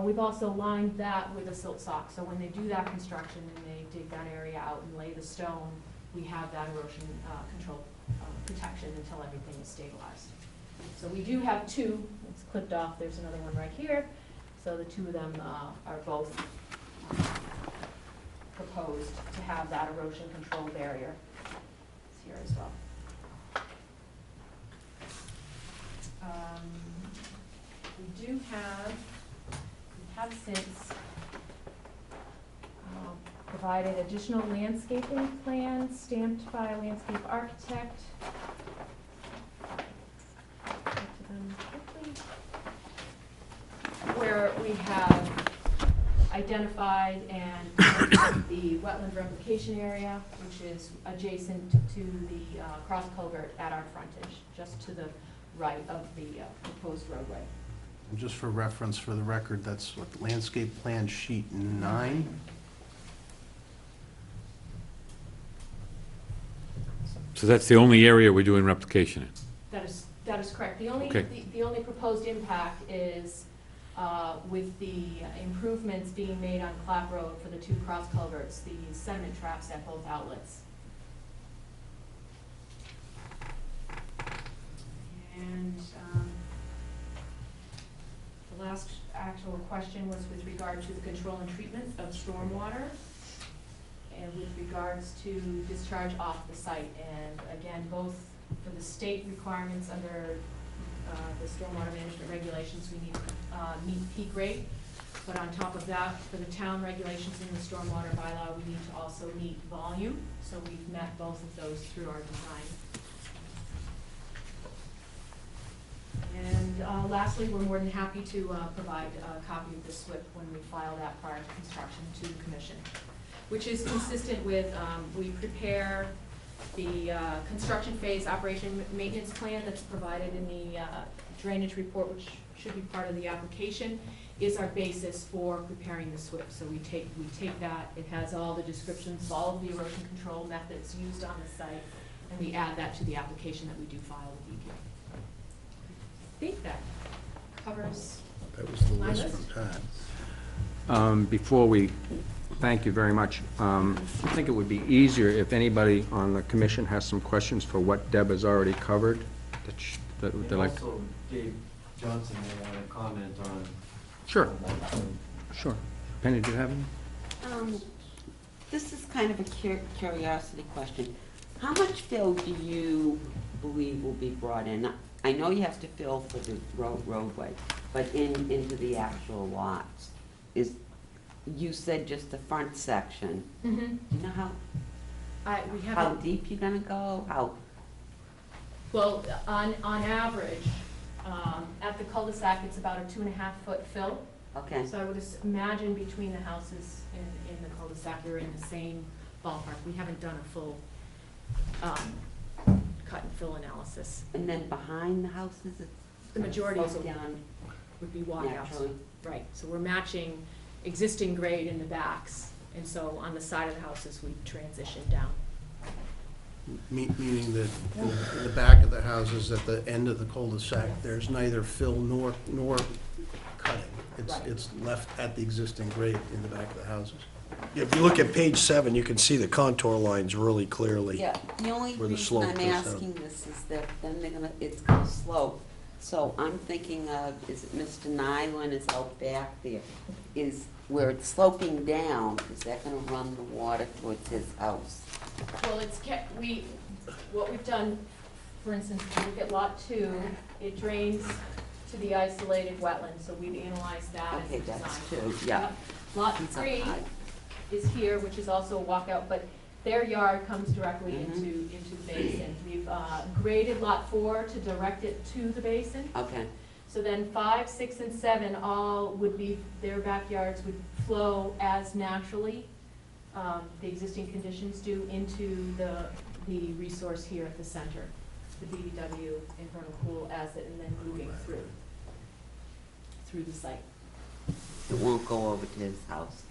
We've also lined that with a silt sock, so when they do that construction and they dig that area out and lay the stone, we have that erosion control protection until everything is stabilized. So we do have two. It's clipped off. There's another one right here. So the two of them are both proposed to have that erosion control barrier. Here as well. We have since provided additional landscaping plans stamped by a landscape architect. Get to them quickly. Where we have identified and the wetland replication area, which is adjacent to the cross culvert at our frontage, just to the right of the proposed roadway. And just for reference, for the record, that's what, landscape plan sheet 9? So that's the only area we're doing replication in? That is correct. The only, Okay. the only proposed impact is with the improvements being made on Clap Road for the two cross culverts, the sediment traps at both outlets. And the last actual question was with regard to the control and treatment of stormwater and with regards to discharge off the site. And again, both for the state requirements under the stormwater management regulations, we need to meet peak rate. But on top of that, for the town regulations in the stormwater bylaw, we need to also meet volume. So we've met both of those through our design. And lastly, we're more than happy to provide a copy of the SWIP when we file that prior to construction to the commission, which is consistent with, we prepare the construction phase operation maintenance plan that's provided in the drainage report, which should be part of the application, is our basis for preparing the SWIP. So we take that, it has all the descriptions, all of the erosion control methods used on the site, and we add that to the application that we do file with EPA. I think that covers That was the my list list. from Pat. Before we, thank you very much. I think it would be easier if anybody on the commission has some questions for what Deb has already covered. That would And like. also, Dave Johnson may want to comment on. Sure. Sure. Penny, do you have any? This is kind of a curiosity question. How much fill do you believe will be brought in? I know you have to fill for the roadway, but into the actual lots. You said just the front section. Mm-hmm. Do you know We how haven't, deep you're gonna go? well, on average, at the cul-de-sac, it's about a 2.5-foot fill. Okay. So I would imagine between the houses in the cul-de-sac, we're in the same ballpark. We haven't done a full cut and fill analysis. And then behind the houses, it's The majority of sloped them down would be walkouts. naturally? Right, so we're matching existing grade in the backs, and so on the side of the houses, we transition down. Meaning that in the back of the houses, at the end of the cul-de-sac, there's neither fill nor cutting. It's left at the existing grade in the back of the houses. If you look at page 7, you can see the contour lines really clearly. Yeah, the only where the reason slope I'm goes down. asking this is that then it's gonna slope. So I'm thinking of, is it Mr. Nyland is out back there? Is where it's sloping down, is that gonna run the water towards his house? Well, what we've done, for instance, if you look at lot 2, it drains to the isolated wetland, so we've analyzed that as a Okay, design. that's two, yeah. Yep. Lot It's up 3 high. is here, which is also a walkout, but their yard comes directly Mhm. into the basin. We've graded lot 4 to direct it to the basin. Okay, So then 5, 6, and 7 all would be, their backyards would flow as naturally, the existing conditions do, into the resource here at the center, the BBW and vernal pool as it, and then moving through the site. it won't go over to his house.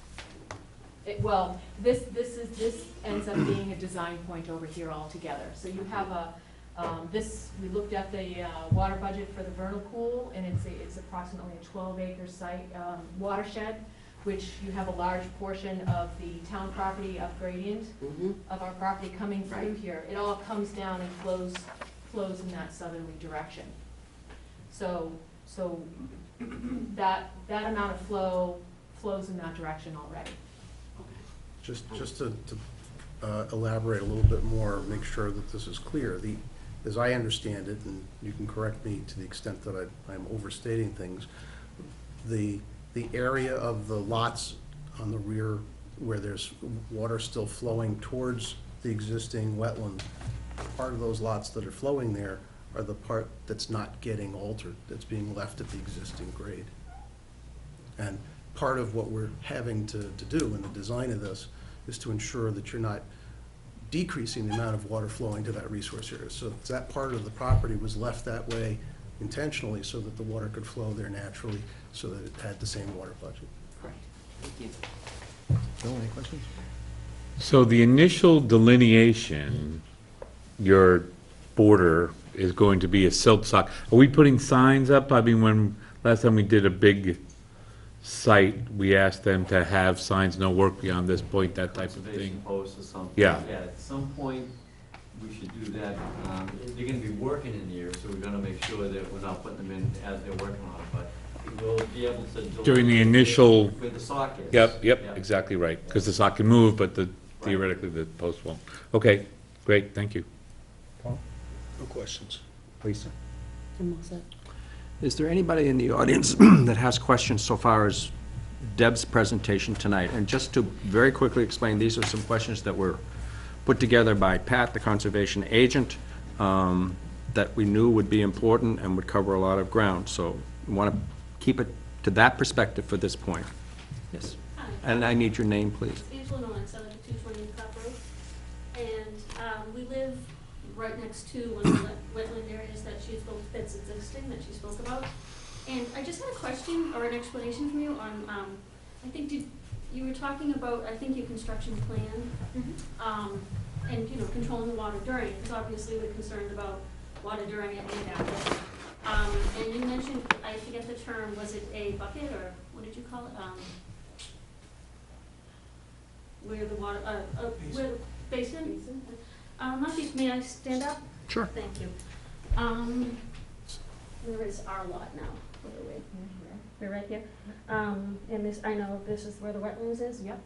Well, this ends up being a design point over here altogether. So you have we looked at the water budget for the vernal pool, and it's approximately a 12-acre site, watershed, which you have a large portion of the town property up gradient of our property coming through here. It all comes down and flows in that southerly direction. So that amount of flow flows in that direction already. Just to elaborate a little bit more, make sure that this is clear, as I understand it, and you can correct me to the extent that I'm overstating things, the area of the lots on the rear where there's water still flowing towards the existing wetland, part of those lots that are flowing there are the part that's not getting altered, that's being left at the existing grade. And part of what we're having to do in the design of this is to ensure that you're not decreasing the amount of water flowing to that resource area. So that part of the property was left that way intentionally so that the water could flow there naturally, so that it had the same water budget. Correct. Thank you. Bill, any questions? So the initial delineation, your border is going to be a silt sock. Are we putting signs up? I mean, when, last time we did a big site, we asked them to have signs, no work beyond this point, that type of Conservation thing. posts or something. Yeah. Yeah, at some point, we should do that. They're gonna be working in here, so we're gonna make sure that we're not putting them in as they're working on it, but we'll be able to. During the initial. Where the sock is. Yep, Yeah. exactly right, because the sock can move, but theoretically the post won't. Okay, great, thank you. Paul? No questions. Lisa? I'm all set. Is there anybody in the audience that has questions so far as Deb's presentation tonight? And just to very quickly explain, these are some questions that were put together by Pat, the conservation agent, that we knew would be important and would cover a lot of ground. So we want to keep it to that perspective for this point. Yes. Hi. And I need your name, please. Angela Nolan, so 220 Cup Road. And we live right next to one of the wetland areas that that's existing, that she spoke about. And I just had a question or an explanation from you on, I think you were talking about, I think your construction plan, and, you know, controlling the water during, because obviously we're concerned about water during it and after. And you mentioned, I forget the term, was it a bucket or what did you call it? Where the water, where the basin? Not these, may I stand up? Sure. Thank you. Where is our lot now? Where are we? We're right here. And this, I know this is where the wetlands is. Yep.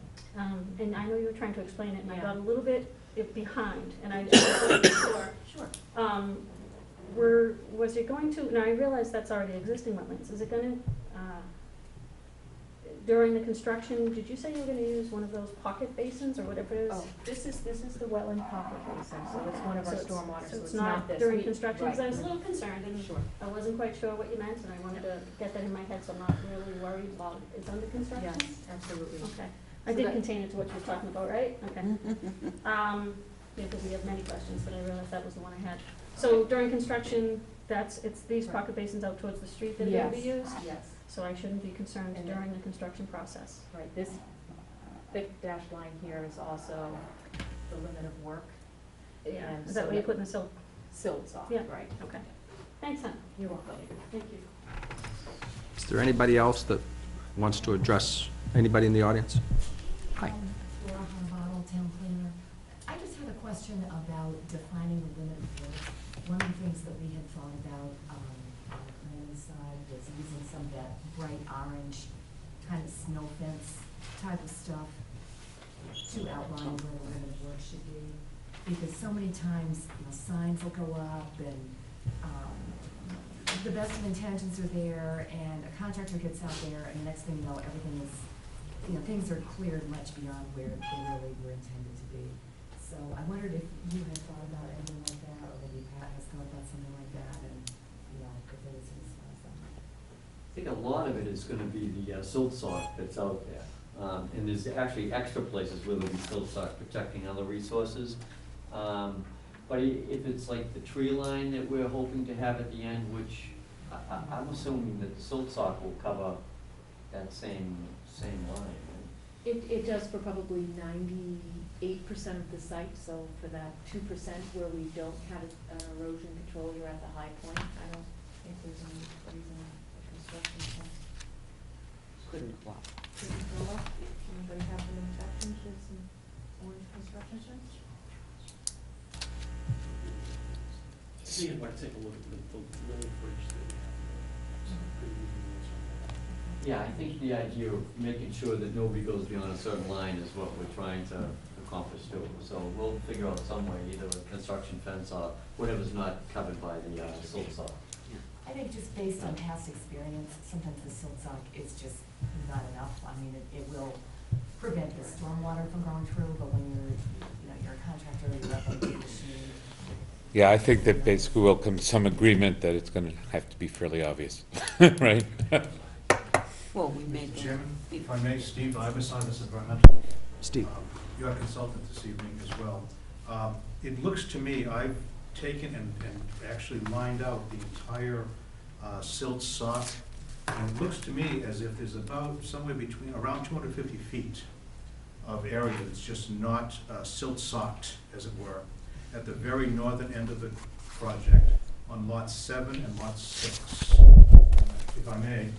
And I know you were trying to explain it, and I Yeah. got a little bit behind, and I just wasn't sure. Sure. Was it going to, now I realize that's already existing wetlands, is it gonna, during the construction, did you say you were gonna use one of those pocket basins or whatever it is? Oh, this is the wetland pocket basin, so it's one of our So it's- stormwater, So it's not this. during We- construction, because I was a right. little concerned, and Sure. I wasn't quite sure what you meant, and I wanted to get that in my head, so I'm not really worried while it's under construction. Yes, absolutely. Okay, I So did that- contain it to what you were talking about, right? Okay. Yeah, because we have many questions, but I realized that was the one I had. So during construction, it's these Right. pocket basins out towards the street that are gonna be used? Yes. So I shouldn't be concerned And during the construction process? Right, this thick dashed line here is also the limit of work. Yeah, And is so that where you're putting the silt? Silts off, Yeah. right. Okay. Thanks, hon. You're welcome. Thank you. Is there anybody else that wants to address anybody in the audience? Hi. Laura Bottle, town planner. I just had a question about defining the limit of work. One of the things that we had thought about on the planning side was using some of that bright orange kind of snow fence type of stuff to outline where the limit of work should be. Because so many times, you know, signs will go up and, the best of intentions are there and a contractor gets out there and the next thing you know, everything is, you know, things are cleared much beyond where they really were intended to be. So I wondered if you had thought about anything like that, or maybe Pat has thought about something like that, and, you know, if there was any something. I think a lot of it is gonna be the silt sock that's out there. And there's actually extra places where there'll be silt sock protecting other resources. But if it's like the tree line that we're hoping to have at the end, which I'm assuming that the silt sock will cover that same line. It does for probably 98% of the site, so for that 2% where we don't have an erosion control, you're at the high point. I don't think there's any reason the construction costs Couldn't go up. couldn't go up. Anybody have any objections to some orange construction signs? See, if I take a look at the little bridge that we have. Yeah, I think the idea of making sure that nobody goes beyond a certain line is what we're trying to accomplish too. So we'll figure out some way, either a construction fence or whatever's not covered by the silt sock. I think just based on past experience, sometimes the silt sock is just not enough. I mean, it will prevent the stormwater from going through, but when you're a contractor, you're up on the machine. Yeah, I think that basically will come to some agreement that it's gonna have to be fairly obvious, right? Well, we made Mr. Chairman, the- if I may, Steve Iverson, this is environmental. Steve. You're a consultant this evening as well. It looks to me, I've taken and actually lined out the entire silt sock, and it looks to me as if there's about somewhere between, around 250 feet of area that's just not silt socked, as it were, at the very northern end of the project on lot 7 and lot 6, if I may.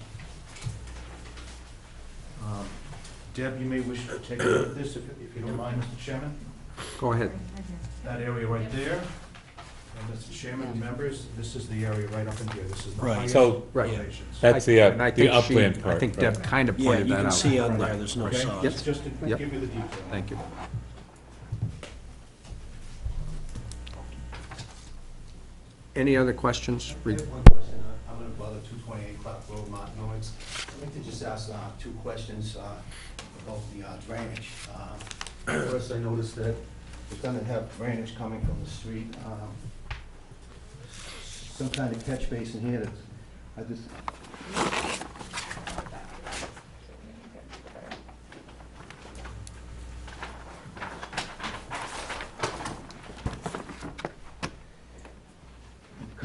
Deb, you may wish to take a look at this, if you don't mind, Mr. Chairman. Go ahead. That area right there, and Mr. Chairman and members, this is the area right up in here. This is the Right. highest So- elevations. That's And I the think she- upland part. I think right? Deb kind of Yeah, pointed you that out. can see on there, there's no Okay, sods. just to Yep. give you the detail. Thank you. Any other questions? I have one question. I'm gonna bother 228 Clark Road, Mount Noise. I'd like to just ask two questions about the drainage. First, I noticed that it's gonna have drainage coming from the street. Some kind of catch basin here that I just,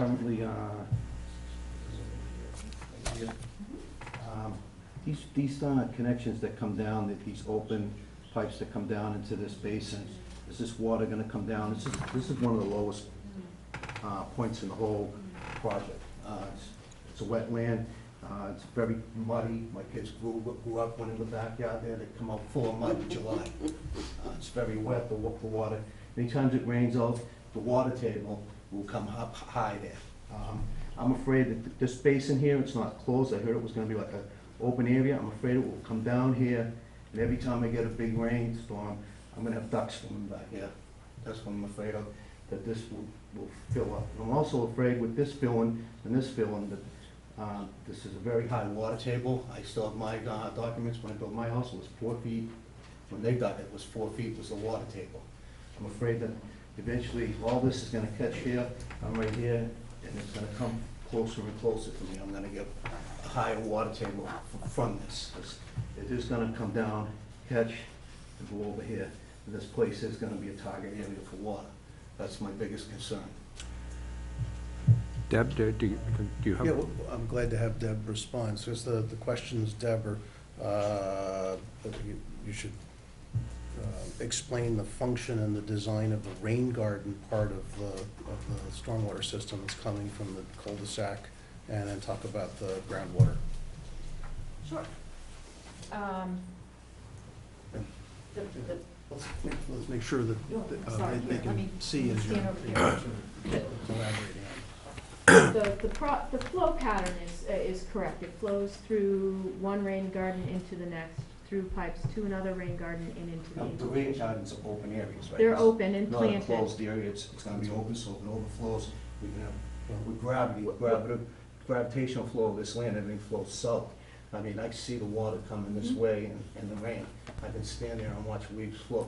currently, these connections that come down, these open pipes that come down into this basin, is this water gonna come down? This is one of the lowest points in the whole project. It's a wetland, it's very muddy. My kids grew up in the backyard there, they come out full of mud in July. It's very wet, the water. Anytime it rains out, the water table will come up high there. I'm afraid that this basin here, it's not closed. I heard it was gonna be like an open area. I'm afraid it will come down here, and every time I get a big rainstorm, I'm gonna have ducks swimming back here. That's what I'm afraid of, that this will fill up. I'm also afraid with this filling and this filling that this is a very high water table. I still have my documents. When I built my house, it was 4 feet. When they dug it, was 4 feet was the water table. I'm afraid that eventually all this is gonna catch here. I'm right here, and it's gonna come closer and closer to me. I'm gonna get a higher water table from this. It is gonna come down, catch, and go over here. And this place is gonna be a target area for water. That's my biggest concern. Deb, do you have? Yeah, well, I'm glad to have Deb respond. So it's the questions, Deb, are, you should explain the function and the design of the rain garden part of the stormwater system that's coming from the cul-de-sac, and then talk about the groundwater. Sure. Let's make sure that Sorry, they here, let me can see as you're stand over here. elaborating on. The flow pattern is correct. It flows through one rain garden into the next, through pipes to another rain garden and into the. The rain gardens are open areas, right? They're It's open and not planted. a closed area, it's gonna be open, so if it overflows, we can have, with gravitational flow of this land, everything flows south. I mean, I see the water coming this way in the rain. I can stand there and watch waves flow.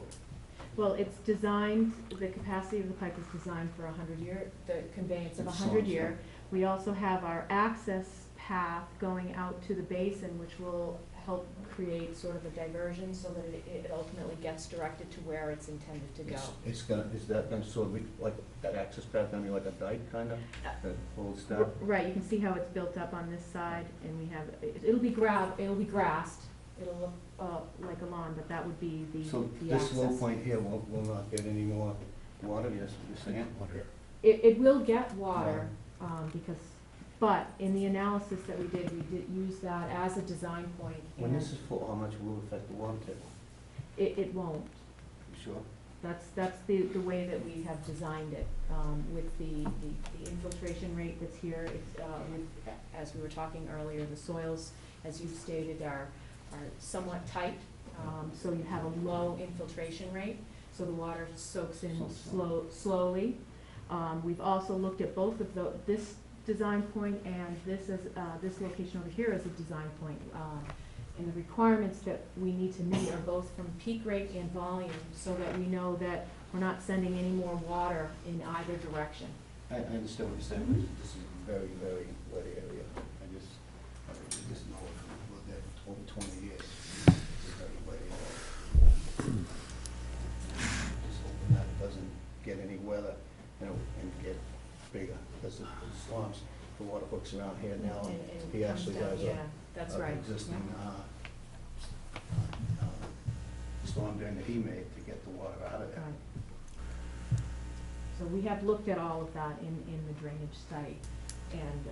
Well, it's designed, the capacity of the pipe is designed for 100-year, the conveyance of It's 100-year. We also have our access path going out to the basin, which will help create sort of a diversion so that it ultimately gets directed to where it's intended to go. Is that gonna sort of be, like, that access path gonna be like a dike, kind of, that holds down? Right, you can see how it's built up on this side, and we have, it'll be grassed, it'll look like a lawn, but that would be the So access. this low point here will not get any more water, yes, you're saying? It will get water, because, but in the analysis that we did use that as a design point. When and this is full, how much will it affect the water table? It won't. You sure? That's the way that we have designed it, with the infiltration rate that's here. It's, as we were talking earlier, the soils, as you've stated, are somewhat tight, so you have a low infiltration rate, so the water soaks in slowly. We've also looked at both of this design point and this location over here as a design point. And the requirements that we need to meet are both from peak rate and volume, so that we know that we're not sending any more water in either direction. I understand what you're saying, but this is a very, very wet area. I just know it from lived there over 20 years. It's a very wet area. Just hoping that it doesn't get any weather, and get bigger, because the swamps, the water hooks around here now, and he comes actually down, has yeah, that's right. existing storm drain that he made to get the water out of there. Right. So we have looked at all of that in the drainage site, and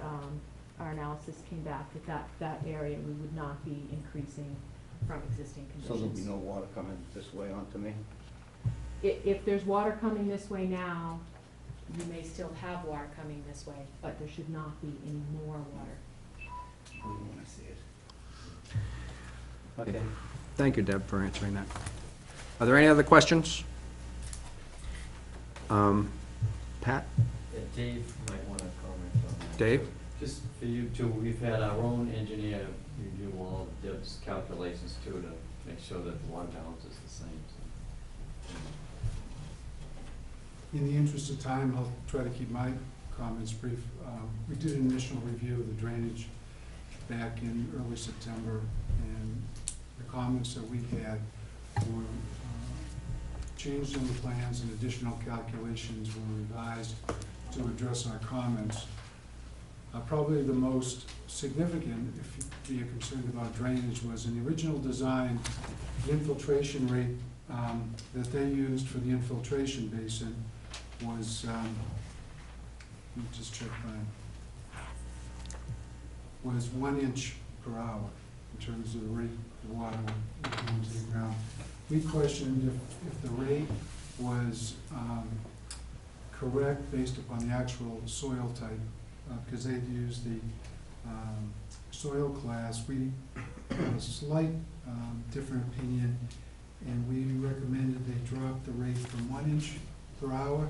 our analysis came back that area we would not be increasing from existing So conditions. there'll be no water coming this way onto me? If there's water coming this way now, you may still have water coming this way, but there should not be any more water. We want to see it. Okay. Thank you, Deb, for answering that. Are there any other questions? Pat? Yeah, Dave might want to comment on that. Dave? Just for you two, we've had our own engineer review all of Deb's calculations too, to make sure that the water balance is the same. So. In the interest of time, I'll try to keep my comments brief. We did an initial review of the drainage back in early September, and the comments that we had were changed in the plans, and additional calculations were revised to address our comments. Probably the most significant, if you're concerned about drainage, was in the original design, the infiltration rate that they used for the infiltration basin was, let me just check mine, was 1 inch per hour in terms of the rate the water would go into the ground. We questioned if the rate was correct based upon the actual soil type, because they'd used the soil class. We had a slight different opinion, and we recommended they drop the rate from 1 inch per hour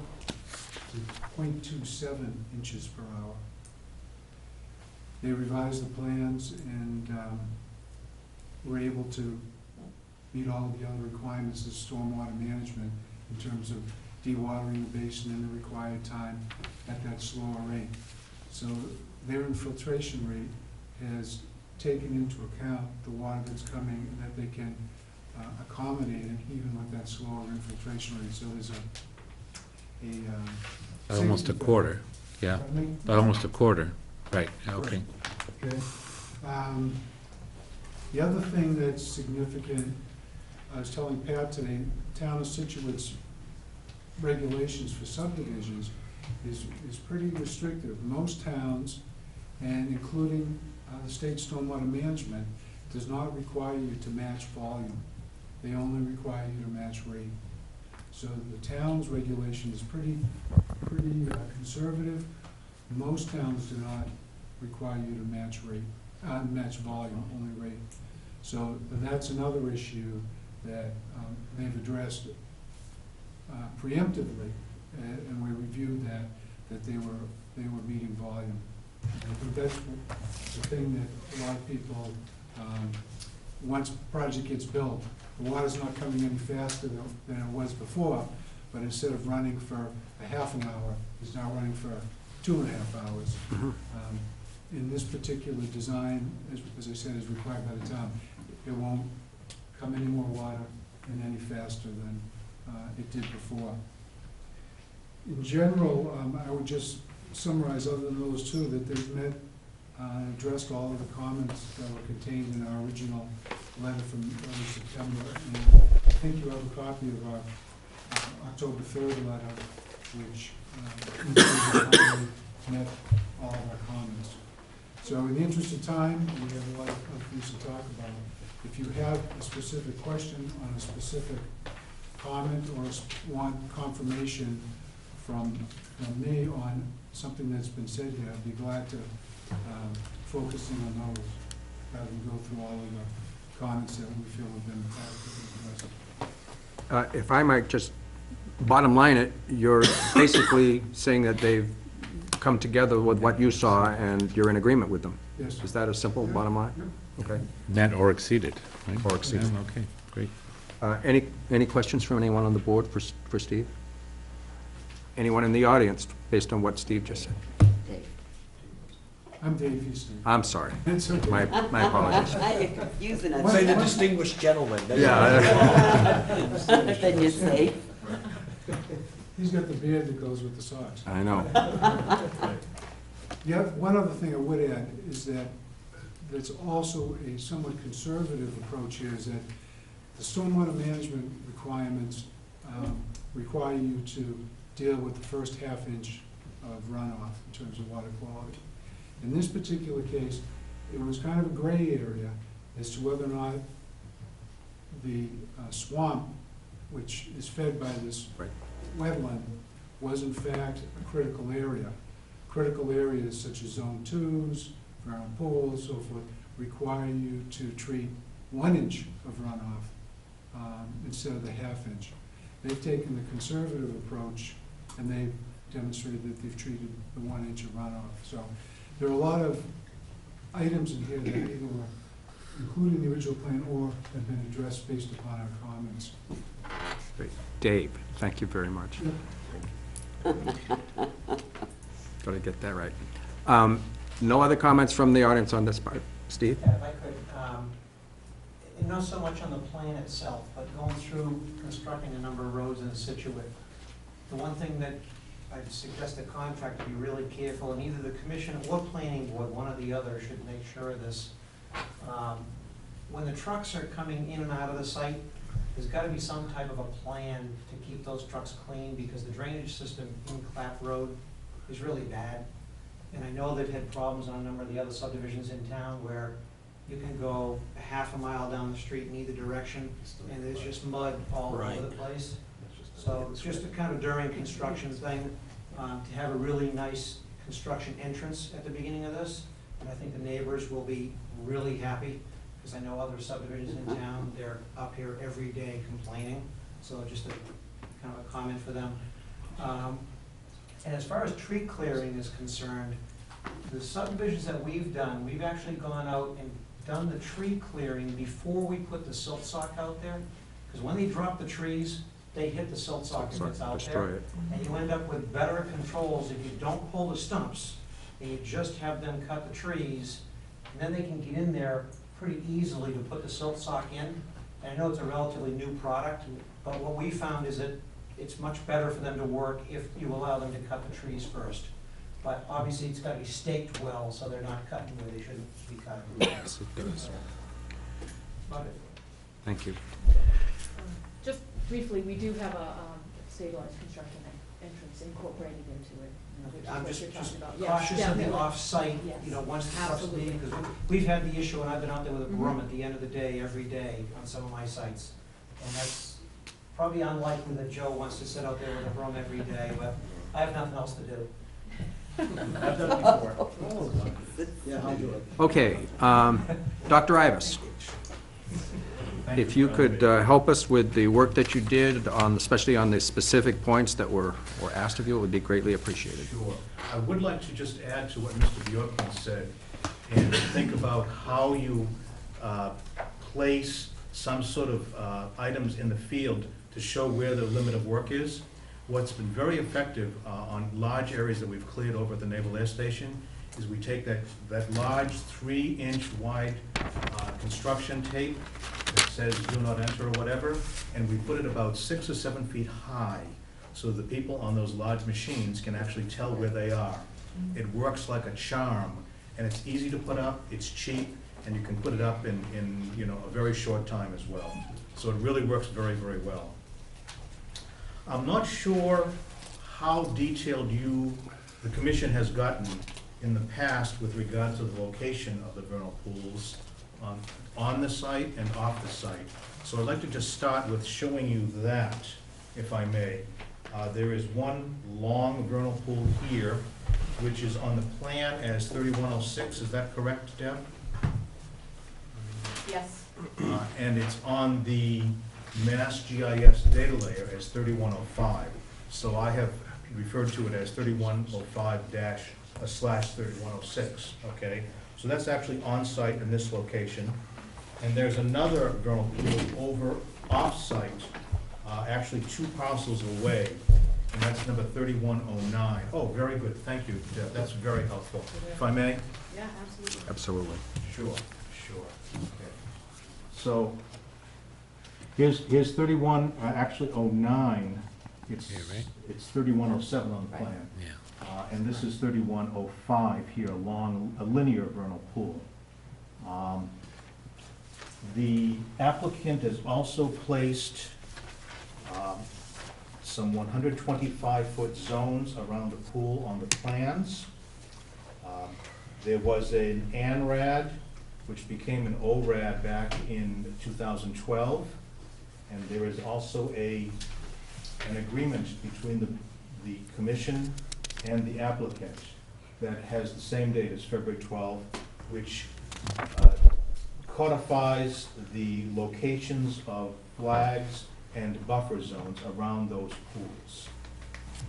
to 0.27 inches per hour. They revised the plans and were able to meet all of the other requirements of stormwater management in terms of dewatering the basin in the required time at that slower rate. So their infiltration rate has taken into account the water that's coming and that they can accommodate it even with that slower infiltration rate. So there's Almost a quarter, yeah. Pardon me? Almost a quarter, right, okay. Okay. The other thing that's significant, I was telling Pat today, town of Scituate's regulations for subdivisions is pretty restrictive. Most towns, and including the state stormwater management, does not require you to match volume. They only require you to match rate. So the town's regulation is pretty conservative. Most towns do not require you to match rate, match volume, only rate. So that's another issue that they've addressed preemptively, and we reviewed that they were meeting volume. And I think that's the thing that a lot of people, once a project gets built, the water's not coming any faster than it was before, but instead of running for a half an hour, it's now running for 2.5 hours. In this particular design, as I said, is required by the town, it won't come any more water and any faster than it did before. In general, I would just summarize, other than those two, that they've met and addressed all of the comments that were contained in our original letter from early September. And I think you have a copy of our October 3rd letter, which met all of our comments. So in the interest of time, we have a lot of things to talk about. If you have a specific question on a specific comment or want confirmation from me on something that's been said here, I'd be glad to focus in on those rather than go through all of the comments that we feel have been adequately addressed. If I might just bottom line it, you're basically saying that they've come together with what you saw and you're in agreement with them? Yes. Is that a simple bottom line? Okay. Met or exceeded, right? Or exceeded. Yeah, okay, great. Any questions from anyone on the board for Steve? Anyone in the audience, based on what Steve just said? Dave. I'm Dave Houston. I'm sorry. It's okay. My apologies. You're confusing us. Say the distinguished gentleman. Yeah. Then you're safe. He's got the beard that goes with the socks. I know. Yeah, one other thing I would add is that that's also a somewhat conservative approach here, is that the stormwater management requirements require you to deal with the first half inch of runoff in terms of water quality. In this particular case, it was kind of a gray area as to whether or not the swamp, which is fed by this wetland, was in fact a critical area. Critical areas such as zone 2s, vernal pools, so forth, require you to treat 1 inch of runoff instead of the half inch. They've taken the conservative approach, and they've demonstrated that they've treated the 1 inch of runoff. So there are a lot of items in here that either were included in the original plan or have been addressed based upon our comments. Great. Dave, thank you very much. Got to get that right. No other comments from the audience on this part? Steve? Yeah, if I could, not so much on the plan itself, but going through constructing a number of roads in Scituate, the one thing that I'd suggest the contractor be really careful, and either the commission or planning board, one or the other, should make sure of this. When the trucks are coming in and out of the site, there's gotta be some type of a plan to keep those trucks clean, because the drainage system in Clap Road is really bad. And I know they've had problems on a number of the other subdivisions in town where you can go a half a mile down the street in either direction, and there's just mud all over the place. So it's just a kind of during construction thing, to have a really nice construction entrance at the beginning of this. And I think the neighbors will be really happy, because I know other subdivisions in town, they're up here every day complaining. So just a kind of a comment for them. And as far as tree clearing is concerned, the subdivisions that we've done, we've actually gone out and done the tree clearing before we put the silt sock out there. Because when they drop the trees, they hit the silt sock if it's out Destroy there. it. And you end up with better controls if you don't pull the stumps, and you just have them cut the trees, and then they can get in there pretty easily to put the silt sock in. And I know it's a relatively new product, but what we found is that it's much better for them to work if you allow them to cut the trees first. But obviously, it's gotta be staked well, so they're not cutting where they shouldn't be cutting. Yes, it does. About it. Thank you. Just briefly, we do have a stabilized construction entrance incorporated into it, which is I'm what just you're talking about. Yes, cautious of the definitely. off-site, Yes, you know, once the truck's absolutely. leaving, because we've had the issue, and I've been out there with a broom Mhm. at the end of the day, every day, on some of my sites. And that's probably unlikely that Joe wants to sit out there with a broom every day, but I have nothing else to do. I've done it before. Yeah, I'll do it. Okay, Dr. Ivas, if you could help us with the work that you did, on, especially on the specific points that were asked of you, it would be greatly appreciated. Sure. I would like to just add to what Mr. Bjorkman said, and think about how you place some sort of items in the field to show where the limit of work is. What's been very effective on large areas that we've cleared over at the Naval Air Station is we take that large 3-inch wide construction tape that says do not enter or whatever, and we put it about 6 or 7 feet high, so the people on those large machines can actually tell where they are. It works like a charm, and it's easy to put up, it's cheap, and you can put it up in you know, a very short time as well. So it really works very, very well. I'm not sure how detailed the commission has gotten in the past with regard to the location of the vernal pools on the site and off the site. So I'd like to just start with showing you that, if I may. There is one long vernal pool here, which is on the plan as 3106. Is that correct, Deb? Yes. And it's on the Mass GIS data layer as 3105. So I have referred to it as 3105-/3106, okay? So that's actually on-site in this location. And there's another vernal pool over off-site, actually 2 parcels away, and that's number 3109. Oh, very good, thank you, Deb, that's very helpful. If I may? Yeah, absolutely. Absolutely. Sure. Okay. So, here's 31, actually 09, it's 3107 on the plan. And this is 3105 here, along a linear vernal pool. The applicant has also placed some 125-foot zones around the pool on the plans. There was an ANRAD, which became an ORAD back in 2012. And there is also an agreement between the commission and the applicant that has the same date as February 12, which codifies the locations of flags and buffer zones around those pools.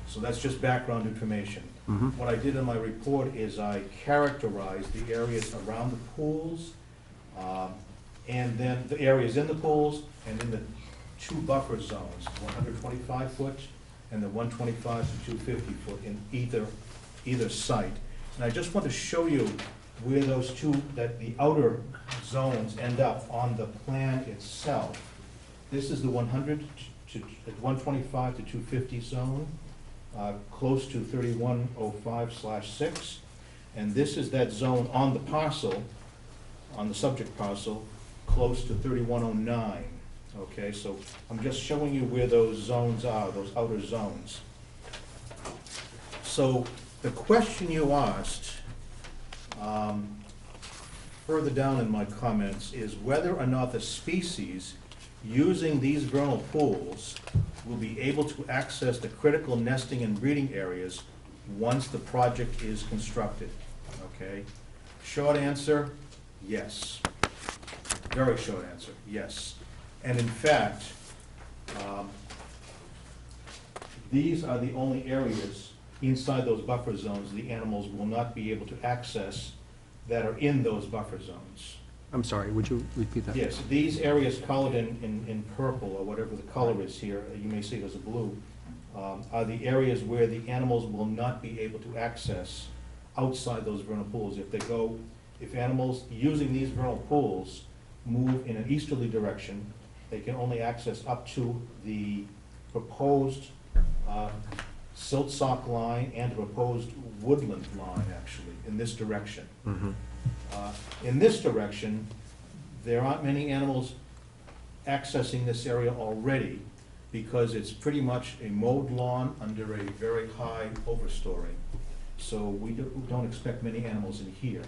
So that's just background information. What I did in my report is I characterized the areas around the pools, and then the areas in the pools, and in the 2 buffer zones, 125 foot and the 125 to 250 foot in either site. And I just want to show you where those that the outer zones end up on the plan itself. This is the 125 to 250 zone, close to 3105/6. And this is that zone on the parcel, on the subject parcel, close to 3109. Okay, so I'm just showing you where those zones are, those outer zones. So the question you asked, further down in my comments, is whether or not the species using these vernal pools will be able to access the critical nesting and breeding areas once the project is constructed, okay? Short answer, yes. Very short answer, yes. And in fact, these are the only areas inside those buffer zones the animals will not be able to access that are in those buffer zones. I'm sorry, would you repeat that? Yes, these areas colored in purple, or whatever the color is here, you may see it as a blue, are the areas where the animals will not be able to access outside those vernal pools. If animals using these vernal pools move in an easterly direction, they can only access up to the proposed silt sock line and the proposed woodland line, actually, in this direction. In this direction, there aren't many animals accessing this area already because it's pretty much a mowed lawn under a very high overstory. So we don't expect many animals in here.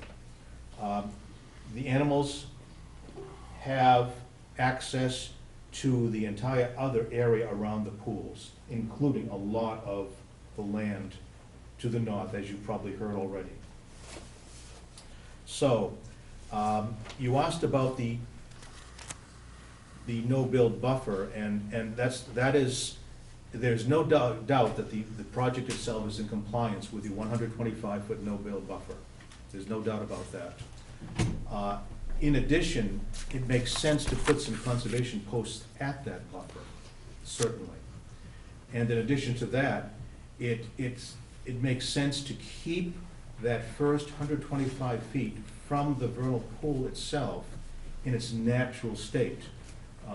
The animals have access to the entire other area around the pools, including a lot of the land to the north, as you probably heard already. So, you asked about the no-build buffer, and there's no doubt that the project itself is in compliance with the 125-foot no-build buffer. There's no doubt about that. In addition, it makes sense to put some conservation posts at that buffer, certainly. And in addition to that, it makes sense to keep that first 125 feet from the vernal pool itself in its natural state.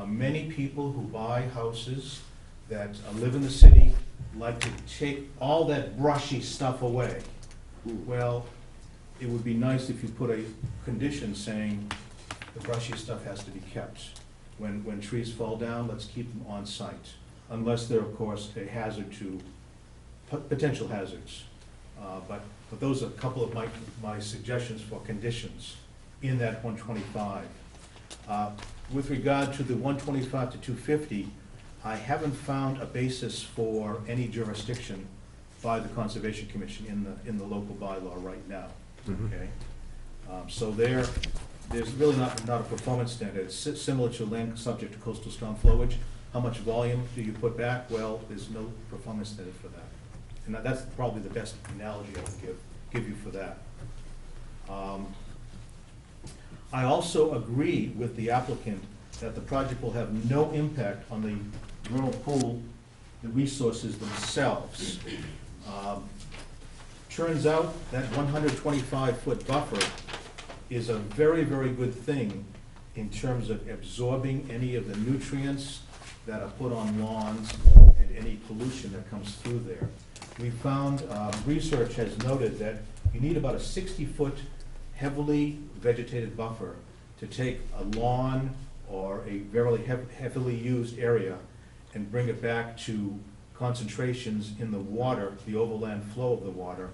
Many people who buy houses that live in the city like to take all that brushy stuff away. Well, it would be nice if you put a condition saying the brushy stuff has to be kept. When trees fall down, let's keep them on site, unless they're, of course, a hazard to, potential hazards. But those are a couple of my suggestions for conditions in that 125. With regard to the 125 to 250, I haven't found a basis for any jurisdiction by the Conservation Commission in the local bylaw right now. Okay, so there's really not a performance standard. It's similar to land subject to coastal storm flowage. How much volume do you put back? Well, there's no performance standard for that. And that's probably the best analogy I can give you for that. I also agree with the applicant that the project will have no impact on the vernal pool, the resources themselves. Turns out that 125-foot buffer is a very, very good thing in terms of absorbing any of the nutrients that are put on lawns and any pollution that comes through there. We found, research has noted that you need about a 60-foot heavily vegetated buffer to take a lawn or a very heavily used area and bring it back to concentrations in the water, the overland flow of the water,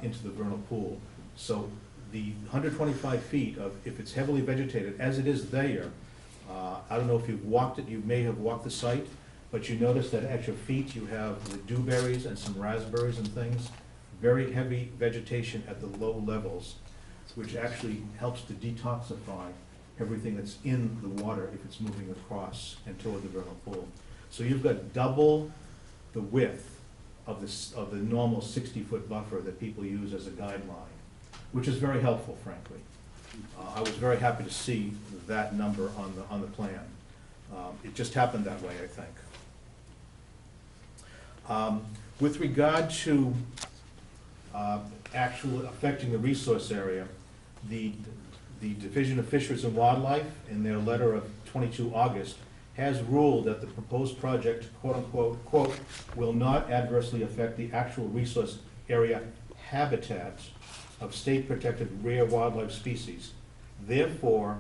into the vernal pool. So the 125 feet of, if it's heavily vegetated, as it is there, I don't know if you've walked it, you may have walked the site, but you notice that at your feet you have the dewberries and some raspberries and things, very heavy vegetation at the low levels, which actually helps to detoxify everything that's in the water if it's moving across and toward the vernal pool. So you've got double the width of the normal 60-foot buffer that people use as a guideline, which is very helpful, frankly. I was very happy to see that number on the plan. It just happened that way, I think. With regard to actual affecting the resource area, the Division of Fisheries and Wildlife, in their letter of 22 August, has ruled that the proposed project, quote-unquote, quote, "will not adversely affect the actual resource area habitat of state-protected rare wildlife species. Therefore,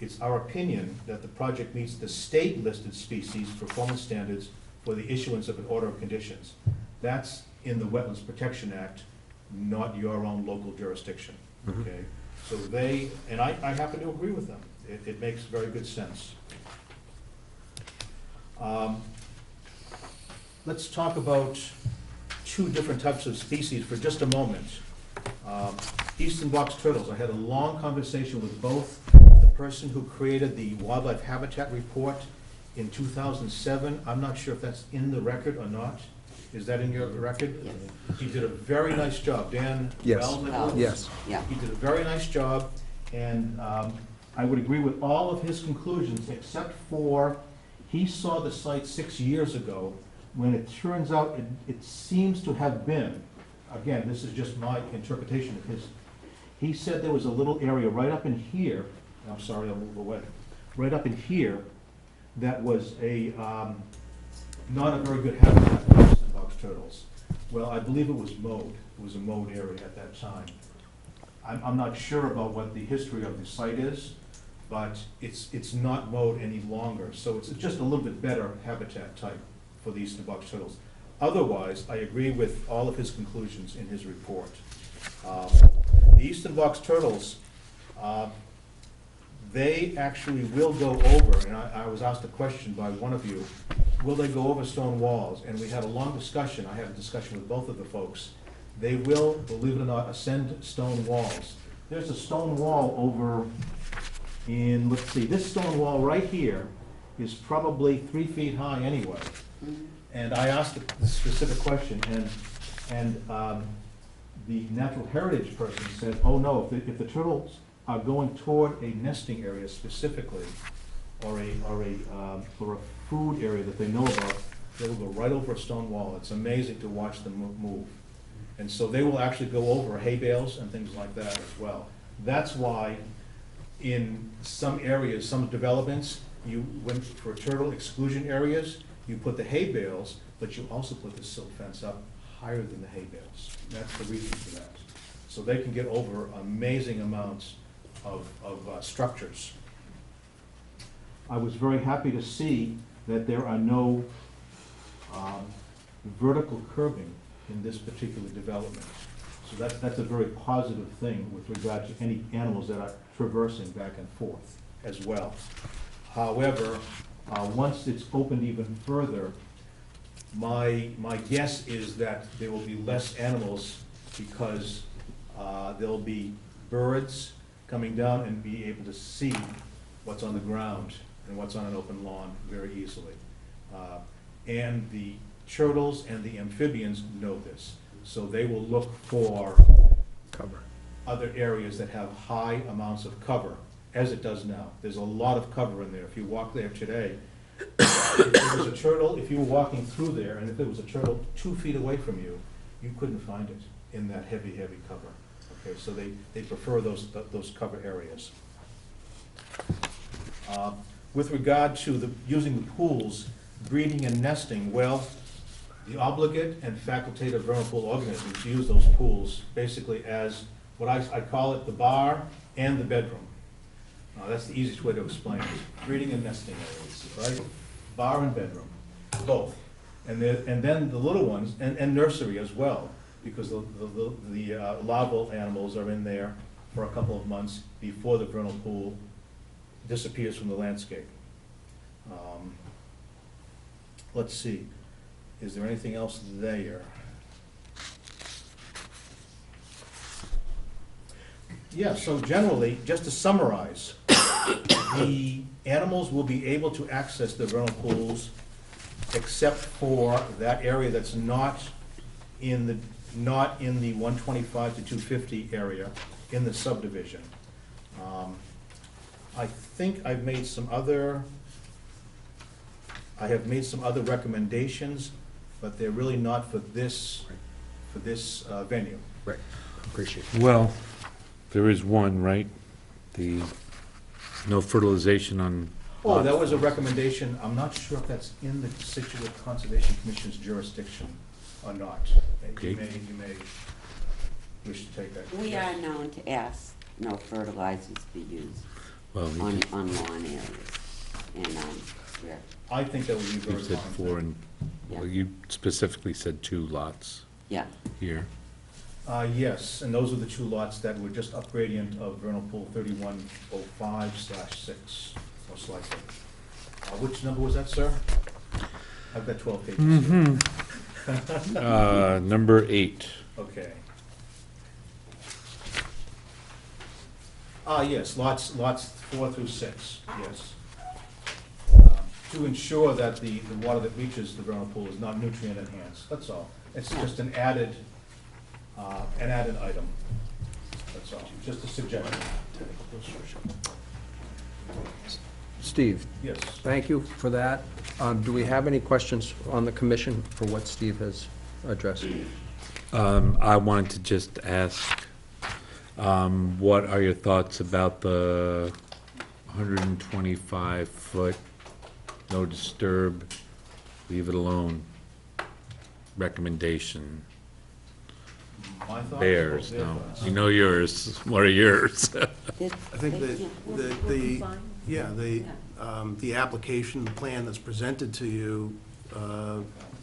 it's our opinion that the project meets the state-listed species performance standards for the issuance of an order of conditions." That's in the Wetlands Protection Act, not your own local jurisdiction, okay? So they, and I happen to agree with them. It makes very good sense. Let's talk about two different types of species for just a moment. Eastern box turtles. I had a long conversation with both the person who created the wildlife habitat report in 2007. I'm not sure if that's in the record or not. Is that in your record? Yes. He did a very nice job. Dan Yes. Wells, I believe? Yes. Yeah. He did a very nice job, and I would agree with all of his conclusions, except for, he saw the site 6 years ago, when it turns out it seems to have been, again, this is just my interpretation of his, he said there was a little area right up in here, I'm sorry, I'll move away, right up in here, that was a, not a very good habitat for eastern box turtles. Well, I believe it was mowed. It was a mowed area at that time. I'm not sure about what the history of the site is, but it's not mowed any longer. So it's just a little bit better habitat type for the eastern box turtles. Otherwise, I agree with all of his conclusions in his report. The eastern box turtles, they actually will go over, and I was asked a question by one of you, will they go over stone walls? And we had a long discussion. I had a discussion with both of the folks. They will, believe it or not, ascend stone walls. There's a stone wall over in, let's see, this stone wall right here is probably 3 feet high anyway. And I asked the specific question, and the natural heritage person said, oh no, if the turtles are going toward a nesting area specifically, or a food area that they know about, they will go right over a stone wall. It's amazing to watch them move. And so they will actually go over hay bales and things like that as well. That's why in some areas, some developments, you went for turtle exclusion areas, you put the hay bales, but you also put the silt fence up higher than the hay bales. That's the reason for that. So they can get over amazing amounts of structures. I was very happy to see that there are no vertical curbing in this particular development. So that's a very positive thing with regard to any animals that are traversing back and forth as well. However, once it's opened even further, my guess is that there will be less animals because there'll be birds coming down and be able to see what's on the ground and what's on an open lawn very easily. And the turtles and the amphibians know this, so they will look for Cover. other areas that have high amounts of cover, as it does now. There's a lot of cover in there. If you walk there today, if there was a turtle, if you were walking through there, and if there was a turtle 2 feet away from you, you couldn't find it in that heavy, heavy cover. Okay, so they prefer those cover areas. With regard to using the pools, breeding and nesting, well, the obligate and facultative vernal pool organisms use those pools basically as what I call it the bar and the bedroom. That's the easiest way to explain it. Breeding and nesting areas, right? Bar and bedroom, both. And then the little ones, and nursery as well, because the larval animals are in there for a couple of months before the vernal pool disappears from the landscape. Let's see, is there anything else there? Yeah, so generally, just to summarize, the animals will be able to access the vernal pools except for that area that's not in the 125 to 250 area in the subdivision. I think I have made some other recommendations, but they're really not for this venue. Right, appreciate it. Well, there is one, right? The no fertilization on Oh, that was a recommendation. I'm not sure if that's in the Scituate Conservation Commission's jurisdiction or not. Okay. You may wish to take that. We Yes. are known to ask no fertilizers be used Well, on lawn areas. And, yeah. I think that would be you very said fine. 4 and, well, you specifically said 2 lots Yeah. here. Yes, and those are the 2 lots that were just up gradient of vernal pool 3105/6, most likely. Which number was that, sir? I've got 12 pages here. Number 8. Okay. Yes, lots 4 through 6, yes. To ensure that the water that reaches the vernal pool is not nutrient enhanced, that's all. It's just an added item, that's all, just a suggestion. Steve? Yes. Thank you for that. Do we have any questions on the commission for what Steve has addressed? I wanted to just ask, what are your thoughts about the 125-foot, no disturb, leave it alone recommendation? My thoughts? Bears, Their no. thoughts? You know yours. What are yours? I think the application, the plan that's presented to you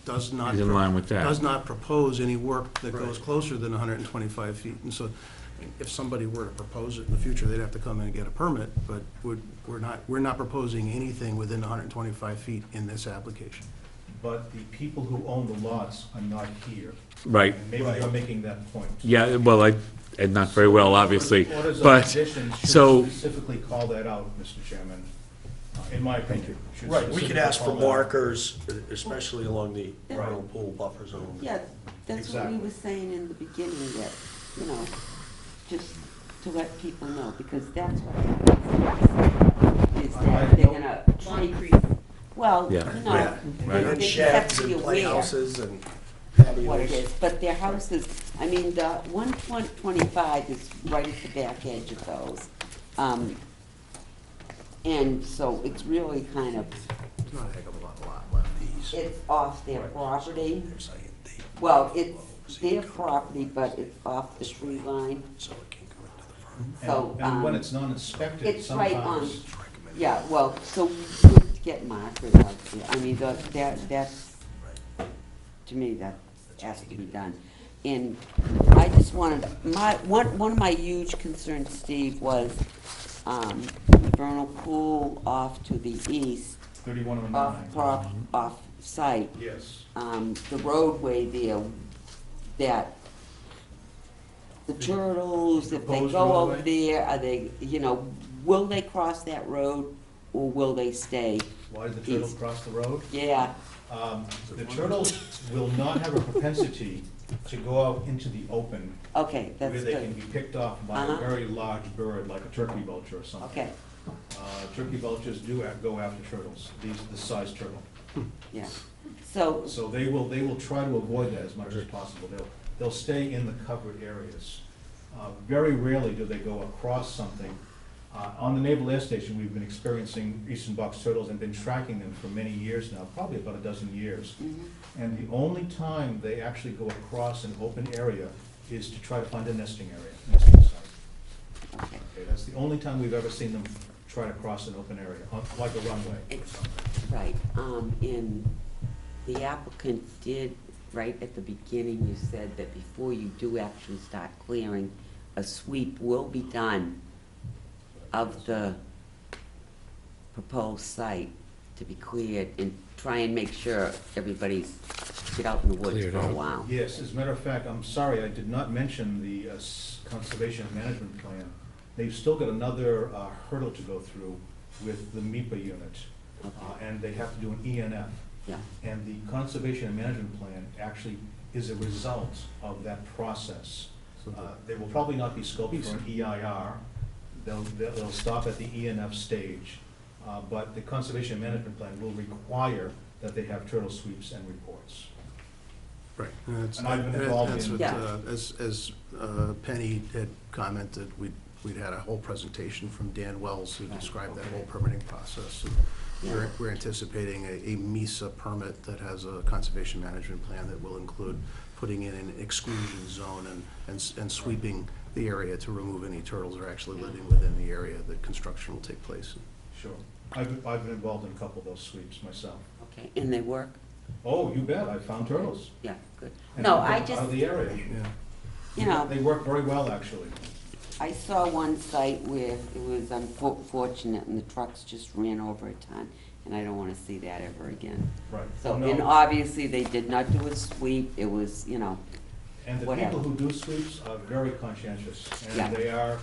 does not. Is in line with that. Does not propose any work that goes closer than 125 feet. And so if somebody were to propose it in the future, they'd have to come in and get a permit, but we're not proposing anything within 125 feet in this application. But the people who own the lots are not here. Right. And maybe you're making that point. Yeah, well, and not very well, obviously, Orders of but, conditions should so, specifically call that out, Mr. Chairman, in my opinion. Should Right, we could specifically ask for call that out. markers, especially along the vernal pool buffer zone. Yeah, that's what we Exactly. were saying in the beginning, that, you know, just to let people know, because that's what happens. Is that they're gonna tree, well, you Yeah. know, Right. they And just have sheds to be and aware playhouses and what it patios. is, but their houses, I mean, the 125 is right at the back edge of those. And so it's really kind of, There's not a heck of a lot left. it's off their property. Well, it's their property, but it's off the tree line. So, And when it's not inspected, it's right on, sometimes. yeah, well, so we would get markers out there. I mean, that's, to me, that has to be done. And I just wanted, one of my huge concerns, Steve, was, the vernal pool off to the east, 3109. off site. Yes. The roadway there, that the turtles, if they Proposed go over roadway? there, are they, you know, will they cross that road or will they stay? Why did the turtles east? cross the road? Yeah, The turtles will not have a propensity to go out into the open okay, that's where they can good. be picked off by a Uh-huh. very large bird, like a turkey vulture or something. Okay, Turkey vultures do go after turtles, this size turtle. yeah. So, So they will try to avoid that as much as possible. They'll stay in the covered areas. Very rarely do they go across something. On the Naval Air Station, we've been experiencing eastern box turtles and been tracking them for many years now, probably about a dozen years. And the only time they actually go across an open area is to try to find a nesting area, nesting site. okay. Okay, that's the only time we've ever seen them try to cross an open area, like a runway. Right, and the applicant did, right at the beginning, you said that before you do actually start clearing, a sweep will be done of the proposed site to be cleared and try and make sure everybody's get out in the woods Cleared for a out. while. Yes, as a matter of fact, I'm sorry, I did not mention the conservation management plan. They've still got another hurdle to go through with the MIPA unit, and they have to do an ENF. Yeah. And the conservation and management plan actually is a result of that process. They will probably not be scoped for an EIR. They'll stop at the ENF stage. But the conservation and management plan will require that they have turtle sweeps and reports. Right. And I've been involved That's in. what, as Penny had commented, we'd had a whole presentation from Dan Wells who described that whole permitting process. And we're anticipating a MESA permit that has a conservation management plan that will include putting in an exclusion zone and sweeping the area to remove any turtles that are actually living within the area that construction will take place in. Sure. I've been involved in a couple of those sweeps myself. Okay, and they work? Oh, you bet, I found turtles. Yeah, good. And No, they've I been just, out of the area. you know, They work very well, actually. I saw one site where it was unfortunate and the trucks just ran over a ton, and I don't want to see that ever again. Right. So, No. and obviously, they did not do a sweep, it was, you know, And the whatever. people who do sweeps are very conscientious, Yeah. and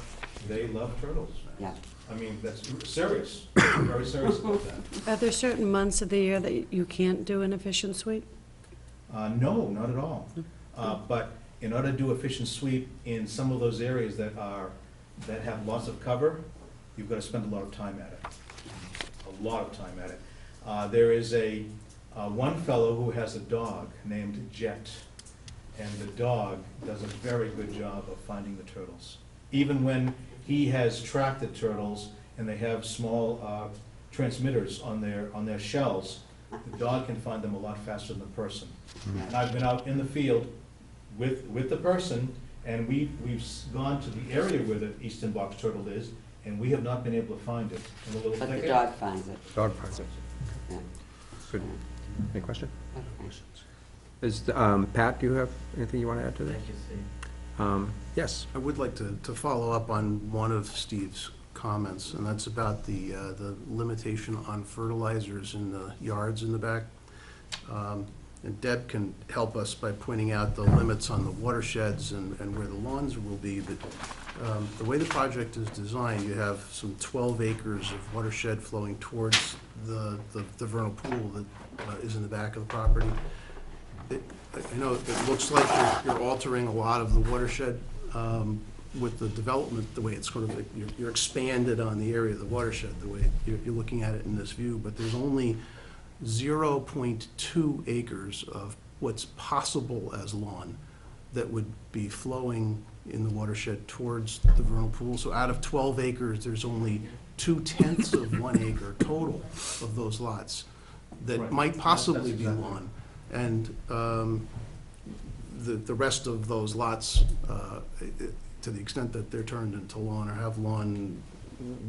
they love turtles. Yeah. I mean, that's serious, very serious about that. Are there certain months of the year that you can't do an efficient sweep? No, not at all. But in order to do efficient sweep in some of those areas that have lots of cover, you've got to spend a lot of time at it. A lot of time at it. There is one fellow who has a dog named Jet, and the dog does a very good job of finding the turtles. Even when he has tracked the turtles and they have small transmitters on their shells, the dog can find them a lot faster than the person. And I've been out in the field with the person, and we've gone to the area where the eastern box turtle is, and we have not been able to find it in the little but thicket. the dog finds it. Dog finds it. Yeah. Good. Any question? Okay. Pat, do you have anything you want to add to that? Thank you, Steve. Yes. I would like to follow up on one of Steve's comments, and that's about the limitation on fertilizers in the yards in the back. And Deb can help us by pointing out the limits on the watersheds and where the lawns will be, but the way the project is designed, you have some 12 acres of watershed flowing towards the vernal pool that is in the back of the property. I know it looks like you're altering a lot of the watershed with the development, the way it's sort of, you're expanded on the area of the watershed, the way you're looking at it in this view, but there's only 0.2 acres of what's possible as lawn that would be flowing in the watershed towards the vernal pool. So out of 12 acres, there's only 2/10 of 1 acre total of those lots that Right. might possibly That's be exactly lawn. And the rest of those lots, to the extent that they're turned into lawn or have lawn,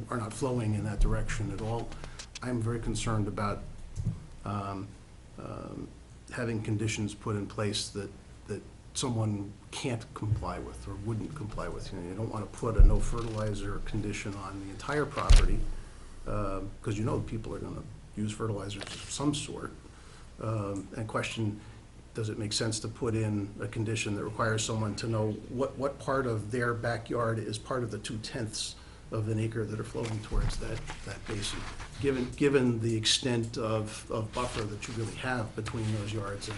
are not flowing in that direction at all. I'm very concerned about having conditions put in place that someone can't comply with or wouldn't comply with. You know, you don't want to put a no fertilizer condition on the entire property, because you know people are going to use fertilizers of some sort. And question, does it make sense to put in a condition that requires someone to know what part of their backyard is part of the 2/10 of an acre that are flowing towards that basin, given the extent of buffer that you really have between those yards and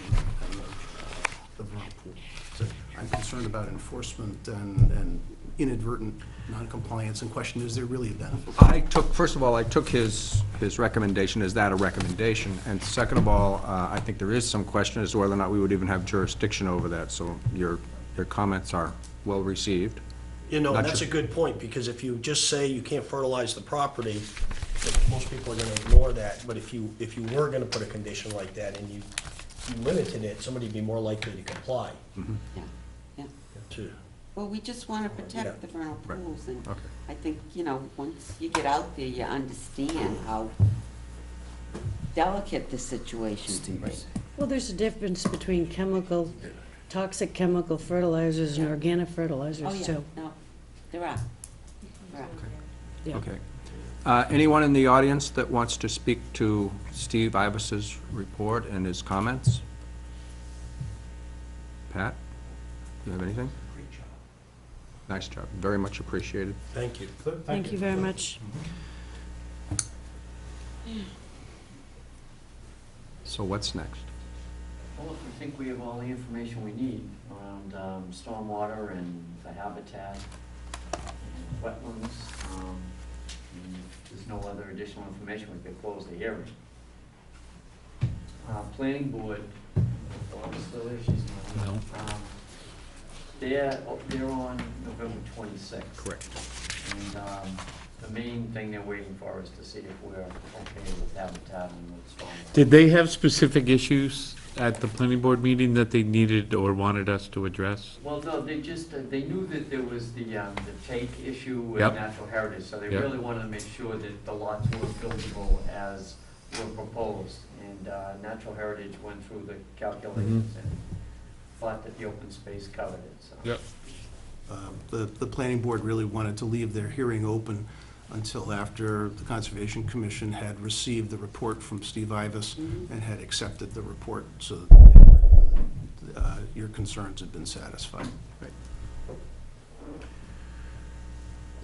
the vernal pool. So I'm concerned about enforcement and inadvertent noncompliance, and question, is there really a benefit? First of all, I took his recommendation as that a recommendation, and second of all, I think there is some question as to whether or not we would even have jurisdiction over that, so your comments are well received. You know, Not that's a sure. good point, because if you just say you can't fertilize the property, most people are gonna ignore that, but if you were gonna put a condition like that and you limited it, somebody'd be more likely to comply. Yeah, yeah. To- Well, we just want to Yeah. protect the vernal Right. pools, and Okay. I think, you know, once you get out there, you understand how delicate the situation can be. Well, there's a difference between toxic chemical fertilizers and organic Oh, fertilizers, yeah, too. no, there are. There are. Yeah. Okay. Anyone in the audience that wants to speak to Steve Ivas's report and his comments? Pat, do you have anything? Great job. Nice job, very much appreciated. Thank you. Good, Thank you very much. So what's next? Well, if we think we have all the information we need around stormwater and the habitat and wetlands, and if there's no other additional information, we could close the hearing. Planning board, Barbara's still there, she's not. No. They're on November 26th. Correct. And the main thing they're waiting for is to see if we're okay with habitat and with stormwater. Did they have specific issues at the planning board meeting that they needed or wanted us to address? Well, no, they just, they knew that there was the take issue with Yep. natural heritage, so they Yep. really wanted to make sure that the lots were buildable as were proposed. And natural heritage went through the calculations and thought that the open space covered it, so. Yep. The planning board really wanted to leave their hearing open until after the Conservation Commission had received the report from Steve Ivas and had accepted the report, so that your concerns had been satisfied.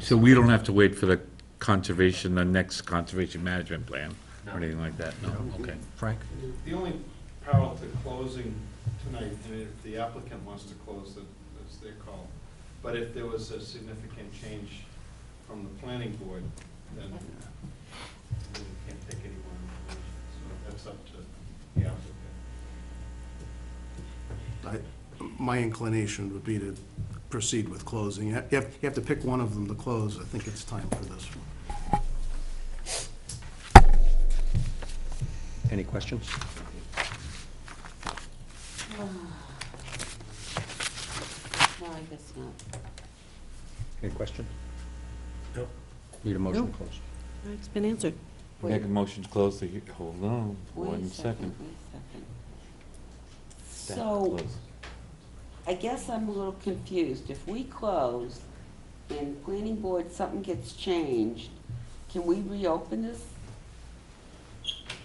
So we don't have to wait for the next conservation management plan or anything like that? No, okay. Frank? The only parallel to closing tonight, and if the applicant wants to close it, that's their call. But if there was a significant change from the planning board, then we can't take any more information. So that's up to the applicant. My inclination would be to proceed with closing. You have to pick one of them to close. I think it's time for this one. Any questions? No, I guess not. Any questions? Nope. Need a motion to Nope. close? It's been answered. Make a motion to close the, hold on, Wait a one second. Wait a second. Stop, So, close. I guess I'm a little confused. If we close and planning board, something gets changed, can we reopen this?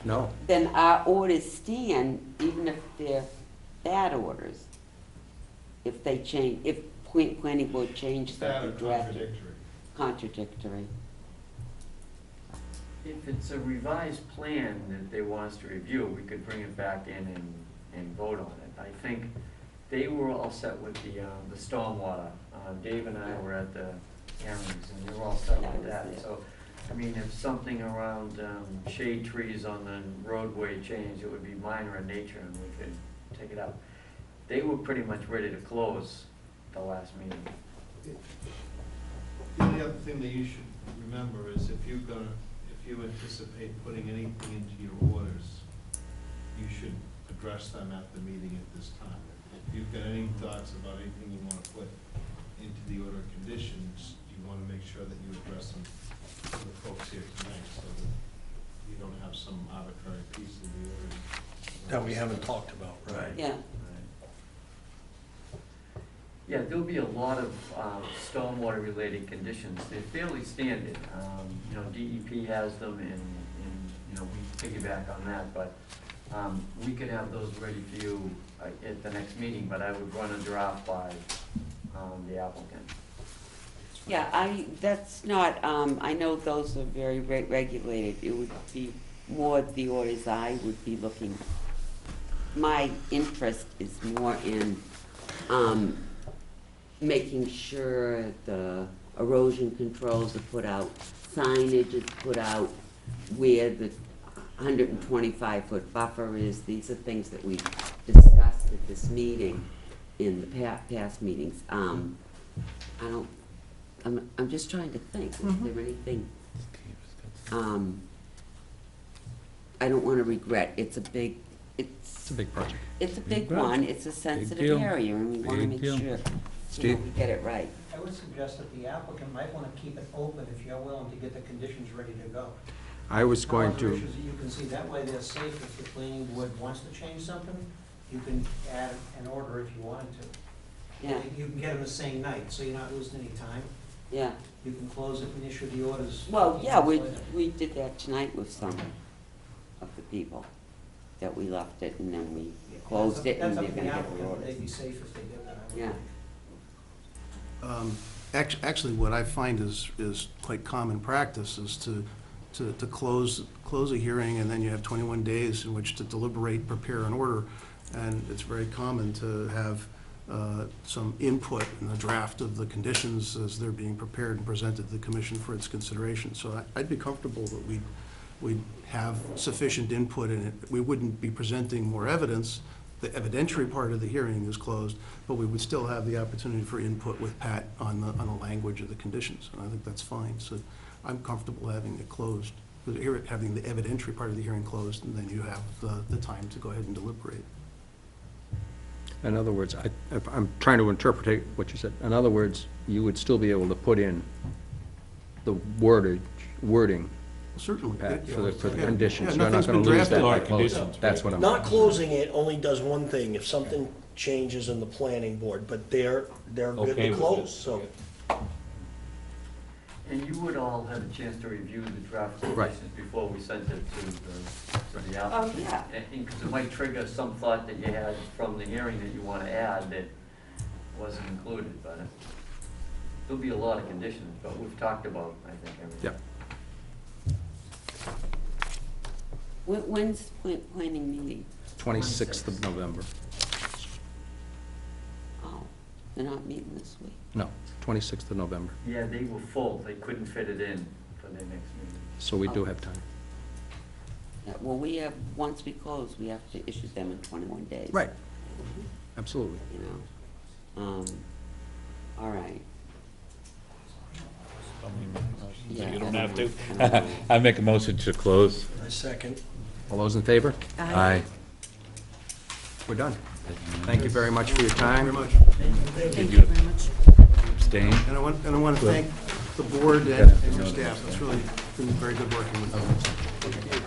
No. Then our orders stand, even if they're bad orders. If they change, if planning board changes Bad or something drastic. contradictory? Contradictory. If it's a revised plan that they want us to review, we could bring it back in and vote on it. I think they were all set with the stormwater. Dave and I were at the hearings, and they were all set with that. So, I mean, if something around shade trees on the roadway changed, it would be minor in nature, and we could take it out. They were pretty much ready to close the last meeting. The only other thing that you should remember is if you anticipate putting anything into your orders, you should address them at the meeting at this time. If you've got any thoughts about anything you want to put into the order of conditions, you want to make sure that you address them to the folks here tonight, so that you don't have some arbitrary piece of the order. That we haven't talked about, right? Yeah. Yeah, there'll be a lot of stormwater-related conditions. They're fairly standard. You know, DEP has them, and you know, we piggyback on that. But we could have those ready for you at the next meeting. But I would run a draft by the applicant. Yeah, that's not, I know those are very regulated. It would be more the orders I would be looking. My interest is more in making sure the erosion controls are put out, signage is put out, where the 125-foot buffer is. These are things that we discussed at this meeting, in the past meetings. I'm just trying to think, is there anything, I don't want to regret. It's a big project. It's a big Big one. project. It's a deal. sensitive area, and we want to Big make deal. sure Steve? we get it right. I would suggest that the applicant might want to keep it open if you're willing to get the conditions ready to go. I was going However, to, issues that you can see, that way they're safe. If the planning board wants to change something, you can add an order if you wanted to. Yeah, You can get them the same night, so you're not losing any time. yeah. You can close it and issue the orders. Well, 15 yeah, minutes later. we did that tonight with some of the people, that we left it and then we closed it and That's they're up to gonna the get the applicant. orders. They'd be safe if they did that, I would Yeah. think. Actually, what I find is quite common practice is to close a hearing, and then you have 21 days in which to deliberate, prepare an order, and it's very common to have some input in the draft of the conditions as they're being prepared and presented to the commission for its consideration. So I'd be comfortable that we'd have sufficient input in it. We wouldn't be presenting more evidence, the evidentiary part of the hearing is closed, but we would still have the opportunity for input with Pat on the language of the conditions, and I think that's fine. So I'm comfortable having it closed, having the evidentiary part of the hearing closed, and then you have the time to go ahead and deliberate. In other words, I'm trying to interpret what you said. In other words, you would still be able to put in the wording, Certainly. Pat, for the Yeah. conditions. Yeah, You're not nothing's going been to lose that by drafted. closing. That's what I'm. Not closing it only does one thing, if something changes in the planning board, but they're good Okay to with close, it. so. And you would all have a chance to review the draft Right. conditions before we sent it to the applicant. yeah. Because it might trigger some thought that you had from the hearing that you want to add that wasn't included, but there'll be a lot of conditions, but we've talked about, I think, everything. Yeah. When's planning meeting? 26th of November. Oh, they're not meeting this week. No, 26th of November. Yeah, they were full, they couldn't fit it in for their next meeting. So we do have time. Yeah, well, we have, once we close, we have to issue them in 21 days. Right. Absolutely. You know, all right. Yeah, You don't I have don't to. know. I make a motion to close. I second. All those in favor? Aye. We're done. Thank you very much for your time. Very much. Thank you very much. Abstain? And I want to thank the board and your staff. It's really been very good working with you.